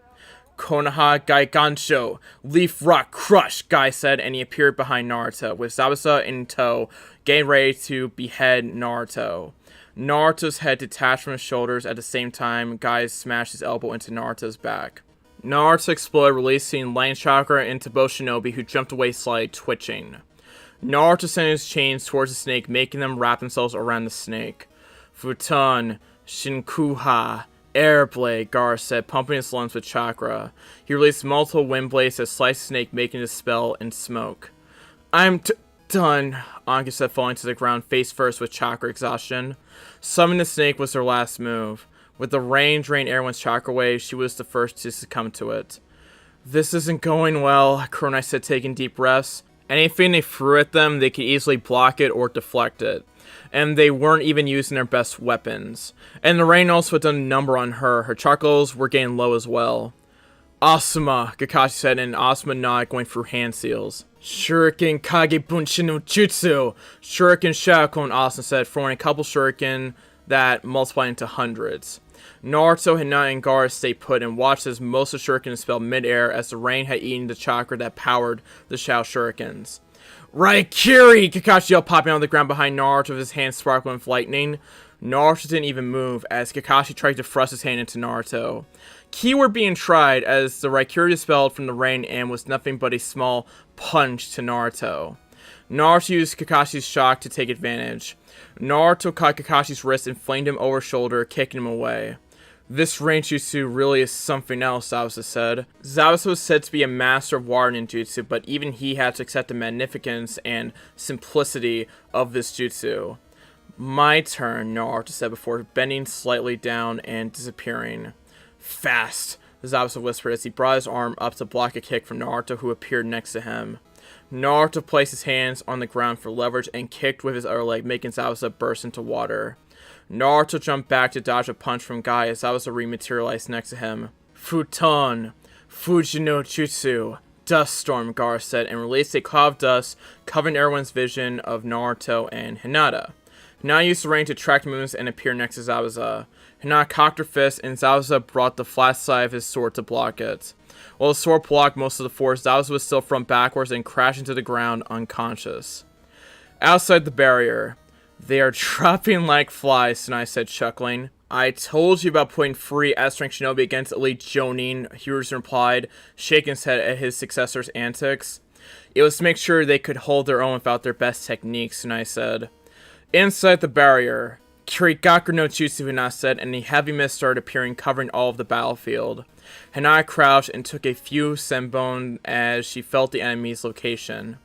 Speaker 1: Konoha Gai Gansho, Leaf Rock Crush, Gai said, and he appeared behind Naruto, with Zabuza in tow, getting ready to behead Naruto. Naruto's head detached from his shoulders at the same time. Gai smashed his elbow into Naruto's back. Naruto exploded, releasing lightning chakra into both shinobi, who jumped away slightly, twitching. Naruto sent his chains towards the snake, making them wrap themselves around the snake. Futon, Shinkuha, Airblade, Gaara said, pumping his lungs with chakra. He released multiple wind blades that sliced the snake, making it dispel in smoke. I'm done, Anku said, falling to the ground face first with chakra exhaustion. Summoning the snake was her last move. With the rain drain everyone's chakra away, she was the first to succumb to it. This isn't going well, Kurama said, taking deep breaths. Anything they threw at them, they could easily block it or deflect it. And they weren't even using their best weapons. And the rain also had done a number on her. Her chakra levels were getting low as well. Asuma, Kakashi said, and Asuma nodded, going through hand seals. Shuriken Kage Bunshin no Jutsu. Shuriken Shaokon, Asuma said, throwing a couple shuriken that multiplied into hundreds. Naruto, Hinata, and Gaara stayed put and watched as most of the shurikens fell mid-air as the rain had eaten the chakra that powered the Shao shurikens. Raikiri! Kakashi yelled, popping out of the ground behind Naruto with his hand sparkling with lightning. Naruto didn't even move as Kakashi tried to thrust his hand into Naruto. Key were being tried as the Raikiri dispelled from the rain and was nothing but a small punch to Naruto. Naruto used Kakashi's shock to take advantage. Naruto caught Kakashi's wrist and flamed him over his shoulder, kicking him away. This rain jutsu really is something else, Zabuza said. Zabuza was said to be a master of water ninjutsu, but even he had to accept the magnificence and simplicity of this jutsu. My turn, Naruto said before bending slightly down and disappearing. Fast, Zabuza whispered as he brought his arm up to block a kick from Naruto, who appeared next to him. Naruto placed his hands on the ground for leverage and kicked with his other leg, making Zabuza burst into water. Naruto jumped back to dodge a punch from Guy as Zabuza rematerialized next to him. Futon, Fuji no Jutsu, Dust Storm, Gaara said, and released a cloud of dust covering everyone's vision of Naruto and Hinata. Hinata used the rain to track moves and appear next to Zabuza. Hinata cocked her fist, and Zabuza brought the flat side of his sword to block it. While the sword blocked most of the force, Zabuza was still thrown backwards and crashed into the ground unconscious. Outside the barrier, they are dropping like flies, Tsunade said, chuckling. I told you about putting free S-rank shinobi against elite Jonin, Hiruzen replied, shaking his head at his successor's antics. It was to make sure they could hold their own without their best techniques, Tsunade said. Inside the barrier, Kirigaku no Jutsu, Hinata said, and a heavy mist started appearing, covering all of the battlefield. Hinata crouched and took a few senbon as she felt the enemy's location.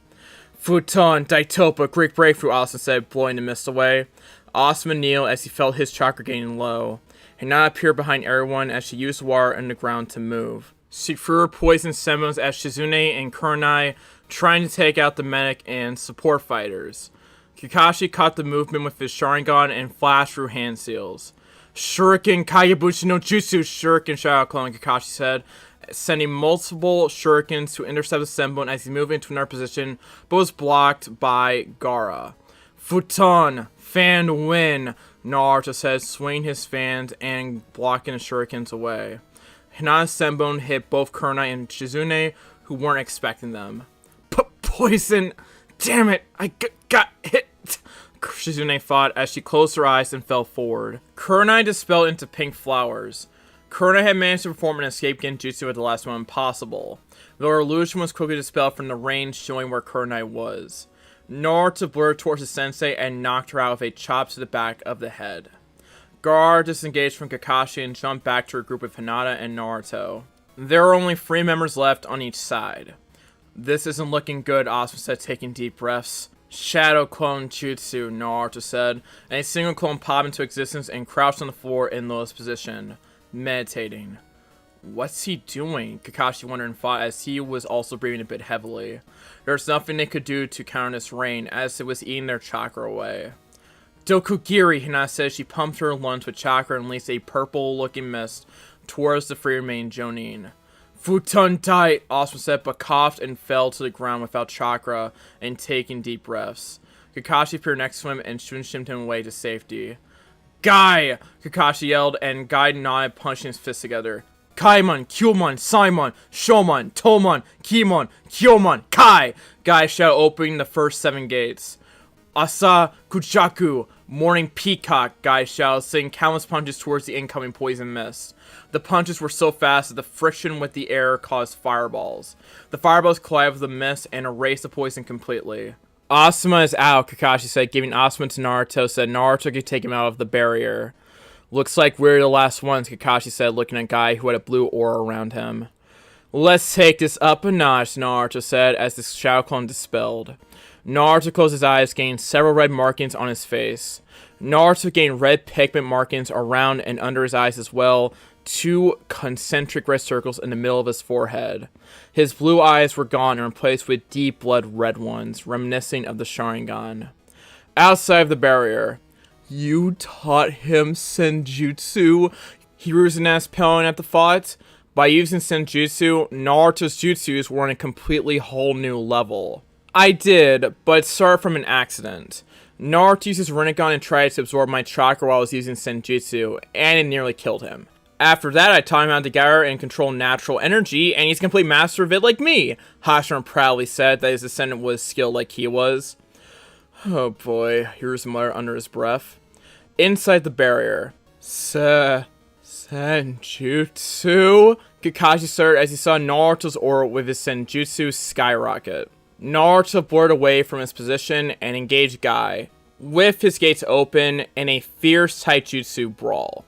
Speaker 1: Futon, Daitopa, Greek breakthrough, Asuma said, blowing the mist away. Asuma kneeled as he felt his chakra getting low. Hinata appeared behind everyone as she used water on the ground to move. She threw her poison senbons at Shizune and Kurenai, trying to take out the medic and support fighters. Kakashi caught the movement with his Sharingan and flashed through hand seals. Shuriken Kagebushi no Jutsu, Shuriken Shadow Clone, Kakashi said, sending multiple shurikens to intercept the senbon as he moved into another position, but was blocked by Gaara. Futon, fan win, Naruto said, swinging his fans and blocking the shurikens away. Hinata's senbon hit both Kurenai and Shizune, who weren't expecting them. Poison! Damn it! I got hit! Shizune fought as she closed her eyes and fell forward. Kurenai dispelled into pink flowers. Kurenai had managed to perform an escape genjutsu at the last moment possible, though her illusion was quickly dispelled from the range showing where Kurenai was. Naruto blurred towards his sensei and knocked her out with a chop to the back of the head. Gaara disengaged from Kakashi and jumped back to her group with Hinata and Naruto. There are only 3 members left on each side. This isn't looking good, Asuma said, taking deep breaths. Shadow Clone Jutsu, Naruto said, and a single clone popped into existence and crouched on the floor in lowest position, meditating. What's he doing? Kakashi wondered and thought as he was also breathing a bit heavily. There's nothing they could do to counter this rain, as it was eating their chakra away. Dokugiri, Hinata said. She pumped her lungs with chakra and released a purple-looking mist towards the 3 remaining Jonin. Futon Dai, Asuma said, but coughed and fell to the ground without chakra and taking deep breaths. Kakashi appeared next to him and shimmed him away to safety. Guy! Kakashi yelled, and Guy nodded, punching his fists together. Kaimon, Kyomon, Saimon, Shomon, Tomon, Kimon, Kyomon, Kai! Guy shouted, opening the first 7 gates. Asa Kuchaku, Morning Peacock, Guy shouted, sending countless punches towards the incoming poison mist. The punches were so fast that the friction with the air caused fireballs. The fireballs collided with the mist and erased the poison completely. Asuma is out, Kakashi said, giving Asuma to Naruto, said Naruto could take him out of the barrier. Looks like we're the last ones, Kakashi said, looking at Guy, who had a blue aura around him. Let's take this up a notch, Naruto said, as the shadow clone dispelled. Naruto closed his eyes, gaining several red markings on his face. Naruto gained red pigment markings around and under his eyes as well, 2 concentric red circles in the middle of his forehead. His blue eyes were gone and replaced with deep blood red ones, reminiscent of the Sharingan. Outside of the barrier, you taught him Senjutsu? Hiruzen asked, paling at the thought. By using Senjutsu, Naruto's jutsus were on a completely whole new level. I did, but it started from an accident. Naruto used his Rinnegan and tried to absorb my chakra while I was using Senjutsu, and it nearly killed him. After that, I taught him how to gather and control natural energy, and he's a complete master of it like me, Hashirama proudly said that his descendant was skilled like he was. Oh boy, Hiruzen muttered under his breath. Inside the barrier. Senjutsu? Kakashi started as he saw Naruto's aura with his Senjutsu skyrocket. Naruto blurred away from his position and engaged Guy, with his gates open in a fierce taijutsu brawl.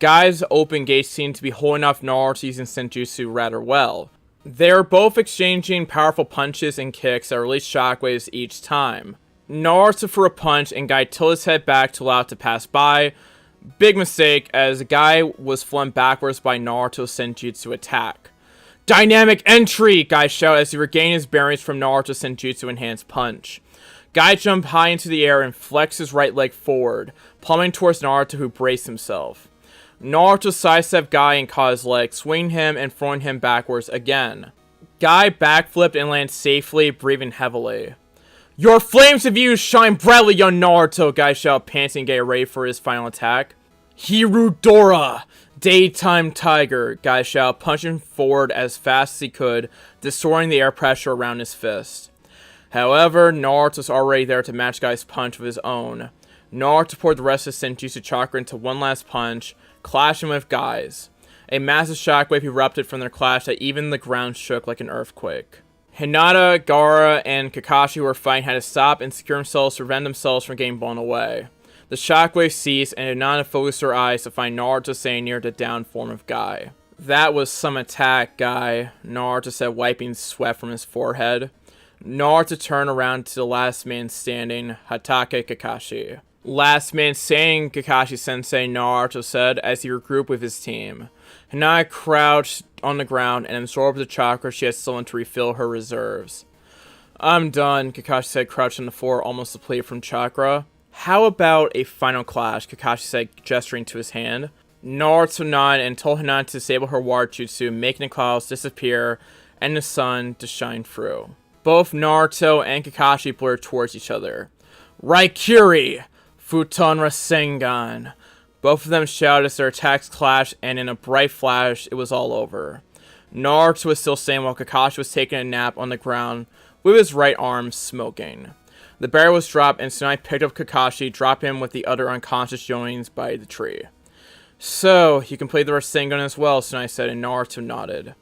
Speaker 1: Guy's open gaze seemed to be holding off Naruto using senjutsu rather well. They were both exchanging powerful punches and kicks that released shockwaves each time. Naruto threw a punch and Guy tilted his head back to allow it to pass by. Big mistake, as Guy was flung backwards by Naruto's senjutsu attack. Dynamic entry! Guy shouted as he regained his bearings from Naruto's senjutsu enhanced punch. Guy jumped high into the air and flexed his right leg forward, plummeting towards Naruto, who braced himself. Naruto sidestepped Guy and caught his leg, swinging him and throwing him backwards again. Guy backflipped and landed safely, breathing heavily. Your flames of youth shine brightly, young Naruto! Guy shouted, panting, getting ready for his final attack. Hirudora! Daytime Tiger! Guy shouted, punching forward as fast as he could, distorting the air pressure around his fist. However, Naruto was already there to match Guy's punch with his own. Naruto poured the rest of his senjutsu chakra into one last punch, clashing with Guy's. A massive shockwave erupted from their clash that even the ground shook like an earthquake. Hinata, Gaara, and Kakashi who were fighting had to stop and secure themselves to prevent themselves from getting blown away. The shockwave ceased, and Hinata focused her eyes to find Naruto standing near the down form of Guy. That was some attack, Guy, Naruto said, wiping sweat from his forehead. Naruto turned around to the last man standing, Hatake Kakashi. Last man standing, Kakashi-sensei, Naruto said as he regrouped with his team. Hinata crouched on the ground and absorbed the chakra she had stolen to refill her reserves. I'm done, Kakashi said, crouched on the floor, almost depleted from chakra. How about a final clash, Kakashi said, gesturing to his hand. Naruto nodded and told Hinata to disable her water jutsu, making the clouds disappear and the sun to shine through. Both Naruto and Kakashi blurred towards each other. Raikiri! Futon Rasengan! Both of them shouted as their attacks clashed, and in a bright flash, it was all over. Naruto was still standing while Kakashi was taking a nap on the ground, with his right arm smoking. The barrier was dropped, and Tsunade picked up Kakashi, dropping him with the other unconscious Jonins by the tree. So, you can play the Rasengan as well, Tsunade said, and Naruto nodded.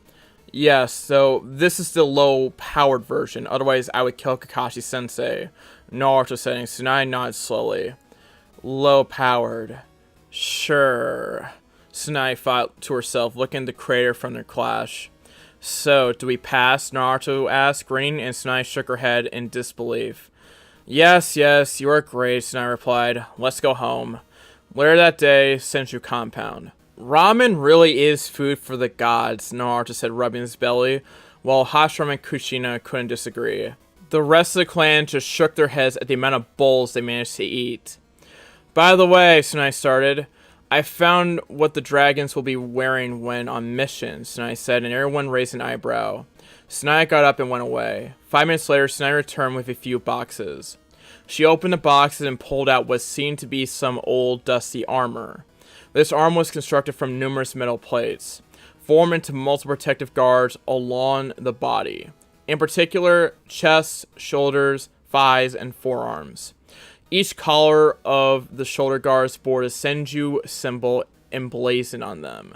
Speaker 1: Yes, so this is the low-powered version, otherwise I would kill Kakashi-sensei, Naruto said, and Tsunade nodded slowly. Low-powered. Sure. Tsunade thought to herself, looking at the crater from their clash. So, do we pass? Naruto asked, grinning, and Tsunade shook her head in disbelief. Yes, you are great, Tsunade replied. Let's go home. Later that day, Senju Compound. Ramen really is food for the gods, Naruto said, rubbing his belly, while Hashirama and Kushina couldn't disagree. The rest of the clan just shook their heads at the amount of bowls they managed to eat. By the way, Tsunade started, I found what the dragons will be wearing when on mission, Tsunade said, and everyone raised an eyebrow. Tsunade got up and went away. 5 minutes later, Tsunade returned with a few boxes. She opened the boxes and pulled out what seemed to be some old, dusty armor. This armor was constructed from numerous metal plates, formed into multiple protective guards along the body. In particular, chests, shoulders, thighs, and forearms. Each collar of the shoulder guards bore a Senju symbol emblazoned on them.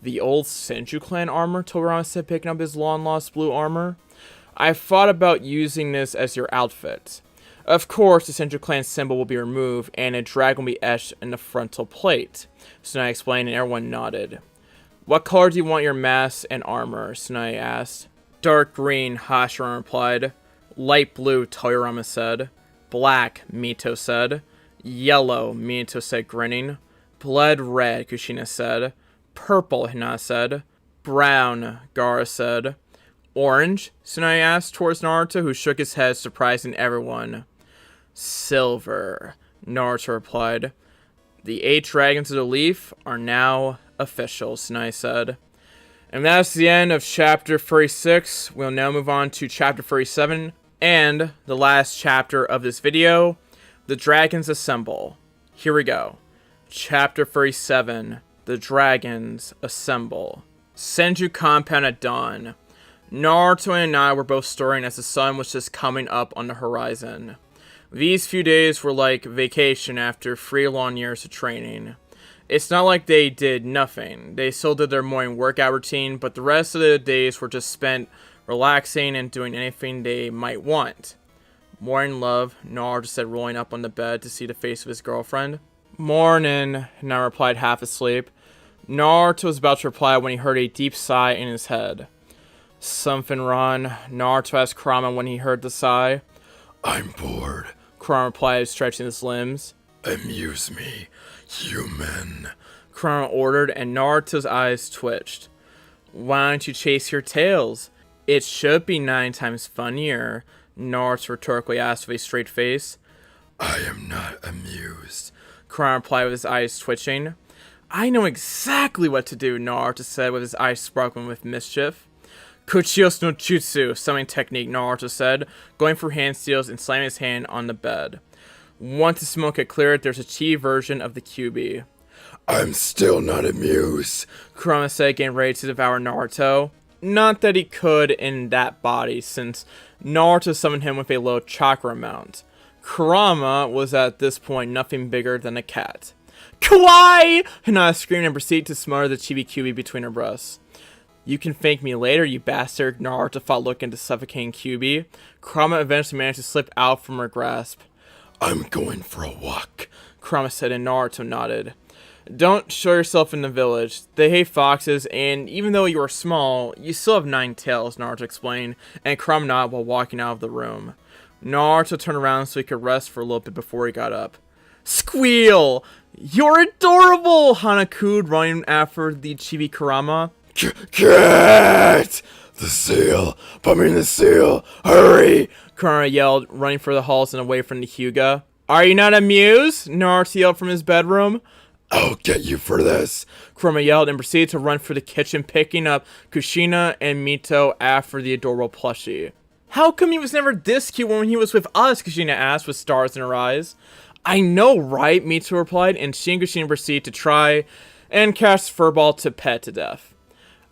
Speaker 1: The old Senju clan armor, Kurama said, picking up his long-lost blue armor. I've thought about using this as your outfit. Of course, the Senju clan symbol will be removed, and a dragon will be etched in the frontal plate, Tsunade explained, and everyone nodded. What color do you want your mask and armor? Tsunade asked. Dark green, Hashirama replied. Light blue, Toyarama said. Black, Mito said. Yellow, Minato said, grinning. Blood red, Kushina said. Purple, Hinata said. Brown, Gaara said. Orange? Tsunade asked towards Naruto, who shook his head, surprising everyone. Silver, Naruto replied. The 8 dragons of the leaf are now official, Tsunade said. And that's the end of chapter 36. We'll now move on to chapter 37, and the last chapter of this video, The Dragons Assemble. Here we go. Chapter 37, The Dragons Assemble. Senju Compound at dawn. Naruto and I were both stirring as the sun was just coming up on the horizon. These few days were like vacation after 3 long years of training. It's not like they did nothing. They still did their morning workout routine, but the rest of the days were just spent relaxing and doing anything they might want. Morning, love, Naruto said, rolling up on the bed to see the face of his girlfriend. Morning, Naruto replied half asleep. Naruto was about to reply when he heard a deep sigh in his head. Something wrong? Naruto asked Kurama when he heard the sigh.
Speaker 2: I'm bored,
Speaker 1: Kurama replied, stretching his limbs.
Speaker 2: Amuse me, human,
Speaker 1: Kurama ordered, and Naruto's eyes twitched. Why don't you chase your tails? It should be 9 times funnier, Naruto rhetorically asked with a straight face.
Speaker 2: I am not amused,
Speaker 1: Kurama replied with his eyes twitching. I know exactly what to do, Naruto said with his eyes sparkling with mischief. Kuchios no Jutsu, summoning technique, Naruto said, going for hand steals and slamming his hand on the bed. Once the smoke had cleared, there's a chi version of the QB.
Speaker 2: I'm still not amused,
Speaker 1: Kurama said, getting ready to devour Naruto. Not that he could in that body, since Naruto summoned him with a low chakra amount. Kurama was at this point nothing bigger than a cat. Kawaii! Hinata screamed and proceeded to smother the chibi QB between her breasts. You can thank me later, you bastard, Naruto fought looking to suffocating QB. Kurama eventually managed to slip out from her grasp.
Speaker 2: I'm going for a walk,
Speaker 1: Kurama said, and Naruto nodded. Don't show yourself in the village. They hate foxes, and even though you are small, you still have 9 tails, Naruto explained, and Kurama nodded while walking out of the room. Naruto turned around so he could rest for a little bit before he got up. Squeal! You're adorable! Hana cooed, running after the chibi Kurama.
Speaker 2: Cat! The seal! Put me in the seal! Hurry!
Speaker 1: Kurama yelled, running for the halls and away from the Hyuga. Are you not amused? Naruto yelled from his bedroom.
Speaker 2: I'll get you for this!
Speaker 1: Kurama yelled and proceeded to run for the kitchen, picking up Kushina and Mito after the adorable plushie. How come he was never this cute when he was with us? Kushina asked with stars in her eyes. I know, right? Mito replied, and she and Kushina proceeded to try and cast Furball to pet to death.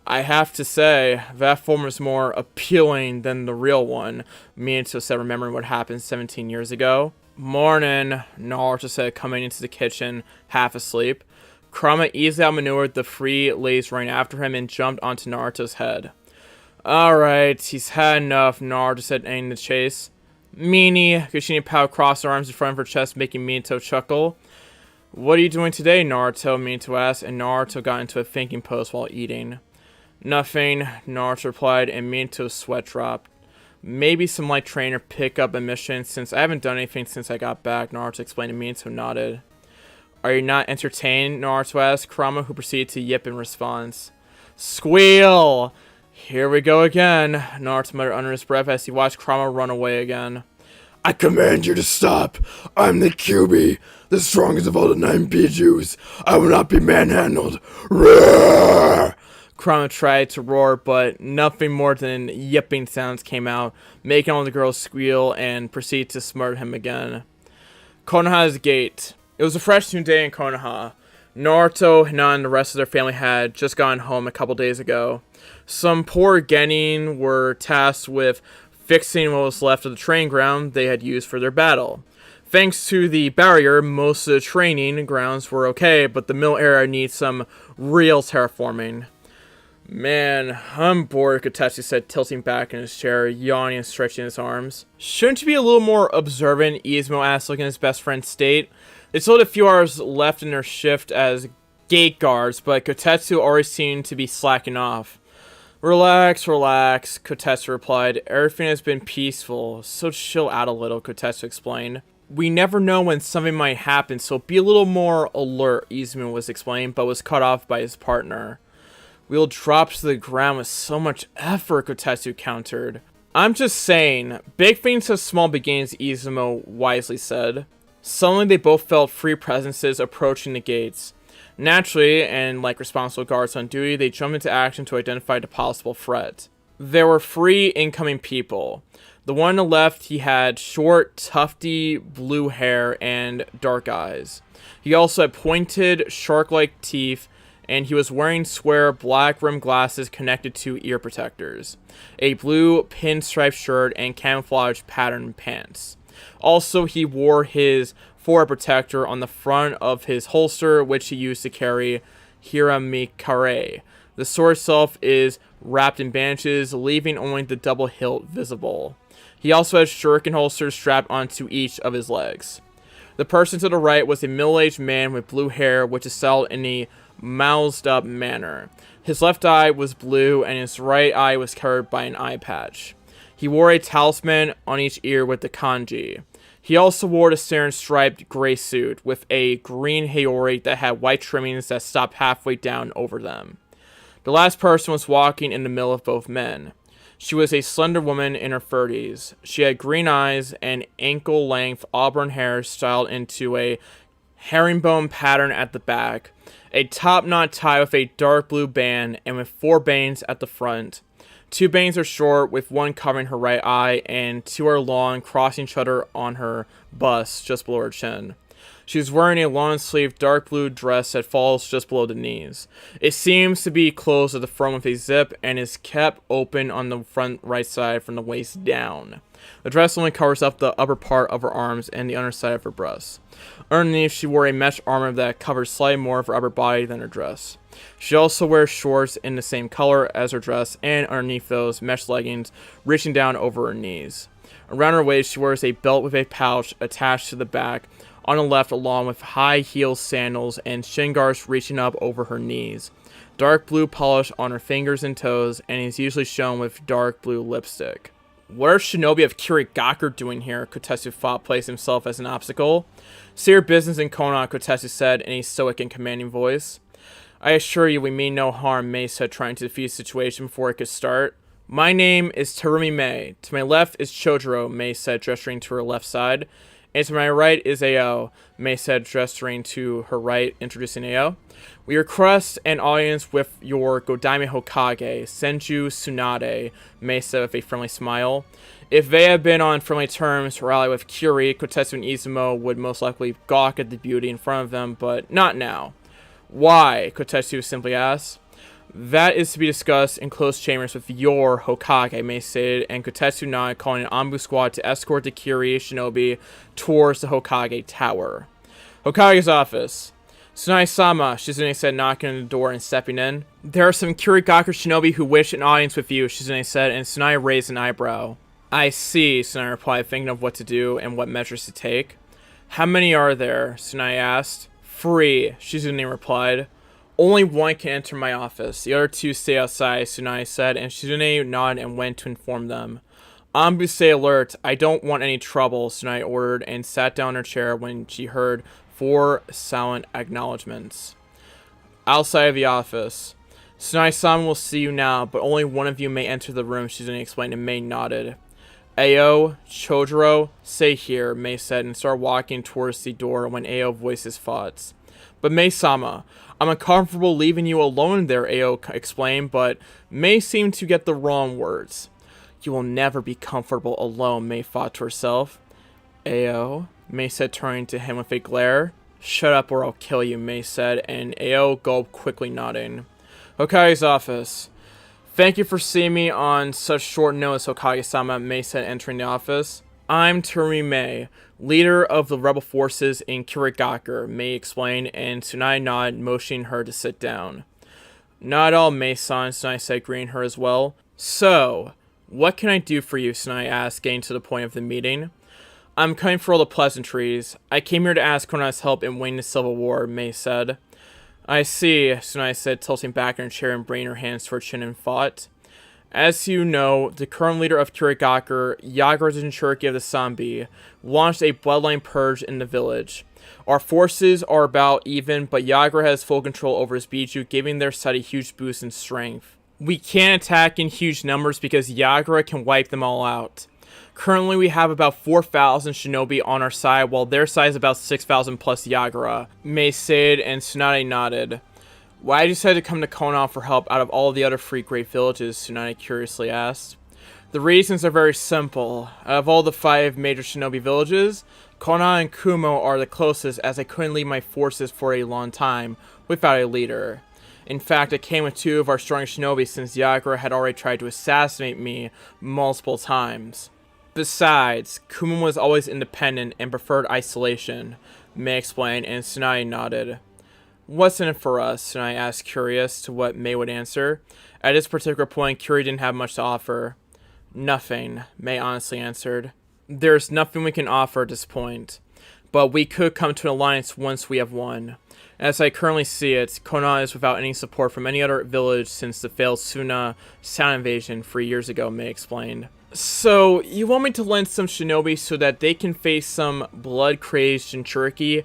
Speaker 1: I have to say, that form was more appealing than the real one, Mito said, remembering what happened 17 years ago. Morning, Naruto said, coming into the kitchen, half asleep. Kurama easily outmaneuvered the free ladies running after him and jumped onto Naruto's head. Alright, he's had enough, Naruto said, ending the chase. Meanie, Kushina Pao crossed her arms in front of her chest, making Mito chuckle. What are you doing today, Naruto? Mito asked, and Naruto got into a thinking pose while eating. Nothing, Naruto replied, and Mito's sweat dropped. Maybe some light training or pick up a mission, since I haven't done anything since I got back, Naruto explained to Mito, nodded. Are you not entertained? Naruto asked Kurama, who proceeded to yip in response. Squeal! Here we go again, Naruto muttered under his breath as he watched Kurama run away again.
Speaker 2: I command you to stop! I'm the QB, the strongest of all the 9 Bijus! I will not be manhandled! Roar!
Speaker 1: Kurama tried to roar, but nothing more than yipping sounds came out, making all the girls squeal and proceed to smart him again. Konoha's gate. It was a fresh new day in Konoha. Naruto, Hinata, and the rest of their family had just gotten home a couple days ago. Some poor genin were tasked with fixing what was left of the training ground they had used for their battle. Thanks to the barrier, most of the training grounds were okay, but the mill area needs some real terraforming. Man, I'm bored, Kotetsu said, tilting back in his chair, yawning and stretching his arms. Shouldn't you be a little more observant? Izumo asked, looking at his best friend's state. They still had a few hours left in their shift as gate guards, but Kotetsu already seemed to be slacking off. Relax, relax, Kotetsu replied. Everything has been peaceful, so chill out a little, Kotetsu explained. We never know when something might happen, so be a little more alert, Izumo was explaining, but was cut off by his partner. We'll drop to the ground with so much effort, Kotetsu countered. I'm just saying, big things have small beginnings, Izumo wisely said. Suddenly they both felt free presences approaching the gates. Naturally, and like responsible guards on duty, they jumped into action to identify the possible threat. There were 3 incoming people. The one on the left, he had short, tufty blue hair and dark eyes. He also had pointed, shark-like teeth, and he was wearing square black-rimmed glasses connected to ear protectors, a blue pinstripe shirt, and camouflage patterned pants. Also, he wore his forehead protector on the front of his holster, which he used to carry Hiramikare. The sword itself is wrapped in bandages, leaving only the double hilt visible. He also has shuriken holsters strapped onto each of his legs. The person to the right was a middle-aged man with blue hair, which is styled in a moused-up manner. His left eye was blue, and his right eye was covered by an eye patch. He wore a talisman on each ear with the kanji. He also wore the sarin-striped gray suit with a green haori that had white trimmings that stopped halfway down over them. The last person was walking in the middle of both men. She was a slender woman in her 30s. She had green eyes and ankle-length auburn hair styled into a herringbone pattern at the back, a top-knot tie with a dark blue band, and with 4 bangs at the front. 2 bangs are short, with one covering her right eye, and 2 are long, crossing each other on her bust, just below her chin. She is wearing a long-sleeved dark blue dress that falls just below the knees. It seems to be closed at the front with a zip, and is kept open on the front right side from the waist down. The dress only covers up the upper part of her arms and the underside of her breasts. Underneath, she wore a mesh armor that covers slightly more of her upper body than her dress. She also wears shorts in the same color as her dress, and underneath those, mesh leggings reaching down over her knees. Around her waist, she wears a belt with a pouch attached to the back on the left, along with high-heel sandals and shin guards reaching up over her knees. Dark blue polish on her fingers and toes, and is usually shown with dark blue lipstick. What are Shinobi of Kirigakure doing here? Kotetsu thought, placed himself as an obstacle. See your business in Konoha, Kotetsu said in a stoic and commanding voice. I assure you we mean no harm, Mei said, trying to defuse the situation before it could start. My name is Terumi Mei. To my left is Chojuro, Mei said, gesturing to her left side. And to my right is Ao, Mei said, gesturing to her right, introducing Ao. We request an audience with your Godaime Hokage, Senju Tsunade, Mei said with a friendly smile. If they had been on friendly terms or allied with Kyuri, Kotetsu and Izumo would most likely gawk at the beauty in front of them, but not now. Why? Kotetsu simply asked. That is to be discussed in close chambers with your Hokage, Mei stated, and Kotetsu nodded, calling an Anbu squad to escort the Kyrie Shinobi towards the Hokage Tower. Hokage's office. Tsunade-sama, Shizune said, knocking on the door and stepping in. There are some Kirigakure Shinobi who wish an audience with you, Shizune said, and Tsunade raised an eyebrow. I see, Tsunade replied, thinking of what to do and what measures to take. How many are there? Tsunade asked. 3, Shizune replied. Only one can enter my office. The other 2 stay outside, Tsunade said, and Shizune nodded and went to inform them. Anbu, stay alert. I don't want any trouble, Tsunade ordered, and sat down in her chair when she heard 4 silent acknowledgements. Outside of the office. Tsunade-sama will see you now, but only one of you may enter the room, Shizune explained, and Mei nodded. Ao, Chojuro, stay here, Mei said, and started walking towards the door when Ao voiced his thoughts. But Mei-sama, I'm uncomfortable leaving you alone there, Ao explained, but Mei seemed to get the wrong words. You will never be comfortable alone, Mei thought to herself. Ao, Mei said, turning to him with a glare. Shut up or I'll kill you, Mei said, and Ao gulped, quickly nodding. Hokage's office. Thank you for seeing me on such short notice, Hokage-sama, Mei said, entering the office. I'm Terumi Mei, leader of the rebel forces in Kirigakure, Mei explained, and Tsunade nodded, motioning her to sit down. Not at all, Mei-san, Tsunade said, greeting her as well. So, what can I do for you, Tsunade asked, getting to the point of the meeting. I'm coming for all the pleasantries. I came here to ask Konoha's help in winning the Civil War, Mei said. I see, Tsunade said, tilting back in her chair and bringing her hands to her chin in thought. As you know, the current leader of Kirigakure, Yagura Jinchuriki of the Sanbi, launched a bloodline purge in the village. Our forces are about even, but Yagura has full control over his Biju, giving their side a huge boost in strength. We can't attack in huge numbers because Yagura can wipe them all out. Currently, we have about 4,000 shinobi on our side, while their side is about 6,000 plus Yagura. Mei said, and Tsunade nodded. Why did you decide to come to Konoha for help out of all the other 3 great villages? Tsunade curiously asked. The reasons are very simple. Out of all the 5 major shinobi villages, Konoha and Kumo are the closest, as I couldn't lead my forces for a long time without a leader. In fact, I came with 2 of our strongest shinobi since Yagura had already tried to assassinate me multiple times. Besides, Kumo was always independent and preferred isolation, Mei explained, and Tsunade nodded. What's in it for us? Tsunade asked, curious to what Mei would answer. At this particular point, Kyuri didn't have much to offer. Nothing, Mei honestly answered. There's nothing we can offer at this point. but we could come to an alliance once we have won. As I currently see it, Konoha is without any support from any other village since the failed Suna sound invasion 3 years ago, May explained. So, you want me to lend some shinobi so that they can face some blood-crazed Jinchuriki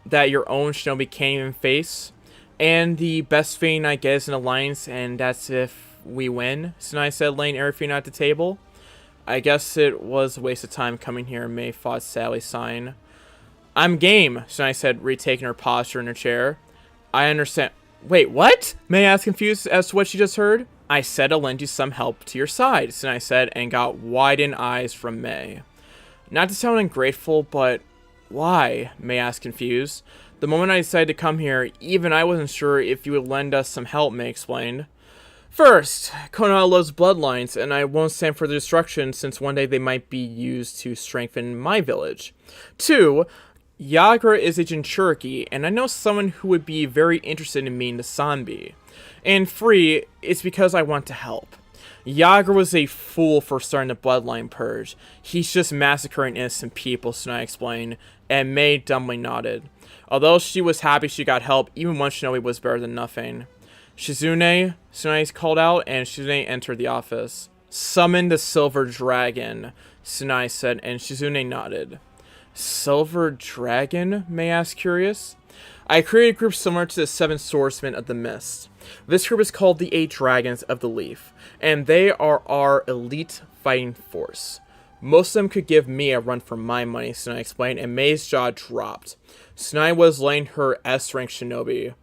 Speaker 1: that your own shinobi can't even face? And the best thing I get is an alliance, and that's if we win, Tsunade said, laying everything at the table. I guess it was a waste of time coming here, May thought, sadly sighing. I'm game, Tsunade said, retaking her posture in her chair. I understand. Wait, what? May asked, confused as to what she just heard. I said I'll lend you some help to your side, Tsunade said, and got widened eyes from May. Not to sound ungrateful, but why? May asked, confused. The moment I decided to come here, even I wasn't sure if you would lend us some help, May explained. First, Konoha loves bloodlines, and I won't stand for their destruction since one day they might be used to strengthen my village. 2, Yagra is a Jinchuriki, and I know someone who would be very interested in meeting the Sanbi. And 3, it's because I want to help. Yagra was a fool for starting the bloodline purge. He's just massacring innocent people, Tsunade explained, and May dumbly nodded. Although she was happy she got help, even one shinobi was better than nothing. Shizune, Tsunade called out, and Shizune entered the office. Summon the Silver Dragon, Tsunade said, and Shizune nodded. Silver Dragon? May asked, curious. I created a group similar to the 7 Swordsmen of the Mist. This group is called the 8 Dragons of the Leaf, and they are our elite fighting force. Most of them could give me a run for my money, Tsunade explained, and May's jaw dropped. Tsunade was laying her S-rank shinobi.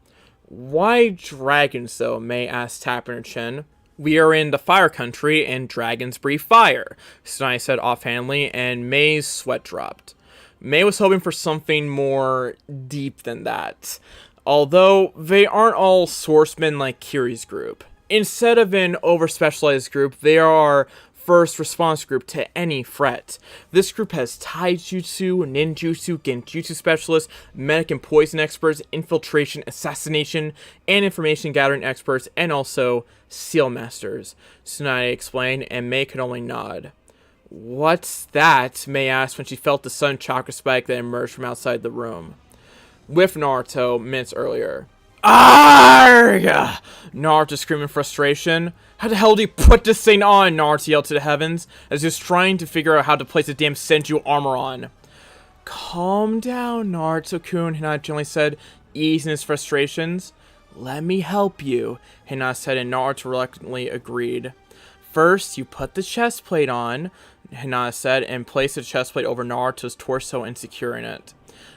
Speaker 1: Why dragons, though? May asked, tapping her chin. We are in the fire country, and dragons breathe fire, Tsunade said offhandedly, and May's sweat dropped. May was hoping for something more deep than that, although they aren't all swordsmen like Kiri's group. Instead of an over-specialized group, they are our first response group to any threat. This group has taijutsu, ninjutsu, genjutsu specialists, medic and poison experts, infiltration, assassination, and information gathering experts, and also seal masters, Tsunade explained, and May could only nod. What's that? May asked when she felt the sun chakra spike that emerged from outside the room. With Naruto minutes earlier. Arrgh! Naruto screamed in frustration. How the hell do you put this thing on? Naruto yelled to the heavens as he was trying to figure out how to place the damn senju armor on. Calm down, Naruto-kun, Hinata gently said, easing his frustrations. Let me help you, Hinata said, and Naruto reluctantly agreed. First, you put the chest plate on, Hinata said, and placed the chest plate over Naruto's torso and securing it.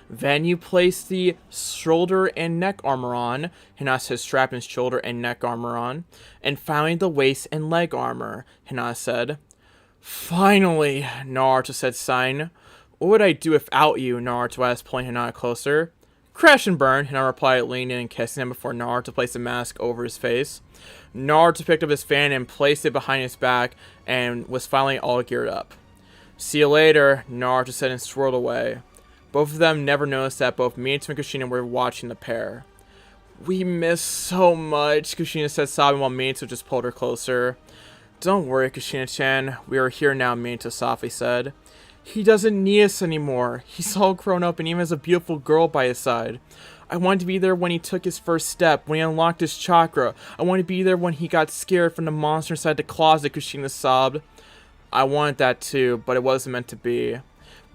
Speaker 1: Then you place the shoulder and neck armor on, Hinata said, strapping his shoulder and neck armor on, and finally the waist and leg armor, Hinata said. Finally, Naruto said, sighing. What would I do without you? Naruto asked, pulling Hinata closer. Crash and burn, Hinata replied, leaning in and kissing him before Naruto placed the mask over his face. Naruto picked up his fan and placed it behind his back and was finally all geared up. See you later, Naruto said and swirled away. Both of them never noticed that both Minato and Kushina were watching the pair. We miss so much, Kushina said, sobbing while Minato just pulled her closer. Don't worry, Kushina-chan. We are here now, Minato softly said. He doesn't need us anymore. He's all grown up and even has a beautiful girl by his side. I wanted to be there when he took his first step, when he unlocked his chakra. I wanted to be there when he got scared from the monster inside the closet, Kushina sobbed. I wanted that too, but it wasn't meant to be.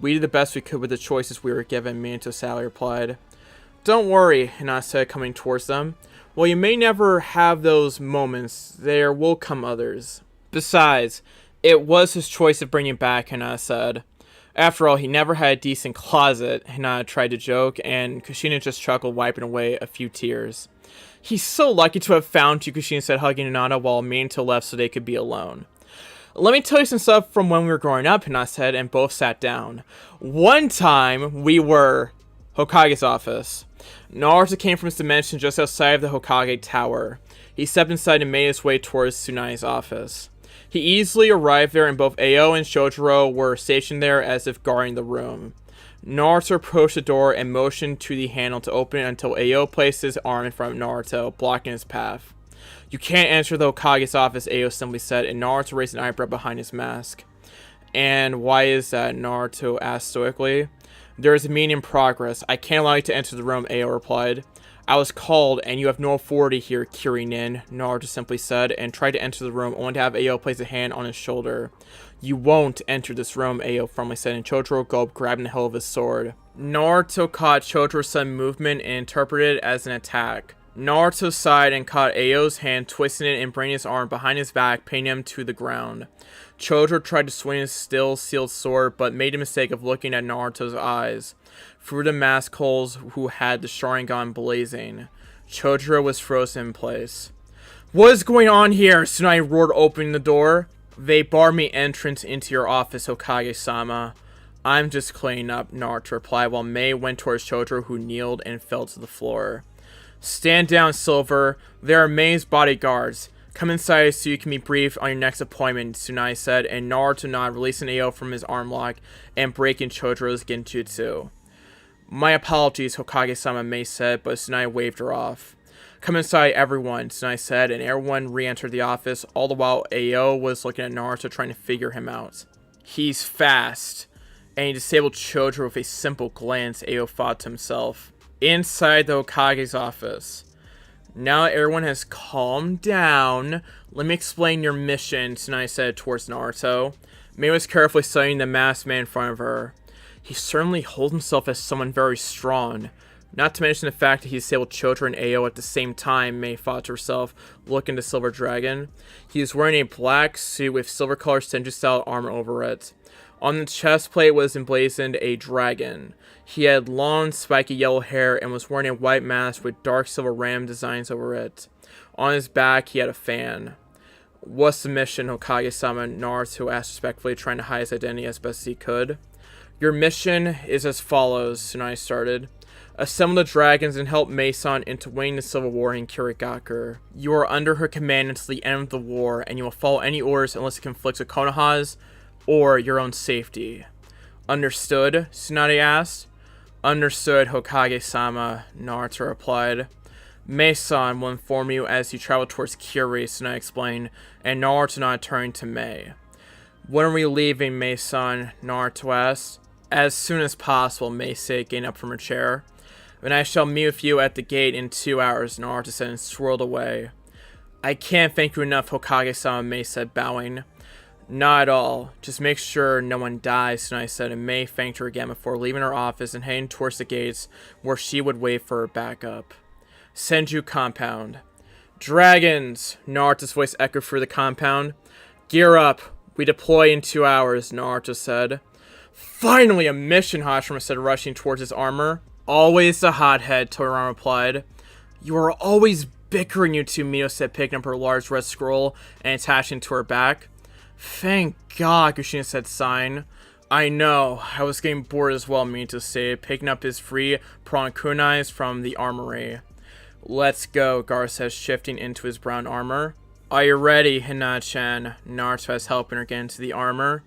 Speaker 1: We did the best we could with the choices we were given, Minato sadly replied. Don't worry, Hinata said, coming towards them. While you may never have those moments, there will come others. Besides, it was his choice to bring you back, Hinata said. After all, he never had a decent closet, Hinata tried to joke, and Kushina just chuckled, wiping away a few tears. He's so lucky to have found you, Kushina said, hugging Hinata while Minato left so they could be alone. Let me tell you some stuff from when we were growing up, Hinata said, and both sat down. One time, we were Hokage's office. Naruto came from his dimension just outside of the Hokage Tower. He stepped inside and made his way towards Tsunade's office. He easily arrived there, and both Ao and Shojiro were stationed there as if guarding the room. Naruto approached the door and motioned to the handle to open it until Ao placed his arm in front of Naruto, blocking his path. You can't enter the Hokage's office, Ao simply said, and Naruto raised an eyebrow behind his mask. And why is that? Naruto asked stoically. There is a meeting in progress. I can't allow you to enter the room, Ao replied. I was called, and you have no authority here, Kirinin, Naruto simply said, and tried to enter the room, only to have Ao place a hand on his shoulder. You won't enter this room, Ao firmly said, and Chotaro gulped, grabbing the hilt of his sword. Naruto caught Chotaro's sudden movement and interpreted it as an attack. Naruto sighed and caught Ao's hand, twisting it and bringing his arm behind his back, pinning him to the ground. Chotaro tried to swing his still-sealed sword, but made the mistake of looking at Naruto's eyes. Through the mask holes who had the Sharingan blazing. Chotaro was frozen in place. What is going on here? Tsunade roared, opening the door. They barred me entrance into your office, Hokage-sama. I'm just cleaning up, Naruto replied, while Mei went towards Chotaro, who kneeled and fell to the floor. Stand down, Silver. There are Mei's bodyguards. Come inside so you can be briefed on your next appointment, Tsunade said, and Naruto nodded, releasing Ao from his arm lock and breaking Chotaro's genjutsu. My apologies, Hokage-sama, Mei said, but Tsunade waved her off. Come inside, everyone, Tsunade said, and everyone re-entered the office, all the while Ao was looking at Naruto trying to figure him out. He's fast, and he disabled Chotaro with a simple glance, Ao thought to himself. Inside the Hokage's office. Now that everyone has calmed down, let me explain your mission, Tsunade said towards Naruto. Mei was carefully studying the masked man in front of her. He certainly holds himself as someone very strong. Not to mention the fact that he disabled Chotaro and Ao at the same time, Mei thought to herself, looking to Silver Dragon. He is wearing a black suit with silver-colored Senju-style armor over it. On the chest plate was emblazoned a dragon. He had long, spiky yellow hair and was wearing a white mask with dark silver ram designs over it. On his back, he had a fan. What's the mission, Hokage-sama? Naruto asked respectfully, trying to hide his identity as best as he could. Your mission is as follows, Tsunade started. Assemble the dragons and help Mei-san into winning the civil war in Kirigakure. You are under her command until the end of the war, and you will follow any orders unless it conflicts with Konoha's or your own safety. Understood? Tsunade asked. Understood, Hokage-sama, Naruto replied. Mei-san will inform you as you travel towards Kiri, Tsunade explained, and Naruto nodded, turning to Mei. When are we leaving, Mei-san? Naruto asked. As soon as possible, Mei said, getting up from her chair. And I shall meet with you at the gate in 2 hours, Naruto said, and swirled away. I can't thank you enough, Hokage-sama, Mei said, bowing. Not at all. Just make sure no one dies, Tsunade said, and Mei thanked her again before leaving her office and heading towards the gates where she would wait for her backup. Senju compound. Dragons! Naruto's voice echoed through the compound. Gear up. We deploy in 2 hours, Naruto said. Finally, a mission, Hashirama said, rushing towards his armor. Always the hothead, Toriyama replied. You are always bickering, you two, Mito said, picking up her large red scroll and attaching it to her back. Thank God, Kushina said, sighing. I know, I was getting bored as well, Mito said, picking up his free prawn kunais from the armory. Let's go, Gar says, shifting into his brown armor. Are you ready, Hina-chan? Naruto was helping her get into the armor.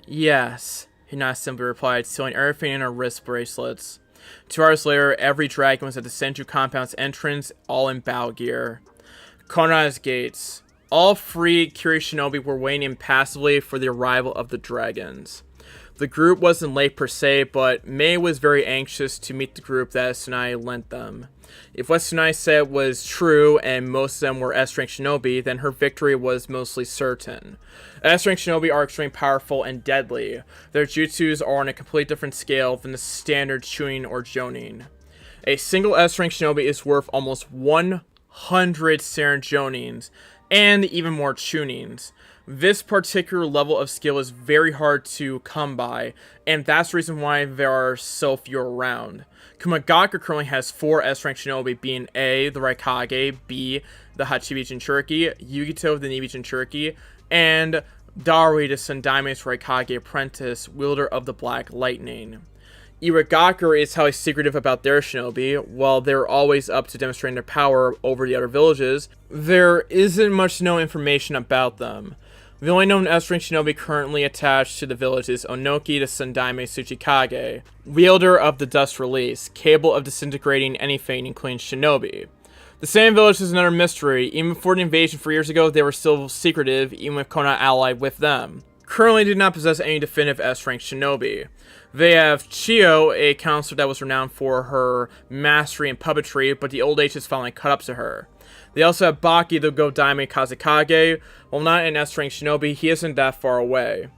Speaker 1: Yes, Hina simply replied, sealing everything in her wrist bracelets. 2 hours later, every dragon was at the Senju compound's entrance, all in battle gear. Konoha's gates. All 3 Kiri shinobi were waiting impassively for the arrival of the dragons. The group wasn't late per se, but Mei was very anxious to meet the group that Tsunade lent them. If what Tsunade said was true, and most of them were S-rank shinobi, then her victory was mostly certain. S-rank shinobi are extremely powerful and deadly. Their jutsus are on a completely different scale than the standard Chunin or Jonin. A single S-rank shinobi is worth almost 100 Saren Jonins, and even more Chunins. This particular level of skill is very hard to come by, and that's the reason why there are so few around. Kumagakure currently has 4 S-rank shinobi, being A, the Raikage, B, the Hachibi Jinchuriki, Yugito, the Nibi Jinchuriki, and Darui, the Sendaime's Raikage apprentice, wielder of the Black Lightning. Irigakure is highly secretive about their shinobi. While they're always up to demonstrating their power over the other villages, there isn't much known information about them. The only known S-rank shinobi currently attached to the village is Onoki the Sendaime Tsuchikage, wielder of the Dust Release, capable of disintegrating anything, including shinobi. The same village is another mystery. Even before the invasion 4 years ago, they were still secretive, even with Konoha allied with them. currently do not possess any definitive S-rank shinobi. They have Chiyo, a counselor that was renowned for her mastery in puppetry, but the old age has finally caught up to her. They also have Baki, the Godaime Kazekage. While not an S-rank shinobi, he isn't that far away.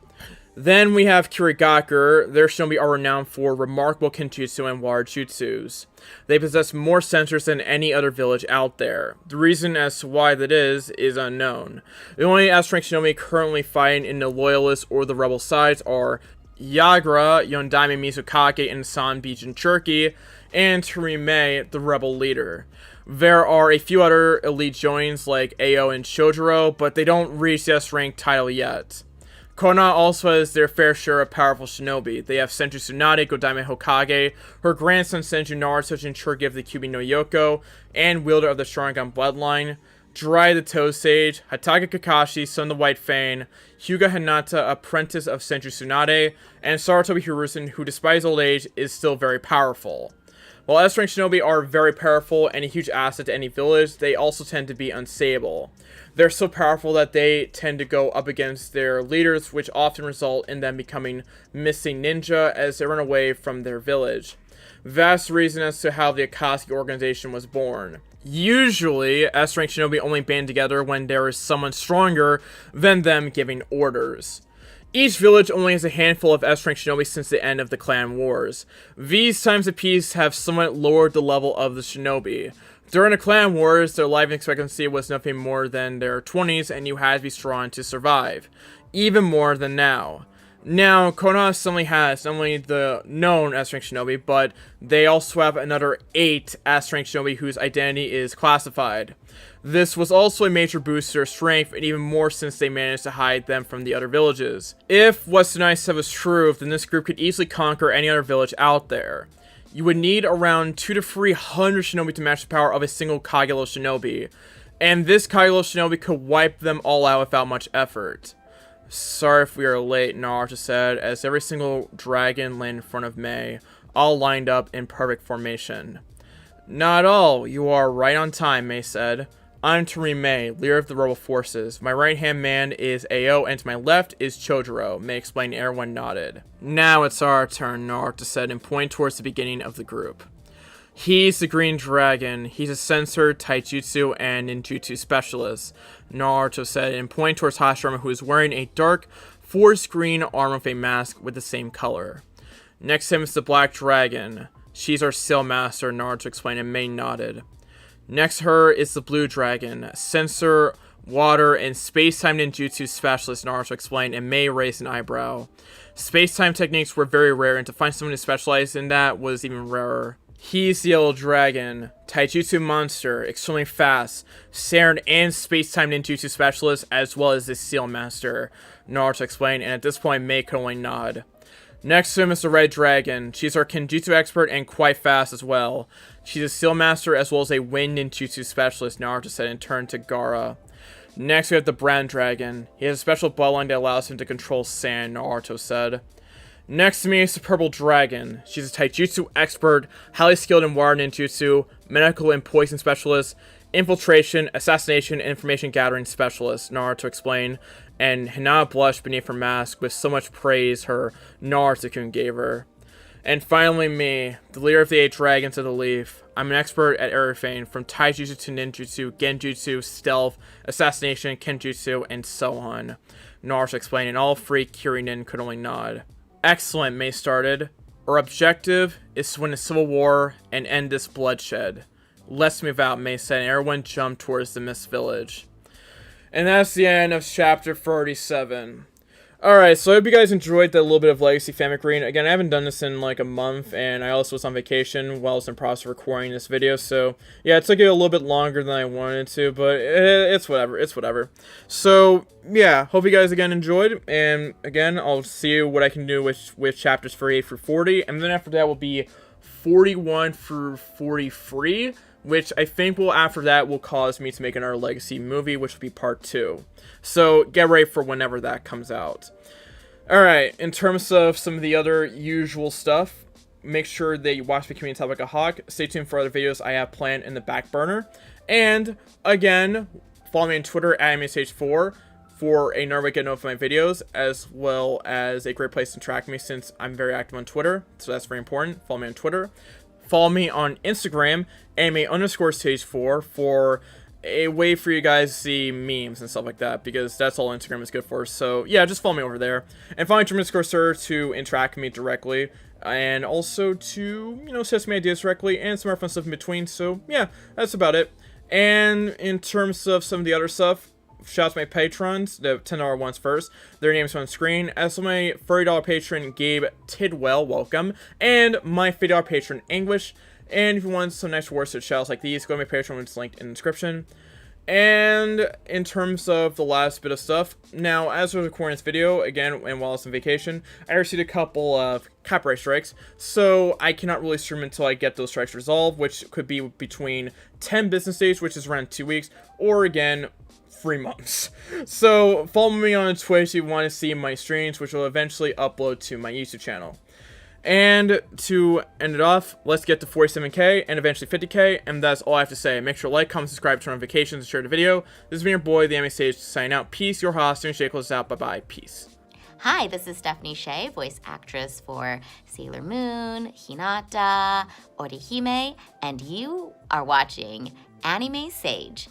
Speaker 1: Then we have Kirigakur. Their shinobi are renowned for remarkable kenjutsu and water jutsus. They possess more sensors than any other village out there. The reason as to why that is unknown. The only S-rank shinobi currently fighting in the loyalist or the rebel sides are Yagra, Yondaime Mizukage, and San Jinchuriki, and Torime, the rebel leader. There are a few other elite joins like Ao and Shojiro, but they don't reach the S-rank title yet. Konoha also has their fair share of powerful shinobi. They have Senju Tsunade, Godaime Hokage, her grandson Senju Naruto, Jinchuriki of the Kyubi no Yoko, and wielder of the Sharingan bloodline, Jiraiya the Toe Sage, Hatake Kakashi, son of the White Fang, Hyuga Hinata, apprentice of Senju Tsunade, and Sarutobi Hiruzen, who despite his old age is still very powerful. While S-rank shinobi are very powerful and a huge asset to any village, they also tend to be unstable. They're so powerful that they tend to go up against their leaders, which often result in them becoming missing ninja as they run away from their village. That's the reason as to how the Akatsuki organization was born. Usually, S-rank shinobi only band together when there is someone stronger than them giving orders. Each village only has a handful of S-rank shinobi since the end of the clan wars. These times of peace have somewhat lowered the level of the shinobi. During the clan wars, their life expectancy was nothing more than their 20s, and you had to be strong to survive. Even more than now. Now, Konoha suddenly has not only the known S-rank shinobi, but they also have another 8 S-rank shinobi whose identity is classified. This was also a major boost to their strength, and even more since they managed to hide them from the other villages. If what Tsunade said was true, then this group could easily conquer any other village out there. You would need around 200 to 300 shinobi to match the power of a single Kagero shinobi, and this Kagero shinobi could wipe them all out without much effort. Sorry if we are late, Naruto said, as every single dragon landed in front of Mei, all lined up in perfect formation. Not at all, you are right on time, Mei said. I'm Torime, leader of the rebel forces. My right-hand man is Ao, and to my left is Chojuro, Mei explained, and everyone nodded. Now it's our turn, Naruto said, and pointed towards the beginning of the group. He's the Green Dragon. He's a sensor, taijutsu, and ninjutsu specialist, Naruto said, and pointing towards Hashirama, who is wearing a dark, forest green armor with a mask with the same color. Next to him is the Black Dragon. She's our Sail Master, Naruto explained, and Mei nodded. Next to her is the Blue Dragon, sensor, water, and space-time ninjutsu specialist, Naruto explained, and Mei raised an eyebrow. Space-time techniques were very rare, and to find someone who specialized in that was even rarer. He's the Yellow Dragon, taijutsu monster, extremely fast, Saren and space-time ninjutsu specialist, as well as the Seal Master, Naruto explained, and at this point Mei could only nod. Next to him is the Red Dragon. She's our Kenjutsu expert and quite fast as well. She's a Seal Master as well as a Wind Ninjutsu specialist, Naruto said, and turned to Gaara. Next we have the Brown Dragon. He has a special bloodline that allows him to control sand, Naruto said. Next to me is the Purple Dragon. She's a Taijutsu expert, highly skilled in water ninjutsu, medical and poison specialist, infiltration, assassination, and information gathering specialist, Naruto explained, and Hinata blushed beneath her mask with so much praise her Naruto-kun gave her. And finally me, the leader of the 8 Dragons of the Leaf. I'm an expert at everything, from taijutsu to ninjutsu, genjutsu, stealth, assassination, kenjutsu, and so on, Naruto explained, and all 3 Kirinin could only nod. Excellent, Mei started. Our objective is to win the Civil War and end this bloodshed. Let's move out, Mei said, and everyone jumped towards the Mist Village. And that's the end of chapter 37. Alright, so I hope you guys enjoyed that little bit of Legacy Fanfic reading. Again, I haven't done this in like a month, and I also was on vacation while I was in the process of recording this video, so yeah, it took it a little bit longer than I wanted to, but it's whatever. So, yeah, hope you guys again enjoyed, and again, I'll see what I can do with chapters 38 through 40, and then after that will be 41 through 43, which I think after that will cause me to make another Legacy movie, which will be part 2. So get ready for whenever that comes out. Alright, in terms of some of the other usual stuff, make sure that you watch the Community Topic of Hawk. Stay tuned for other videos I have planned in the back burner. And again, follow me on Twitter at AnimeStage4. for a way to get notified of my videos, as well as a great place to track me since I'm very active on Twitter, so that's very important. Follow me on Twitter. Follow me on Instagram, anime_stage4, for a way for you guys to see memes and stuff like that, because that's all Instagram is good for. So yeah, just follow me over there. And find your Discord server to interact with me directly, and also to, you know, suggest me ideas directly, and some more fun stuff in between. So yeah, that's about it. And in terms of some of the other stuff, shout out to my patrons, the $10 ones first. Their names on screen. As my $30 patron, Gabe Tidwell, welcome. And my $50 patron, Anguish. And if you want some nice rewards to shouts like these, go to my Patreon, which is linked in the description. And in terms of the last bit of stuff, now, as I was recording this video, again, and while I was on vacation, I received a couple of copyright strikes, so I cannot really stream until I get those strikes resolved, which could be between 10 business days, which is around 2 weeks, or again, 3 months. So, follow me on Twitch if you want to see my streams, which will eventually upload to my YouTube channel. And to end it off, let's get to 47k and eventually 50k, and that's all I have to say. Make sure to like, comment, subscribe, turn on notifications, and share the video. This has been your boy, the Anime Sage, signing out. Peace, your host, and Shay closes out. Bye-bye. Peace.
Speaker 3: Hi, this is Stephanie Shea, voice actress for Sailor Moon, Hinata, Orihime, and you are watching Anime Sage.